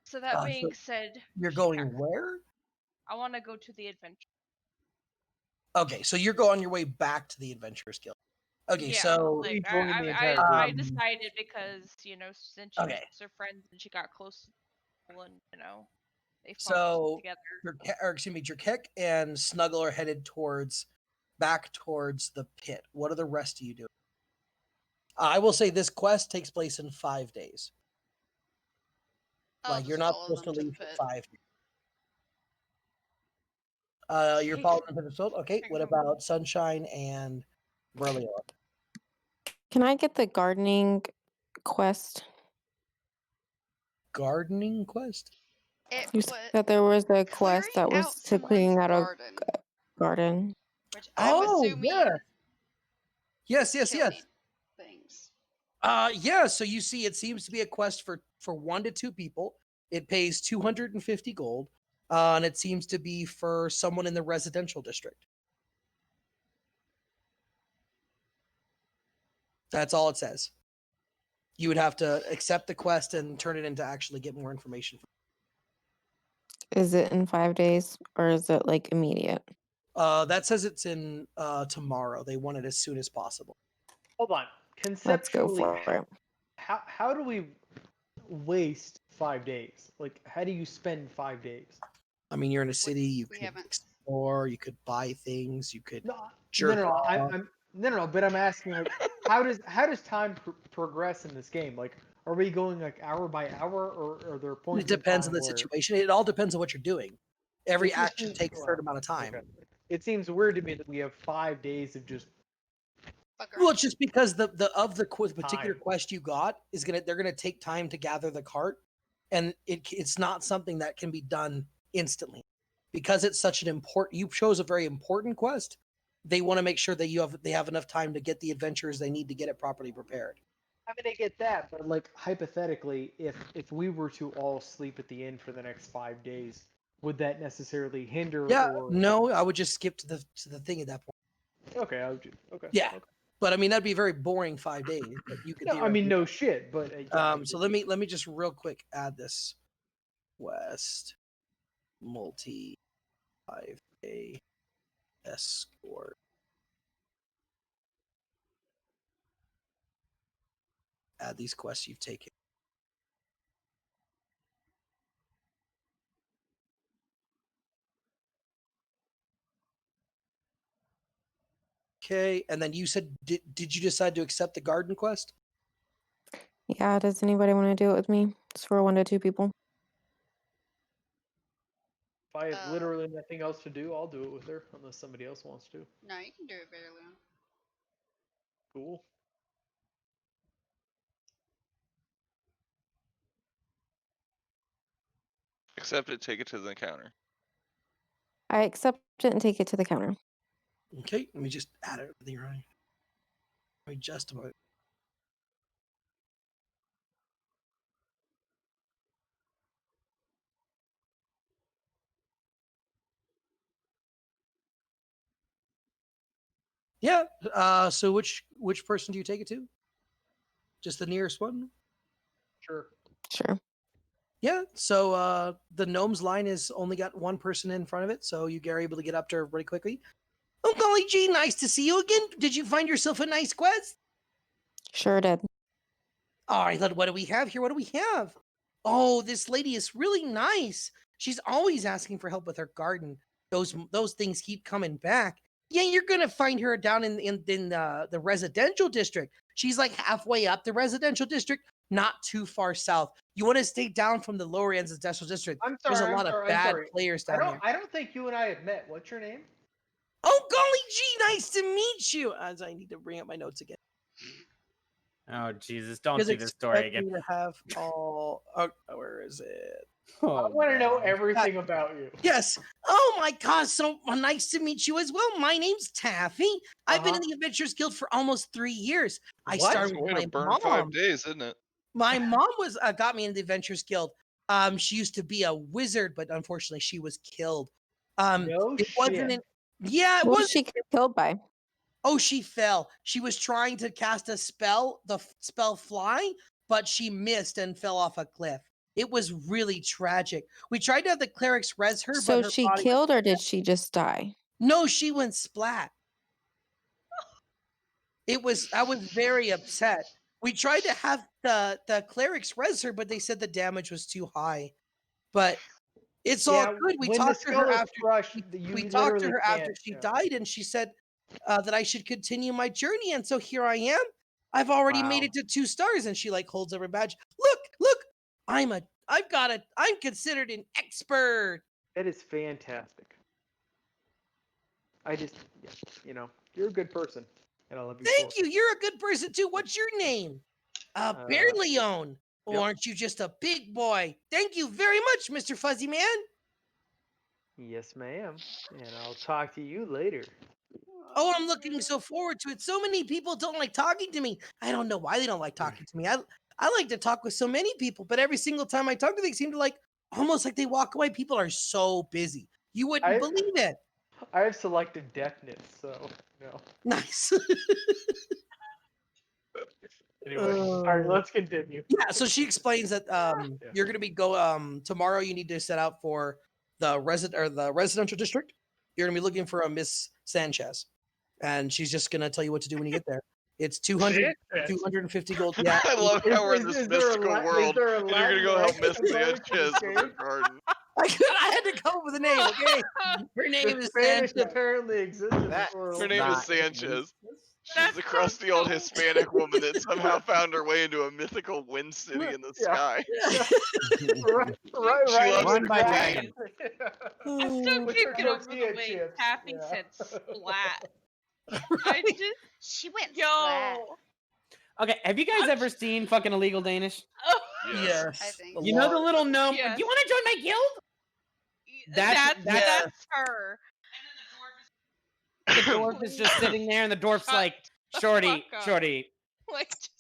So that So being said, you're she going acts. where? I want to go to the adventure. Okay, so you're going your way back to the Adventurers Guild. Okay, Yeah, so like joining the entire I group. decided because since she Okay. misses her friends and she got close to people and they functioned So together. Jerkek and Snuggle are headed back towards the pit. What are the rest of you doing? I will say this quest takes place in 5 days. I'll Like, you're just not follow supposed to them to the leave for pit. 5 days. You're following them to the field? Okay, what about Sunshine and Berlioz? Can I get the gardening quest? Gardening quest? It You was said there was a quest clearing that was out to someone's cleaning out a garden, garden. which I'm Oh, assuming yes. killing things. Yeah, so you see it seems to be a quest for 1 to 2 people. It pays 250 gold. And it seems to be for someone in the residential district. That's all it says. You would have to accept the quest and turn it in to actually get more information. Is it in 5 days or is it like immediate? That says it's in tomorrow. They want it as soon as possible. Hold on. Let's go Conceptually, for it. how do we waste 5 days? Like, how do you spend 5 days? I mean, you're in a city. You We could haven't. explore. You could buy things. You could No, jerk no. off. No. But I'm asking, like, how does time progress in this game? Like, are we going like hour by hour, or are there points? It depends in on time the where situation. It all depends on what you're doing. Every it just action seems- takes a certain amount of time. okay. It seems weird to me that we have 5 days of just Fuck Well, around. it's just because the particular Time. quest you got is they're gonna take time to gather the cart, and it's not something that can be done instantly, because it's such an important. You chose a very important quest. They want to make sure that they have enough time to get the adventures they need to get it properly prepared. I mean, I get that, but like hypothetically, if we were to all sleep at the inn for the next 5 days, would that necessarily hinder? Yeah, Or no, I would just skip to the thing at that point. okay, I would just, okay. Yeah, Okay. but I mean that'd be a very boring 5 days. But you could. No, I mean no shit, but So let me just real quick add this quest multi 5-day escort. Add these quests you've taken. Okay, and then you said, did you decide to accept the garden quest? Yeah, does anybody want to do it with me? It's for 1 to 2 people. If I have literally nothing else to do, I'll do it with her, unless somebody else wants to. No, you can do it, Verilion. Cool. Accept it, take it to the counter. I accept it and take it to the counter. Okay, let me just add everything right. Let me just about. Yeah. So which person do you take it to? Just the nearest one? Sure. Sure. Yeah. So the gnome's line is only got one person in front of it, so you are able to get up to her pretty quickly. Oh, golly gee, nice to see you again. Did you find yourself a nice quest? Sure did. All right, what do we have here? What do we have? Oh, this lady is really nice. She's always asking for help with her garden. Those things keep coming back. Yeah, you're gonna find her down in the residential district. She's like halfway up the residential district, not too far south. You want to stay down from the lower ends of the residential district. I'm There's sorry. a lot of bad players down there. I don't think you and I have met. What's your name? Oh, golly gee, nice to meet you. As I need to bring up my notes again. Oh Jesus! Don't Because do this story expect me again. to have all. Oh, where is it? I Oh, want to know God. everything about you. Yes. Oh my gosh, so nice to meet you as well. My name's Taffy. I've been in Uh-huh. the Adventures Guild for almost 3 years. I What? started That's a with way my to burn 5 mom. days, isn't it? My mom was got me into the Adventures Guild. She used to be a wizard, but unfortunately she was killed. No It wasn't shit. yeah, it What was was she killed by? Oh, she fell. She was trying to cast a spell, the spell fly, but she missed and fell off a cliff. It was really tragic. We tried to have the clerics res her, So but her she body killed or did she just die? No, she went splat. I was very upset. We tried to have the clerics res her, but they said the damage was too high. But it's all Yeah, good. We when the talked to her skull is after crushed, we you talked to literally her after can't. she Yeah. died, and she said that I should continue my journey. And so here I am. I've already made Wow. it to 2 stars. And she like holds up her badge. Look, I'm considered an expert. That is fantastic. I just, yeah, you're a good person, and I love you. Thank you. You're a good person too. What's your name? Bear Leon. Or yep. aren't you just a big boy? Thank you very much, Mr. Fuzzy Man. Yes, ma'am. And I'll talk to you later. Oh, I'm looking so forward to it. So many people don't like talking to me. I don't know why they don't like talking to me. I like to talk with so many people, but every single time I talk to them, they seem to almost like they walk away. People are so busy. You wouldn't believe it. I have selective deafness, so no. Nice. Anyway, all right, let's continue. Yeah, so she explains that you're gonna be tomorrow. You need to set out for the residential district. You're gonna be looking for a Miss Sanchez, and she's just gonna tell you what to do when you get there. It's 250 gold. Yeah, I love how we're in this is there a mystical la- is world, there a and you're gonna go Latin help Miss legend about Sanchez with her escape? garden. I had to come up with a name. Okay, her name The is Spanish Sanchez. apparently existed That- before. Her name is Not- Sanchez. She's That's the so crusty old cool. Hispanic woman that somehow found her way into a mythical wind city in the Yeah. sky. right, She loves Run her by dragon. dragon. I still With can't her get over the tortilla way chips, Taffy yeah. said splat. I just She went splat. yo. Okay, have you guys ever seen fucking Illegal Danish? Oh, Yes. I think a You know lot. the little gnome. Yes. Do you want to join my guild? That's- that's her. The dwarf is just sitting there, and the dwarf's Shut like, the "Shorty, fuck up." shorty, Like, just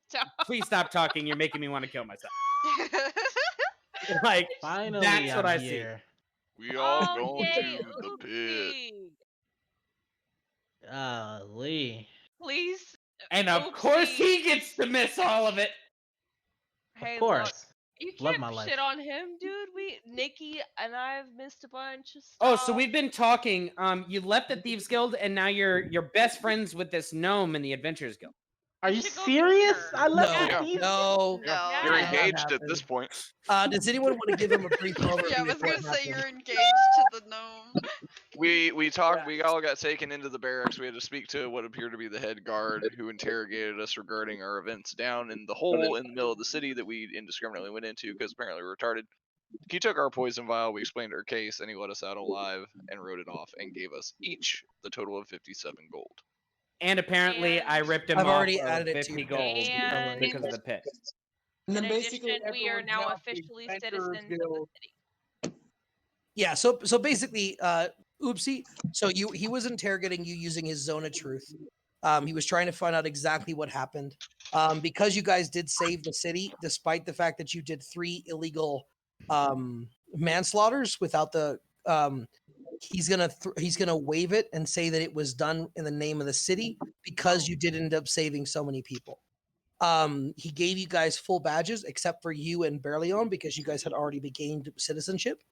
stop. please stop talking. You're making me want to kill myself." Like, Finally, that's what I'm I see. here. We all Oh, going yay, to the pit. oopsie. Lee. Please. And of course, Oopsie. he gets to miss all of it. Hey, Of look, course. you Love can't my life. shit on him, dude. Nikki and I've missed a bunch of stuff. Oh, so we've been talking. You left the Thieves Guild, and now you're best friends with this gnome in the Adventurers Guild. Are You you should go serious? meet her. I left Yeah. the Thieves No. No. You're Yeah. engaged at this point. Does anyone want to give him a brief overview? Yeah, I was of what gonna say happened? you're engaged to the gnome. We talked. We all got taken into the barracks. We had to speak to what appeared to be the head guard, who interrogated us regarding our events down in the hole in the middle of the city that we indiscriminately went into because apparently we were retarded. He took our poison vial. We explained our case, and he let us out alive and wrote it off and gave us each the total of 57 gold. And apparently, I And- ripped him I've off already of added it to 50 your gold And- because of the pit. And In then basically addition, we are everyone's now the officially Adventurers citizens of Guild. the city. Yeah, so basically, oopsie. So he was interrogating you using his zone of truth. He was trying to find out exactly what happened. Because you guys did save the city, despite the fact that you did 3 illegal manslaughters without the he's gonna waive it and say that it was done in the name of the city because you did end up saving so many people. He gave you guys full badges except for you and Berleon because you guys had already gained citizenship.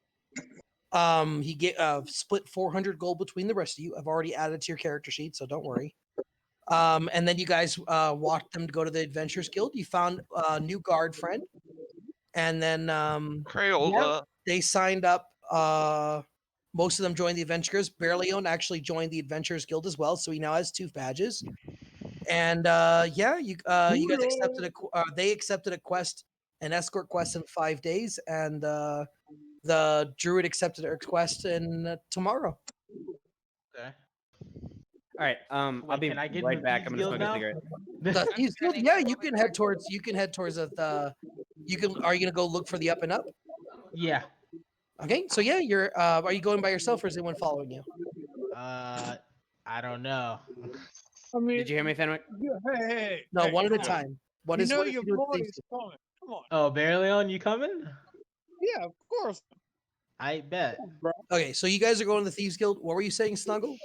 He split 400 gold between the rest of you. I've already added it to your character sheet, so don't worry. And then you guys walked them to go to the Adventurers Guild. You found a new guard friend, and then Crayola. they signed up. Most of them joined the Adventurers. Berleon actually joined the Adventurers Guild as well, so he now has 2 badges. And you guys accepted they accepted a quest, an escort quest in 5 days, and the druid accepted a quest in tomorrow. Okay. All right. I'll Wait, be can I get in right the back. Thieves I'm gonna Guild smoke a now? cigarette. The I'm Thieves Guild? gonna Yeah, go you over can there. head towards. You can head towards the. You can. Are you gonna go look for the up and up? Yeah. Okay, so yeah, you're. Are you going by yourself or is anyone following you? I don't know. I mean, Did you hear me, Fenwick? hey, No, hey, one at a come on. time. What You is? know What is your you doing at boy Thieves is Guild? coming. Come on. Oh, Bareleon, you coming? Yeah, of course, I bet. bro. Okay, so you guys are going to the Thieves Guild. What were you saying, Snuggle?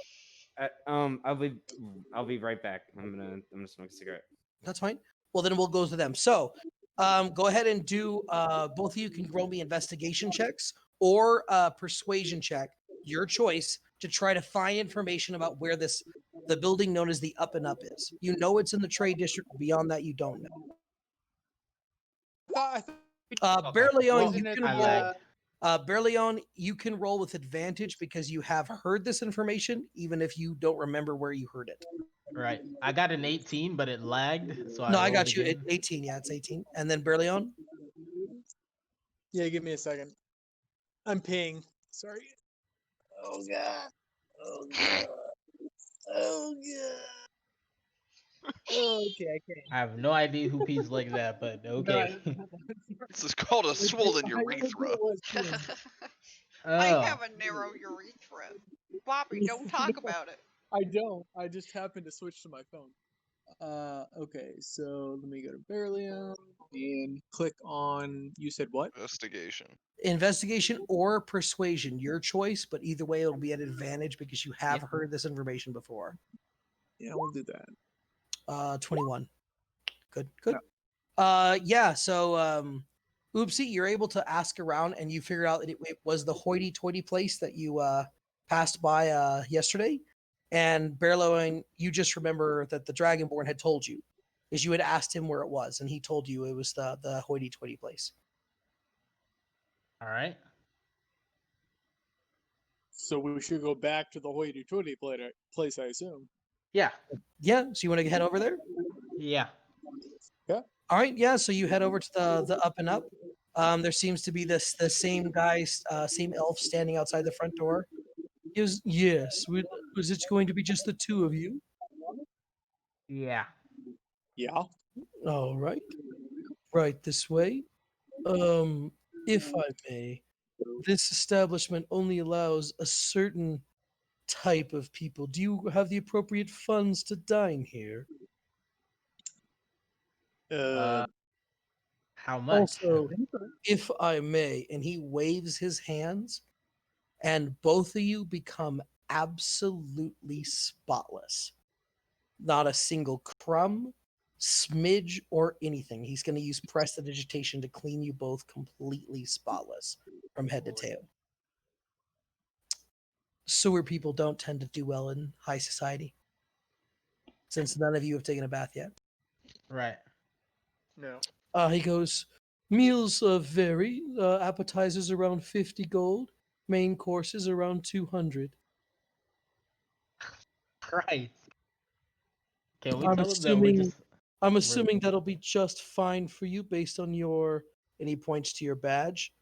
I'll be right back. I'm gonna smoke a cigarette. That's fine. Well, then we'll go to them. So, go ahead and do. Both of you can roll me investigation checks or persuasion check, your choice, to try to find information about where the building known as the Up and Up is. You know it's in the trade district. Beyond that, you don't know. I think Berleon, Wasn't you it can I the, roll. like. Berleon, you can roll with advantage because you have heard this information, even if you don't remember where you heard it. Right. I got an 18, but it lagged, so I No, I rolled got you at again. 18. Yeah, it's 18. And then Berleon. Yeah, give me a second. I'm peeing. Sorry. Oh god. Oh god. Oh god. Okay, I can't. I have no idea who pees like that, but okay. This is called a swollen I urethra. was peeing. I Oh. have a narrow urethra. Bobby, don't talk about it. I don't. I just happened to switch to my phone. Okay, so let me go to Berlium and click on. You said what? Investigation. Investigation or persuasion, your choice, but either way it'll be an advantage because you have Yep. heard this information before. Yeah, we'll do that. 21. Good. Yeah, so oopsie, you're able to ask around and you figure out that it was the hoity-toity place that you passed by yesterday. And Berloin, you just remember that the Dragonborn had told you, because you had asked him where it was, and he told you it was the hoity-toity place. All right. So we should go back to the hoity-toity place, I assume. Yeah. Yeah, so you want to head over there? Yeah. All right, yeah. So you head over to the Up and Up. There seems to be the same guy, same elf standing outside the front door. Yes. Was it going to be just the two of you? Yeah. Yeah. All right. Right this way. If I may, this establishment only allows a certain type of people. Do you have the appropriate funds to dine here? How much? Also, if I may, and he waves his hands, and both of you become absolutely spotless. Not a single crumb, smidge, or anything. He's going to use prestidigitation to clean you both completely spotless from head to tail. Sewer people don't tend to do well in high society, since none of you have taken a bath yet. Right. No. He goes, meals vary. Appetizers around 50 gold. Main courses around 200. Right. Can we I'm tell them that we're assuming, just I'm assuming that'll be just fine for you based on your, and he points to your badge.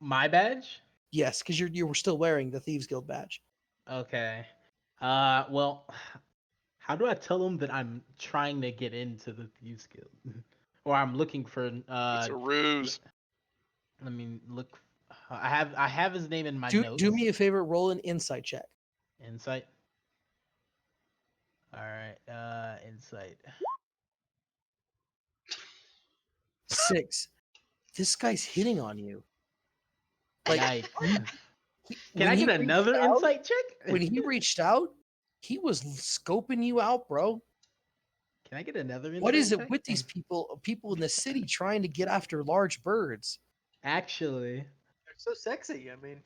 my badge? Yes, because you were still wearing the Thieves Guild badge. Okay. Well, how do I tell them that I'm trying to get into the Thieves Guild, or I'm looking for? It's a ruse. Let me look. I have his name in my Do notes. me a favor, roll an insight check. Insight. All right. Insight. 6. This guy's hitting on you. Like, Yikes. when Can I he get reached another out- insight check? When he reached out, he was scoping you out, bro. Can I get another insight What is it check? with these people in the city trying to get after large birds? Actually, They're so sexy. I mean,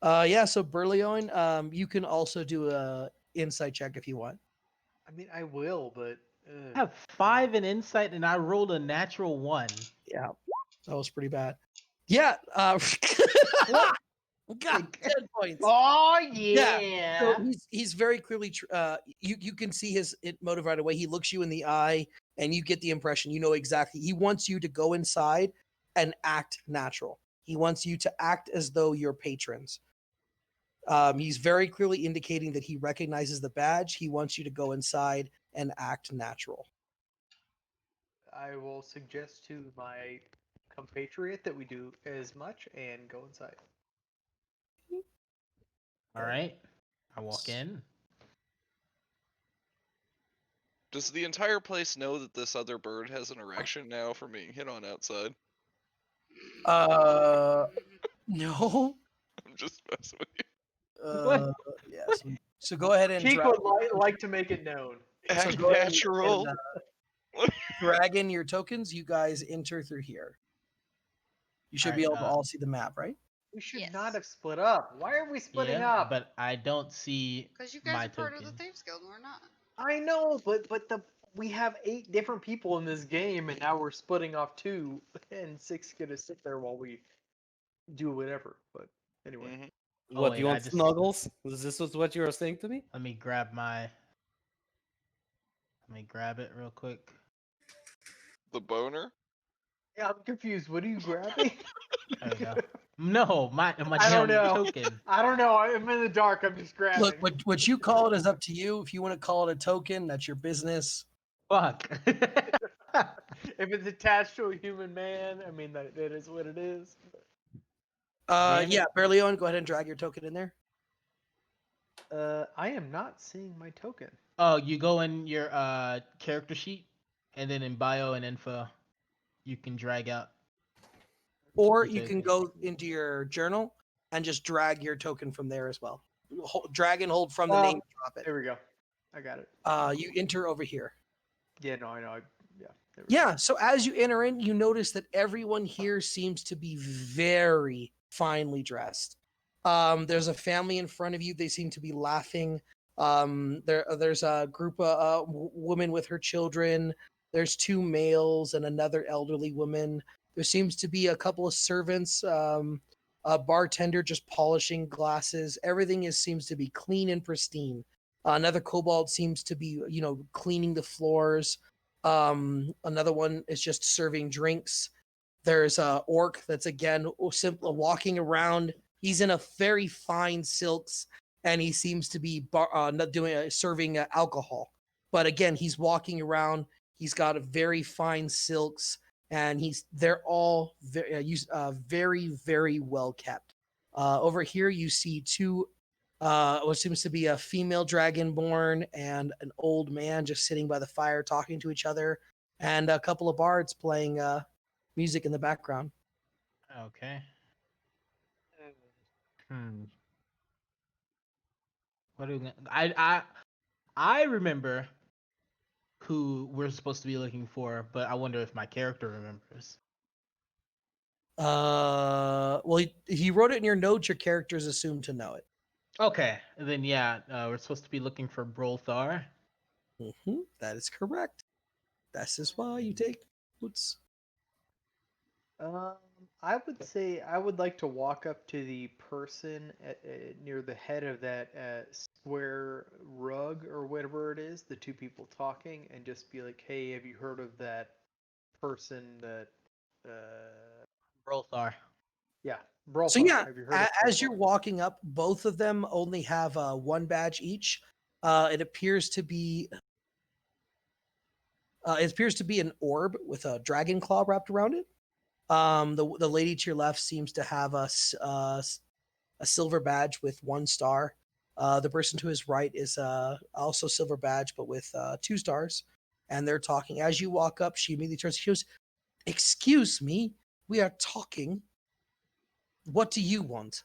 Yeah, so Berleon, you can also do a insight check if you want. I will, but I have 5 in insight, and I rolled a natural 1. Yeah, that was pretty bad. Yeah, God, 10 points. Oh So he's very clearly. You can see his motive right away. He looks you in the eye, and you get the impression. You know exactly. He wants you to go inside and act natural. He wants you to act as though you're patrons. He's very clearly indicating that he recognizes the badge. He wants you to go inside and act natural. I will suggest to my compatriot that we do as much and go inside. All right. I walk in. Does the entire place know that this other bird has an erection now from being hit on outside? No. I'm just messing with you. Yes. So go ahead and Keek would like to make it known. Act go ahead natural. drag in your tokens. You guys enter through here. You should be able to all see the map, right? We should Yes. not have split up. Why are we splitting Yeah, up? but I don't see Because you guys my are part of the token. Thieves Guild, and we're not. I know, but we have 8 different people in this game, and now we're splitting off 2, and 6 gonna sit there while we do whatever. But anyway, Mhm. Oh, What, wait, you I want just- snuggles? Is this what you were saying to me? Let me grab my. Let me grab it real quick. The boner? yeah, I'm confused. What are you grabbing? There we go. No, my I don't damn know. token. I don't know. I'm in the dark. I'm just grabbing. Look, what you call it is up to you. If you want to call it a token, that's your business. Fuck. If it's attached to a human man, I mean that is what it is. Damn it. Yeah, Berleon, go ahead and drag your token in there. I am not seeing my token. Oh, you go in your character sheet, and then in bio and info, you can drag out. Or your you can token. go into your journal and just drag your token from there as well. Drag and hold from the name, drop it. There we go. I got it. You enter over here. Yeah, no, I know. Yeah. There we Yeah, so as you enter in, you notice that everyone here seems to be very finely dressed. There's a family in front of you. They seem to be laughing. There's a group of women with her children. There's 2 males and another elderly woman. There seems to be a couple of servants, a bartender just polishing glasses. Everything seems to be clean and pristine. Another kobold seems to be, cleaning the floors. Another one is just serving drinks. There's a orc that's again simply walking around. He's in a very fine silks, and he seems to be not doing serving alcohol. But again, he's walking around. He's got a very fine silks, and they're all very very well kept. Over here, you see 2 what seems to be a female dragonborn and an old man just sitting by the fire talking to each other, and a couple of bards playing music in the background. Okay. What do we? I remember who we're supposed to be looking for, but I wonder if my character remembers. Well, he wrote it in your notes. Your character is assumed to know it. Okay, then yeah, we're supposed to be looking for Brolthar. That is correct. This is why you take notes. I would say I would like to walk up to the person near the head of that square rug or whatever it is, the 2 people talking, and just be like, "Hey, have you heard of that person that?" Brolthar. Yeah, Brolthar. So yeah, Have you heard of as you're Brolthar? walking up, both of them only have 1 badge each. It appears to be an orb with a dragon claw wrapped around it. The lady to your left seems to have a silver badge with 1 star. The person to his right is also silver badge, but with 2 stars. And they're talking. As you walk up, she immediately turns. She goes, "Excuse me, we are talking. What do you want?"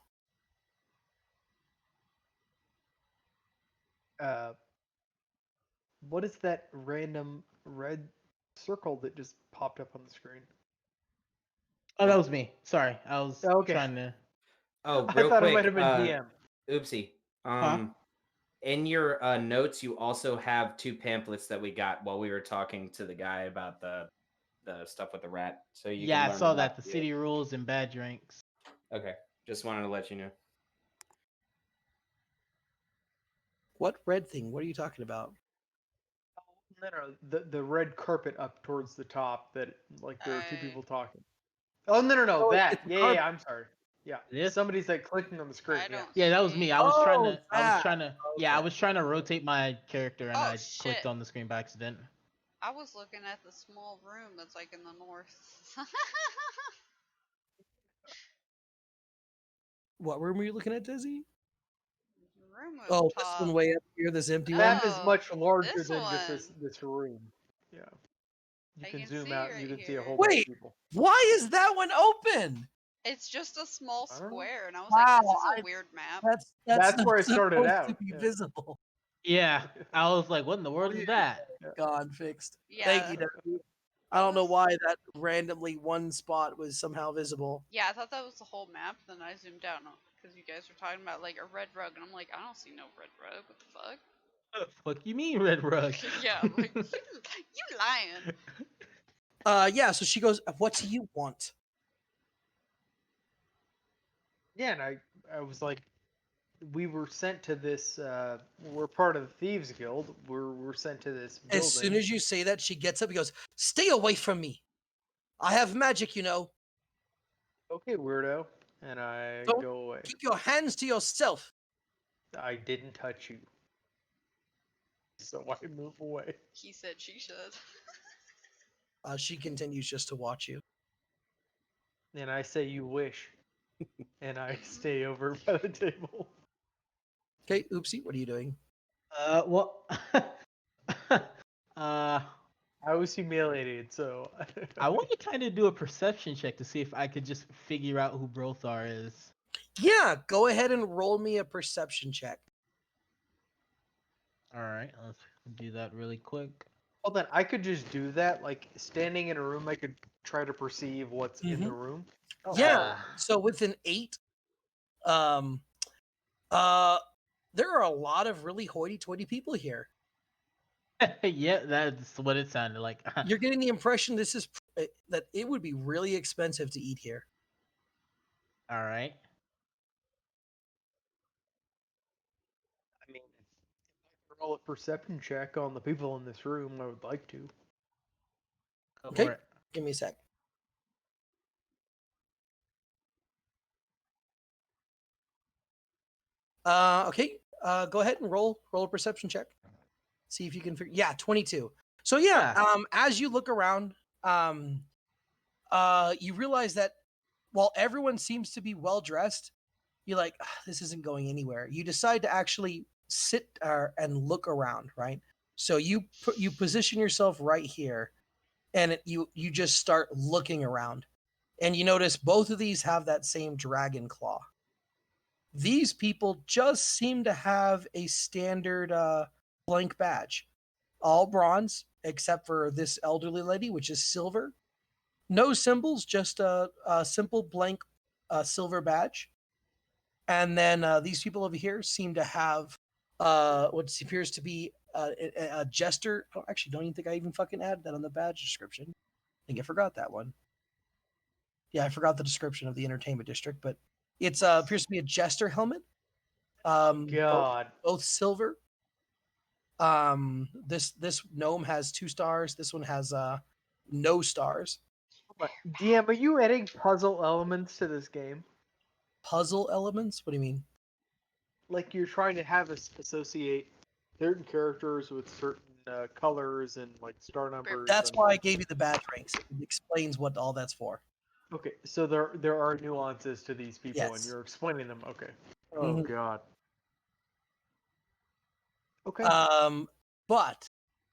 What is that random red circle that just popped up on the screen? Oh, that was me. Sorry, I was Okay. trying to. Oh, I real thought quick. it might have been DM. Oopsie. Huh? In your notes, you also have 2 pamphlets that we got while we were talking to the guy about the stuff with the rat. So you Yeah, can I learn saw about that. The it. city rules and bad drinks. Okay, just wanted to let you know. What red thing? What are you talking about? No, the red carpet up towards the top that like there are 2 people talking. Oh no, Oh, that. it's a Yeah, carpet. I'm sorry. Yeah. This? Somebody's like clicking on the screen. I Yeah. don't Yeah, that was see. me. I was trying Oh, to. I was that. trying to. Yeah, I Okay. was trying to rotate my character and Oh, I shit. clicked on the screen by accident. I was looking at the small room that's like in the north. What room were you looking at, Dizzy? Room up Oh, this top. one way up here, this empty one. Map is Oh, much larger this than just one. this room. Yeah. You I can can zoom see out and right you can see a here. whole bunch Wait, of people. why is that one open? It's just a small I don't know. square, and I was Wow, like, "This is a weird map." that's That's where not it started supposed out. to be Yeah. visible. Yeah, I was like, what in the world Oh, is that? God, fixed. Yeah. Thank you, Debbie. I don't know why that randomly one spot was somehow visible. Yeah, I thought that was the whole map. Then I zoomed out because you guys were talking about like a red rug, and I'm like, I don't see no red rug. What the fuck? What the fuck you mean, Red Rug? Yeah, I'm like you lying. Yeah, so she goes, what do you want? Yeah, and I was like, we were sent to this. We're part of the Thieves Guild. We're sent to this building. As soon as you say that, she gets up and goes, stay away from me. I have magic, you know. Okay, weirdo, and I Don't go away. keep your hands to yourself. I didn't touch you, so I move away. He said she should. She continues just to watch you. And I say, you wish, and I stay over by the table. Okay, oopsie, what are you doing? Well, I was humiliated, so I want to kind of do a perception check to see if I could just figure out who Brothar is. Yeah, go ahead and roll me a perception check. All right, let's do that really quick. Well, then I could just do that. Like standing in a room, I could try to perceive what's in the room. Yeah. So with an 8, there are a lot of really hoity-toity people here. Yeah, that's what it sounded like. You're getting the impression this is that it would be really expensive to eat here. All right. I mean, if I roll a perception check on the people in this room, I would like to. Go Okay, for it. give me a sec. Okay. Go ahead and roll a perception check. See if you can figure. Yeah, 22. So yeah, as you look around, you realize that while everyone seems to be well dressed, you're like, this isn't going anywhere. You decide to actually sit and look around, right? So you position yourself right here, and you just start looking around, and you notice both of these have that same dragon claw. These people just seem to have a standard blank badge, all bronze except for this elderly lady, which is silver. No symbols, just a simple blank silver badge. And then these people over here seem to have what appears to be a jester. Oh, actually, don't even think I even fucking added that on the badge description. I think I forgot that one. Yeah, I forgot the description of the entertainment district, but it's appears to be a jester helmet. God. Both silver. This gnome has 2 stars. This one has no stars. But DM, are you adding puzzle elements to this game? Puzzle elements? What do you mean? Like you're trying to have us associate certain characters with certain colors and like star numbers. That's and... why I gave you the badge ranks. It explains what all that's for. Okay, so there are nuances to these people, and Yes. you're explaining them. Okay. Oh God. Okay. But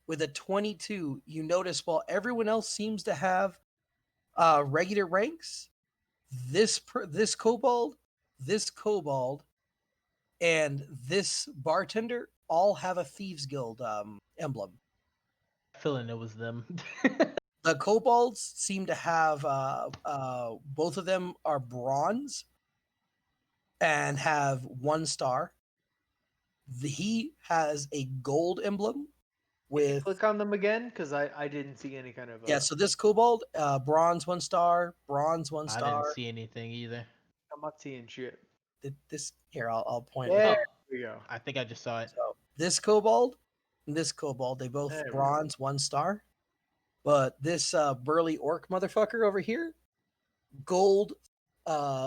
with a 22, you notice while everyone else seems to have regular ranks, this kobold, and this bartender all have a Thieves Guild emblem. Feeling it was them. The kobolds seem to have both of them are bronze and have 1 star. He has a gold emblem with. Click on them again because I didn't see any kind of. Yeah, so this kobold, bronze 1 star, bronze 1 I star. didn't see anything either. I'm not seeing shit. This here, I'll point. There Out. we go. I think I just saw it. So this kobold and this kobold, they both There we bronze 1 star. But this burly orc motherfucker over here, gold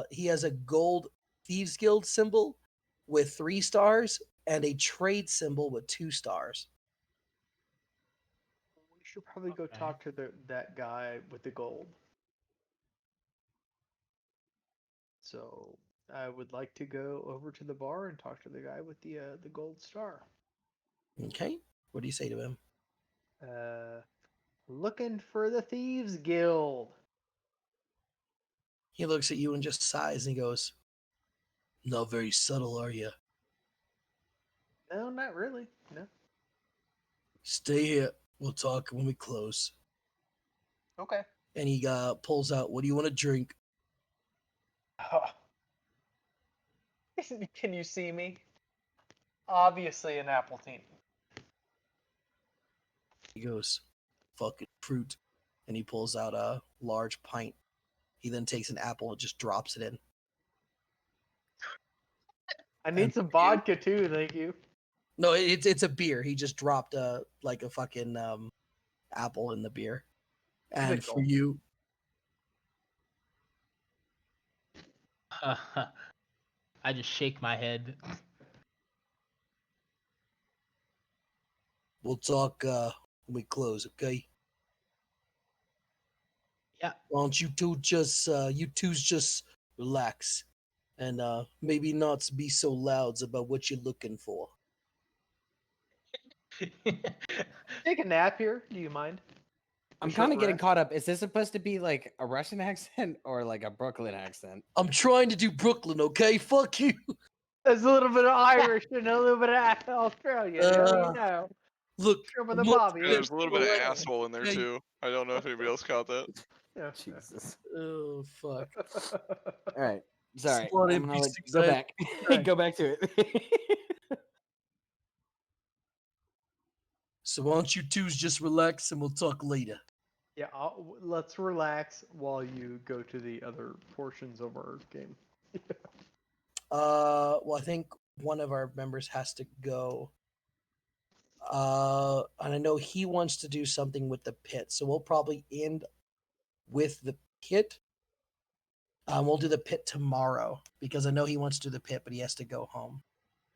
he has a gold Thieves Guild symbol with 3 stars and a trade symbol with 2 stars. We should probably go Okay. talk to that guy with the gold. So I would like to go over to the bar and talk to the guy with the gold star. Okay. What do you say to him? Looking for the Thieves Guild. He looks at you and just sighs and he goes, "Not very subtle, are you? No, not really. No. Stay here. We'll talk when we close." Okay. And he pulls out, "What do you want to drink?" Can you see me? Obviously an Appletini. He goes, "Fucking fruit." And he pulls out a large pint. He then takes an apple and just drops it in. I need some vodka too, thank you. No, it's a beer. He just dropped a fucking apple in the beer. And for you, I just shake my head. we'll talk when we close, okay? Yeah. Why don't you two just relax and maybe not be so loud about what you're looking for. Take a nap here. Do you mind? I'm short kind of getting rest? caught up. Is this supposed to be like a Russian accent or like a Brooklyn accent? I'm trying to do Brooklyn, okay? Fuck you. There's a little bit of Irish and a little bit of Australian. You know. Look, Some of the I'm Bobby. Yeah, there's a little bit of Relax, asshole in there okay? too. I don't know if anybody else caught that. Yeah. Jesus. Oh fuck. All right. Sorry. Smart I'm gonna NPC go guy. back. Go back to it. So why don't you twos just relax and we'll talk later. Yeah, let's relax while you go to the other portions of our game. Well, I think one of our members has to go. And I know he wants to do something with the pit, so we'll probably end with the pit. We'll do the pit tomorrow because I know he wants to do the pit, but he has to go home.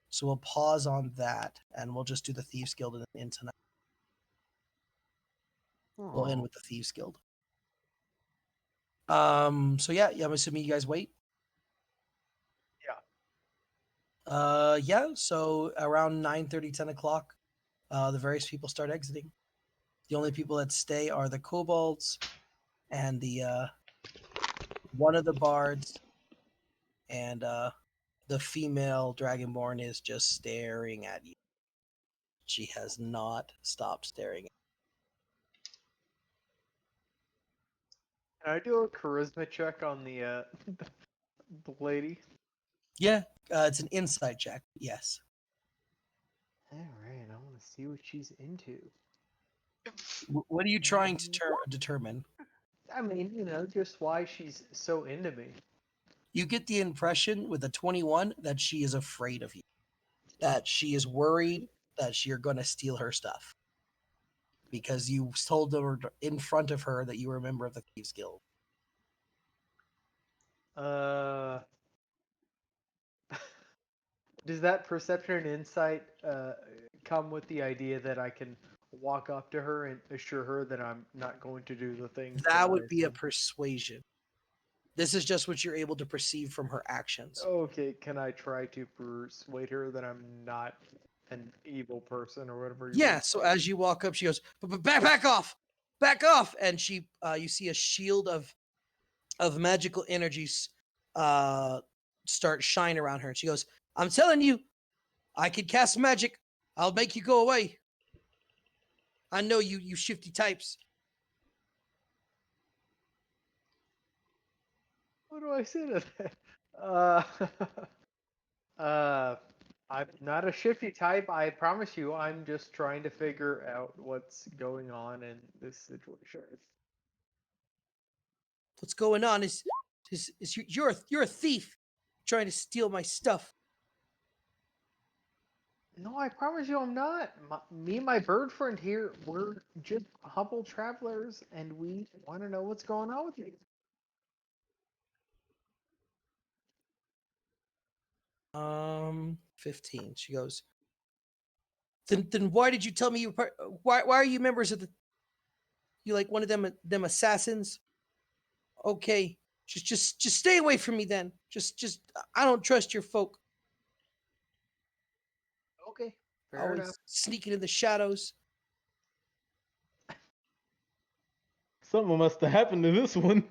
So we'll pause on that, and we'll just do the Thieves Guild in tonight. We'll end with the Thieves Guild. So yeah, I'm assuming you guys wait. Yeah. So around 9:30, 10 o'clock, the various people start exiting. The only people that stay are the kobolds and the one of the bards, and the female dragonborn is just staring at you. She has not stopped staring. Can I do a charisma check on the the lady? Yeah, it's an insight check. Yes. All right, I want to see what she's into. What are you trying to determine? I mean, just why she's so into me. You get the impression with a 21 that she is afraid of you, that she is worried that you're going to steal her stuff because you told her in front of her that you were a member of the Thieves Guild. Does that perception and insight come with the idea that I can walk up to her and assure her that I'm not going to do the things That would I be a said? persuasion. This is just what you're able to perceive from her actions. Okay, can I try to persuade her that I'm not an evil person or whatever? Yeah, so as you walk up, she goes, back off! Back off! And she, you see a shield of magical energies start shine around her. And she goes, "I'm telling you, I can cast magic. I'll make you go away. I know you shifty types." What do I say to that? I'm not a shifty type. I promise you. I'm just trying to figure out what's going on in this situation. What's going on is you're a thief trying to steal my stuff. No, I promise you, I'm not. Me and my bird friend here, we're just humble travelers, and we want to know what's going on with you. 15. She goes, then why did you tell me why are you members of the, you like one of them assassins? Okay, just stay away from me then. Just I don't trust your folk. Okay, fair Always enough. sneaking in the shadows. Something must have happened to this one.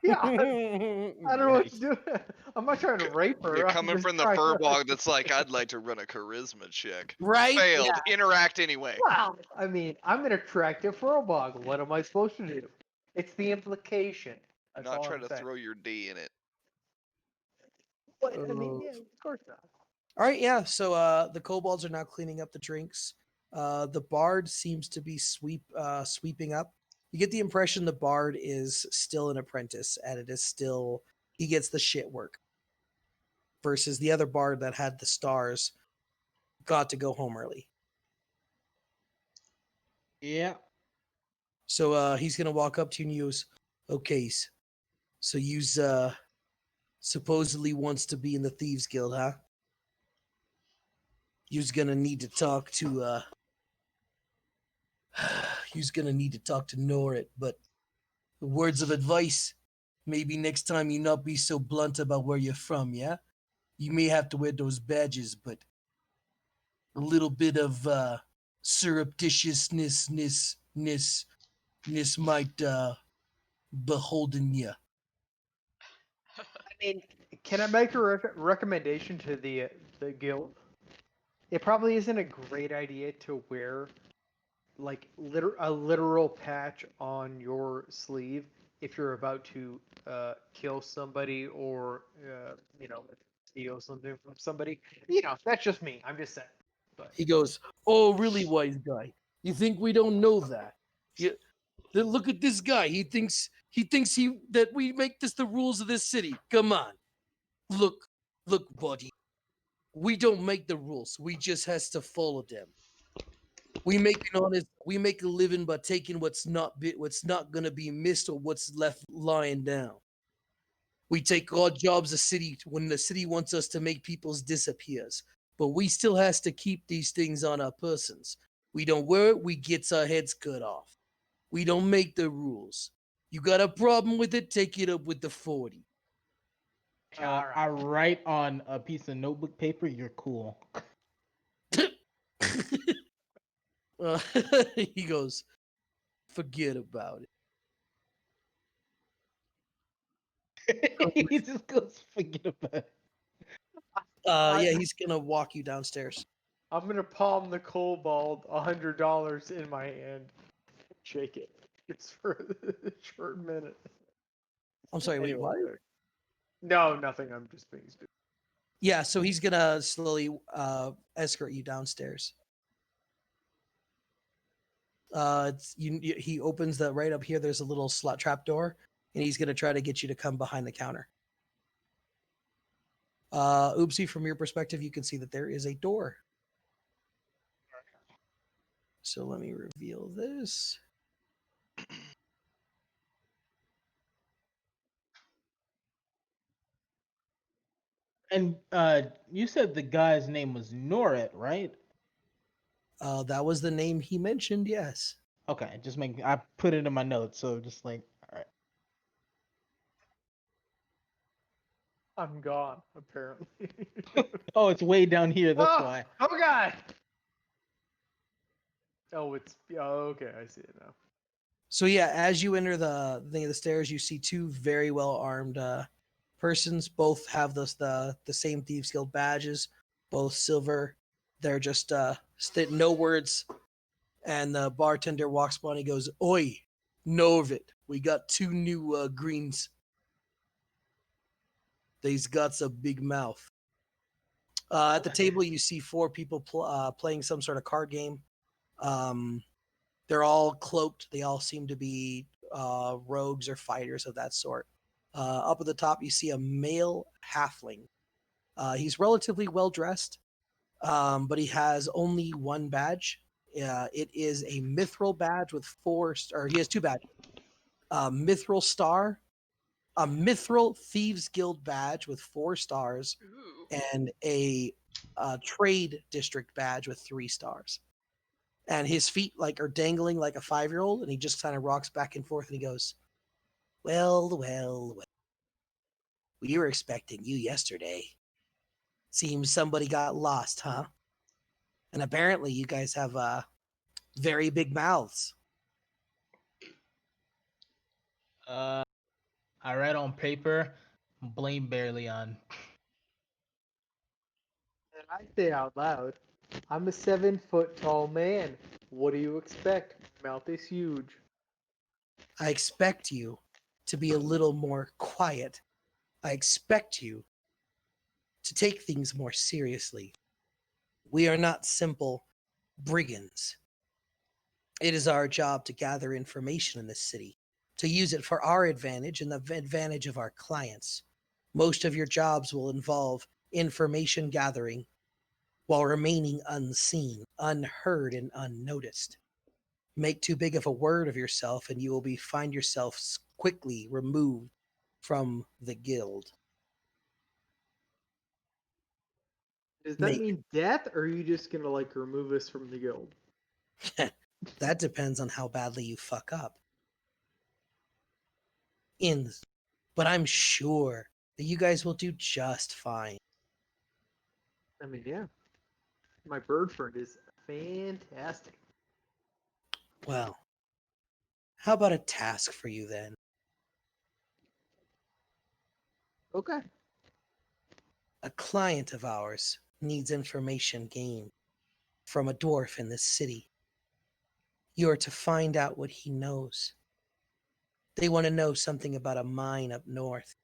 Yeah, I don't know what to do. I'm not trying to rape her. You're I'm coming just from the trying to- furball that's like, I'd like to run a charisma check. Right? Failed. Interact anyway. Wow. I mean, I'm an attractive furball. What am I supposed to do? It's the implication. That's Not all try I'm to saying. throw your D in it. But, I mean, yeah, of course not. All right, yeah. So the kobolds are now cleaning up the drinks. The bard seems to be sweeping up. You get the impression the bard is still an apprentice, and it is still he gets the shit work. Versus the other bard that had the stars got to go home early. Yeah. So he's gonna walk up to you and use, okay, so you's supposedly wants to be in the Thieves Guild, huh? You's gonna need to talk to you's gonna need to talk to Norit, but words of advice, maybe next time you not be so blunt about where you're from, yeah? You may have to wear those badges, but a little bit of surreptitiousness might beholden you. I mean, can I make a recommendation to the guild? It probably isn't a great idea to wear like a literal patch on your sleeve if you're about to kill somebody or steal something from somebody. That's just me. I'm just saying. But He goes, "Oh, really, wise guy? You think we don't know that? Look at this guy. He thinks that we make this the rules of this city. Come on, look, buddy. We don't make the rules. We just has to follow them. We make a living by taking what's not gonna be missed or what's left lying down. We take odd jobs when the city wants us to make people's disappears, but we still has to keep these things on our persons. We don't wear it, we gets our heads cut off. We don't make the rules. You got a problem with it, take it up with the 40. I write on a piece of notebook paper, you're cool. He goes, forget about it. He just goes, forget about it. Yeah, he's gonna walk you downstairs. I'm gonna palm the kobold $100 in my hand, shake it just for a short minute. I'm sorry, wait, what? No, nothing. I'm just being stupid. Yeah, so he's gonna slowly escort you downstairs. He opens that right up here. There's a little slot trap door, and he's gonna try to get you to come behind the counter. Oopsie, from your perspective, you can see that there is a door. So let me reveal this. And you said the guy's name was Norit, right? That was the name he mentioned, yes. Okay, I put it in my notes, so just like, all right. I'm gone, apparently. Oh, it's way down here, that's why. Oh god! Oh, okay, I see it now. So yeah, as you enter the thing of the stairs, you see two very well armed persons. Both have the same Thieves Guild badges, both silver. They're just no words. And the bartender walks by and he goes, "Oi, Norvit, we got two new greens. They's got a big mouth." At the table, you see four people playing some sort of card game. They're all cloaked. They all seem to be rogues or fighters of that sort. Up at the top, you see a male halfling. He's relatively well dressed, but he has only one badge. It is a mithril badge with he has two badges. Mithril star a Mithril Thieves Guild badge with 4 stars, Ooh. and a trade district badge with 3 stars. And his feet are dangling like a 5-year-old, and he just kind of rocks back and forth, and he goes, "Well, well, well. We were expecting you yesterday. Seems somebody got lost, huh? And apparently you guys have very big mouths." I read on paper, blame barely on. And I say out loud, I'm a 7-foot tall man. What do you expect? My mouth is huge. I expect you to be a little more quiet. I expect you to take things more seriously. We are not simple brigands. It is our job to gather information in this city, to use it for our advantage and the advantage of our clients. Most of your jobs will involve information gathering while remaining unseen, unheard, and unnoticed. Make too big of a word of yourself, and you will find yourself quickly removed from the guild. Does that mean death, or are you just gonna remove us from the guild? That depends on how badly you fuck up. But I'm sure that you guys will do just fine. I mean, yeah. My bird friend is fantastic. Well, how about a task for you then? Okay. A client of ours needs information gained from a dwarf in this city. You are to find out what he knows. They want to know something about a mine up north.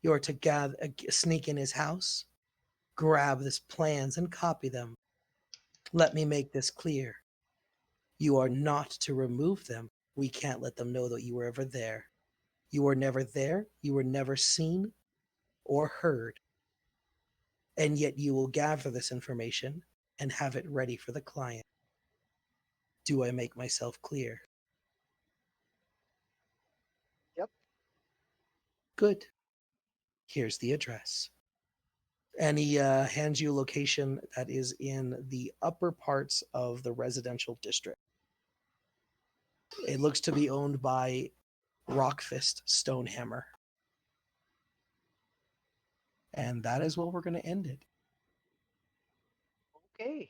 You are to sneak in his house, grab his plans, and copy them. Let me make this clear. You are not to remove them. We can't let them know that you were ever there. You were never there. You were never seen or heard. And yet you will gather this information and have it ready for the client. Do I make myself clear? Yep. Good. Here's the address. And he hands you a location that is in the upper parts of the residential district. It looks to be owned by Rockfist Stonehammer. And that is where we're going to end it. Okay.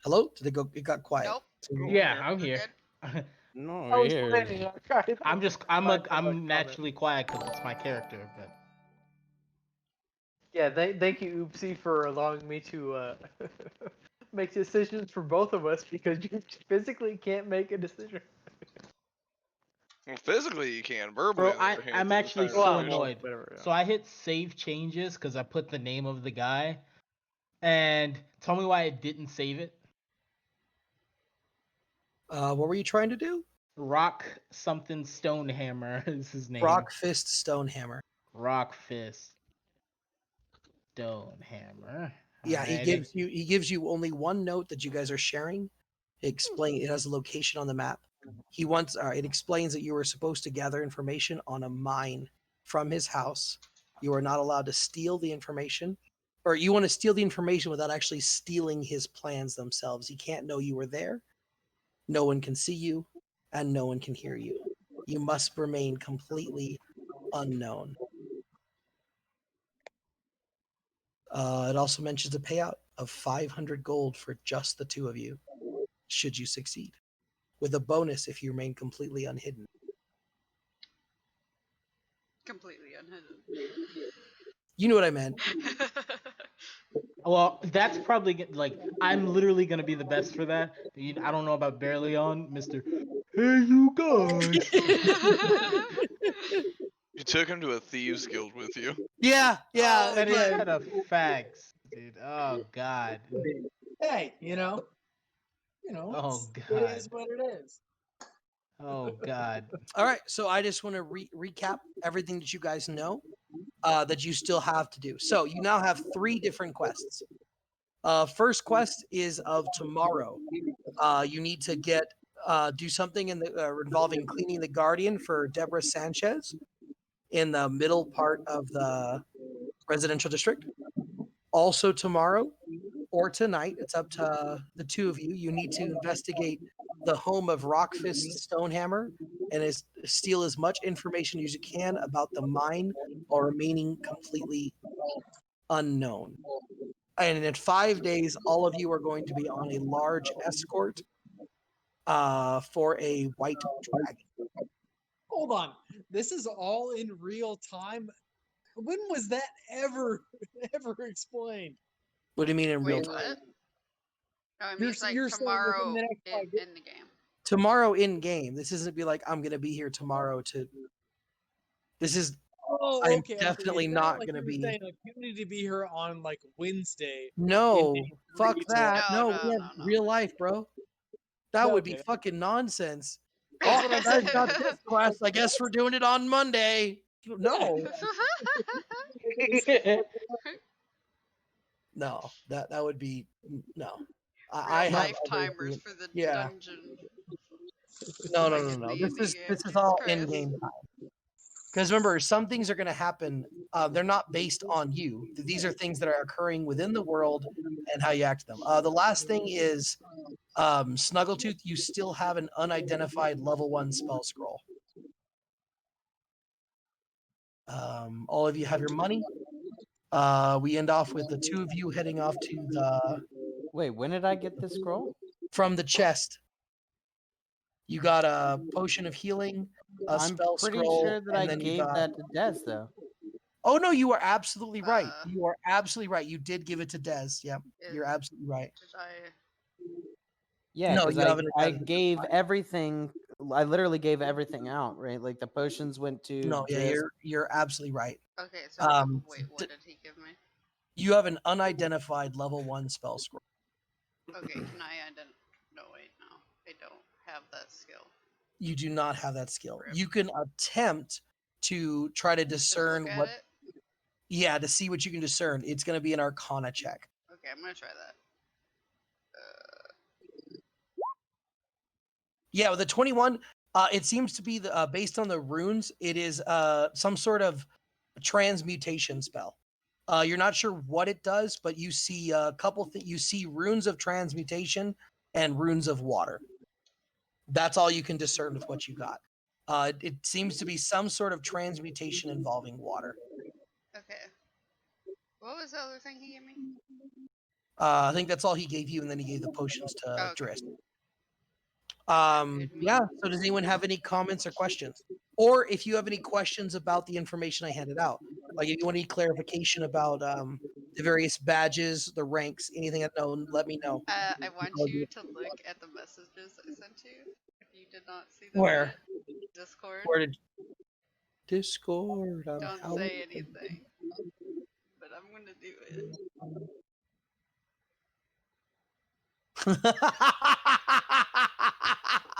Hello? Did it go? It got quiet. Nope. Yeah, here. I'm We're here. good. No, I we're was here. planning on trying. I'm naturally quiet because it's my character, but Yeah, thank you, Oopsie, for allowing me to make decisions for both of us because you physically can't make a decision. Well, physically you can. Verbally, bro, on the other hand, I'm it's actually entirely so Well, conditional. annoyed. whatever, yeah. So I hit save changes because I put the name of the guy, and tell me why it didn't save it. What were you trying to do? Rock something Stonehammer is his name. Rockfist Stonehammer. Rock Fist Stonehammer. Yeah, he Alrighty. gives you only one note that you guys are sharing. It has a location on the map. It explains that you were supposed to gather information on a mine from his house. You are not allowed to steal the information, or you want to steal the information without actually stealing his plans themselves. He can't know you were there. No one can see you, and no one can hear you. You must remain completely unknown. It also mentions a payout of 500 gold for just the two of you, should you succeed, with a bonus if you remain completely unhidden. Completely unhidden. You know what I meant. Well, that's probably I'm literally gonna be the best for that. I don't know about barely on, Mister. Hey, you guys. You took him to a thieves guild with you. Yeah, Oh, That is yeah. kind of facts, dude. Oh God. Hey, Oh it God. is what it is. Oh God. All right, so I just want to recap everything that you guys know that you still have to do. So you now have 3 different quests. First quest is of tomorrow. You need to do something involving cleaning the Guardian for Deborah Sanchez in the middle part of the residential district. Also tomorrow or tonight, it's up to the two of you. You need to investigate the home of Rockfist Stonehammer and steal as much information as you can about the mine while remaining completely unknown. And in 5 days, all of you are going to be on a large escort for a white dragon. Hold on. This is all in real time. When was that ever explained? What do you mean in real Wait, time? what? No, it You're means like saying within tomorrow the next 5 days. in the game. Tomorrow in game. This isn't be like I'm gonna be here tomorrow to. This is Oh, I'm okay. definitely It's not like gonna you were be. saying, like, you need to be here on like Wednesday. No, in fuck 3 to, that. No, No, no, we have no, no. real life, bro. That would be Okay. fucking nonsense. That's Oh, what I'm guys saying. got this quest. I guess we're doing it on Monday. No, no, that would be no. I Real have life other timers things. for the Yeah. dungeon. No. Fucking This D&D is game. all Christ. in game time. Because remember, some things are going to happen. They're not based on you. These are things that are occurring within the world and how you act them. The last thing is Snuggletooth. You still have an unidentified level 1 spell scroll. All of you have your money. We end off with the two of you heading off to the Wait, when did I get this scroll? from the chest. You got a potion of healing, a I'm spell pretty scroll, sure that I and then you gave got. that to Des, though. Oh no, you are absolutely right. Uh, You are absolutely right. You did give it to Des. Yep, you're Is- absolutely right. Did I? Yeah, No, because you haven't I done it. gave everything. I literally gave everything out, right? Like the potions went to. No, yeah, Driz. you're absolutely right. Okay, so wait, what did he give me? You have an unidentified level 1 spell scroll. Okay, can I identify? No, wait, no, I don't have that skill. You do not have that skill. Rip. You can attempt to try to Just discern look at what. it. Yeah, to see what you can discern. It's going to be an Arcana check. Okay, I'm gonna try that. Yeah, with the 21, it seems to be based on the runes. It is some sort of transmutation spell. You're not sure what it does, but you see a couple things. You see runes of transmutation and runes of water. That's all you can discern with what you got. It seems to be some sort of transmutation involving water. Okay. What was the other thing he gave me? I think that's all he gave you, and then he gave the potions to Okay. Driss. Good Yeah. meeting. So does anyone have any comments or questions? Or if you have any questions about the information I handed out, like if you want any clarification about the various badges, the ranks, anything unknown, let me know. I want you to look at the messages I sent you. If you did not see them Where? yet. Discord. Where did Discord? Don't say anything. But I'm gonna do it.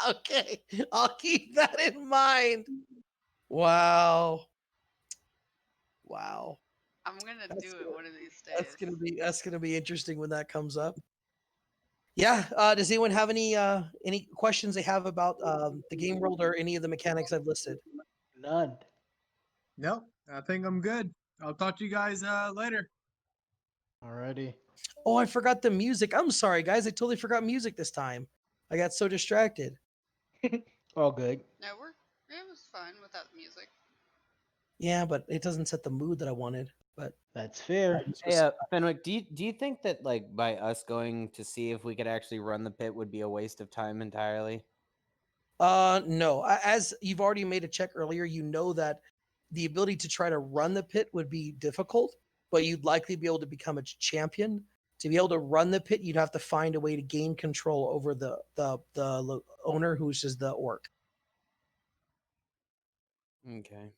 Okay, I'll keep that in mind. Wow. I'm gonna do it one of these days. That's gonna be interesting when that comes up. Yeah. Does anyone have any questions they have about the game world or any of the mechanics I've listed? None. No, I think I'm good. I'll talk to you guys later. Alrighty. Oh, I forgot the music. I'm sorry, guys. I totally forgot music this time. I got so distracted. All good. No, it was fine without music. Yeah, but it doesn't set the mood that I wanted. But That's fair. Hey, Fenwick, do you think that like by us going to see if we could actually run the pit would be a waste of time entirely? No. As you've already made a check earlier, you know that the ability to try to run the pit would be difficult, but you'd likely be able to become a champion. To be able to run the pit, you'd have to find a way to gain control over the owner, who's just the orc. Okay.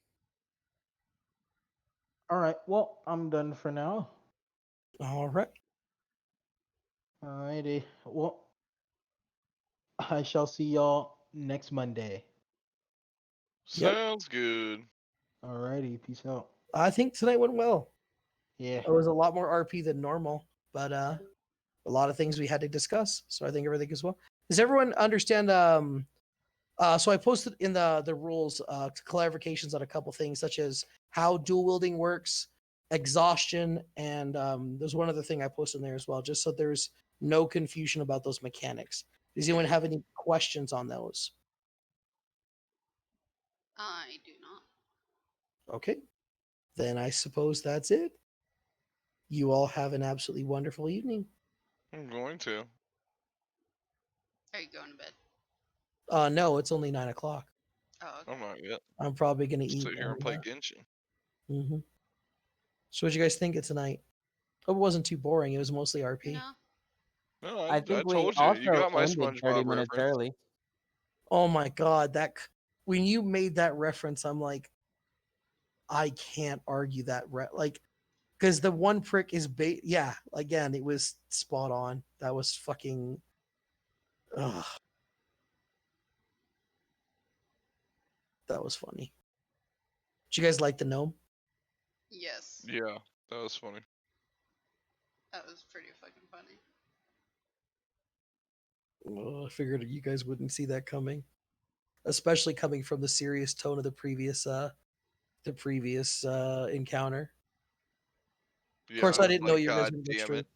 All right. Well, I'm done for now. All right. Alrighty. Well, I shall see y'all next Monday. Yep. Sounds good. Alrighty. Peace out. I think tonight went well. Yeah. It was a lot more RP than normal, but a lot of things we had to discuss. So I think everything is well. Does everyone understand? So I posted in the rules clarifications on a couple things, such as how dual wielding works, exhaustion, and there's one other thing I posted in there as well, just so there's no confusion about those mechanics. Does anyone have any questions on those? I do not. Okay, then I suppose that's it. You all have an absolutely wonderful evening. I'm going to. Are you going to bed? No, it's only 9 o'clock. Oh, okay. I'm not yet. I'm probably gonna eat. Sit here and play Genshin. Mm-hmm. So, what do you guys think of tonight? Hope it wasn't too boring. It was mostly RP. No. No, I I think we told you. You also got my ended 30 SpongeBob minutes reference. early. Oh my god, when you made that reference, I'm like, I can't argue that. Like, because the one prick is yeah. Again, it was spot on. That was fucking. Ugh. That was funny. Did you guys like the gnome? Yes. Yeah, that was funny. That was pretty fucking funny. I figured you guys wouldn't see that coming, especially coming from the serious tone of the previous encounter. Yeah, Of course, I didn't know like, you guys God were going to damn stream. it.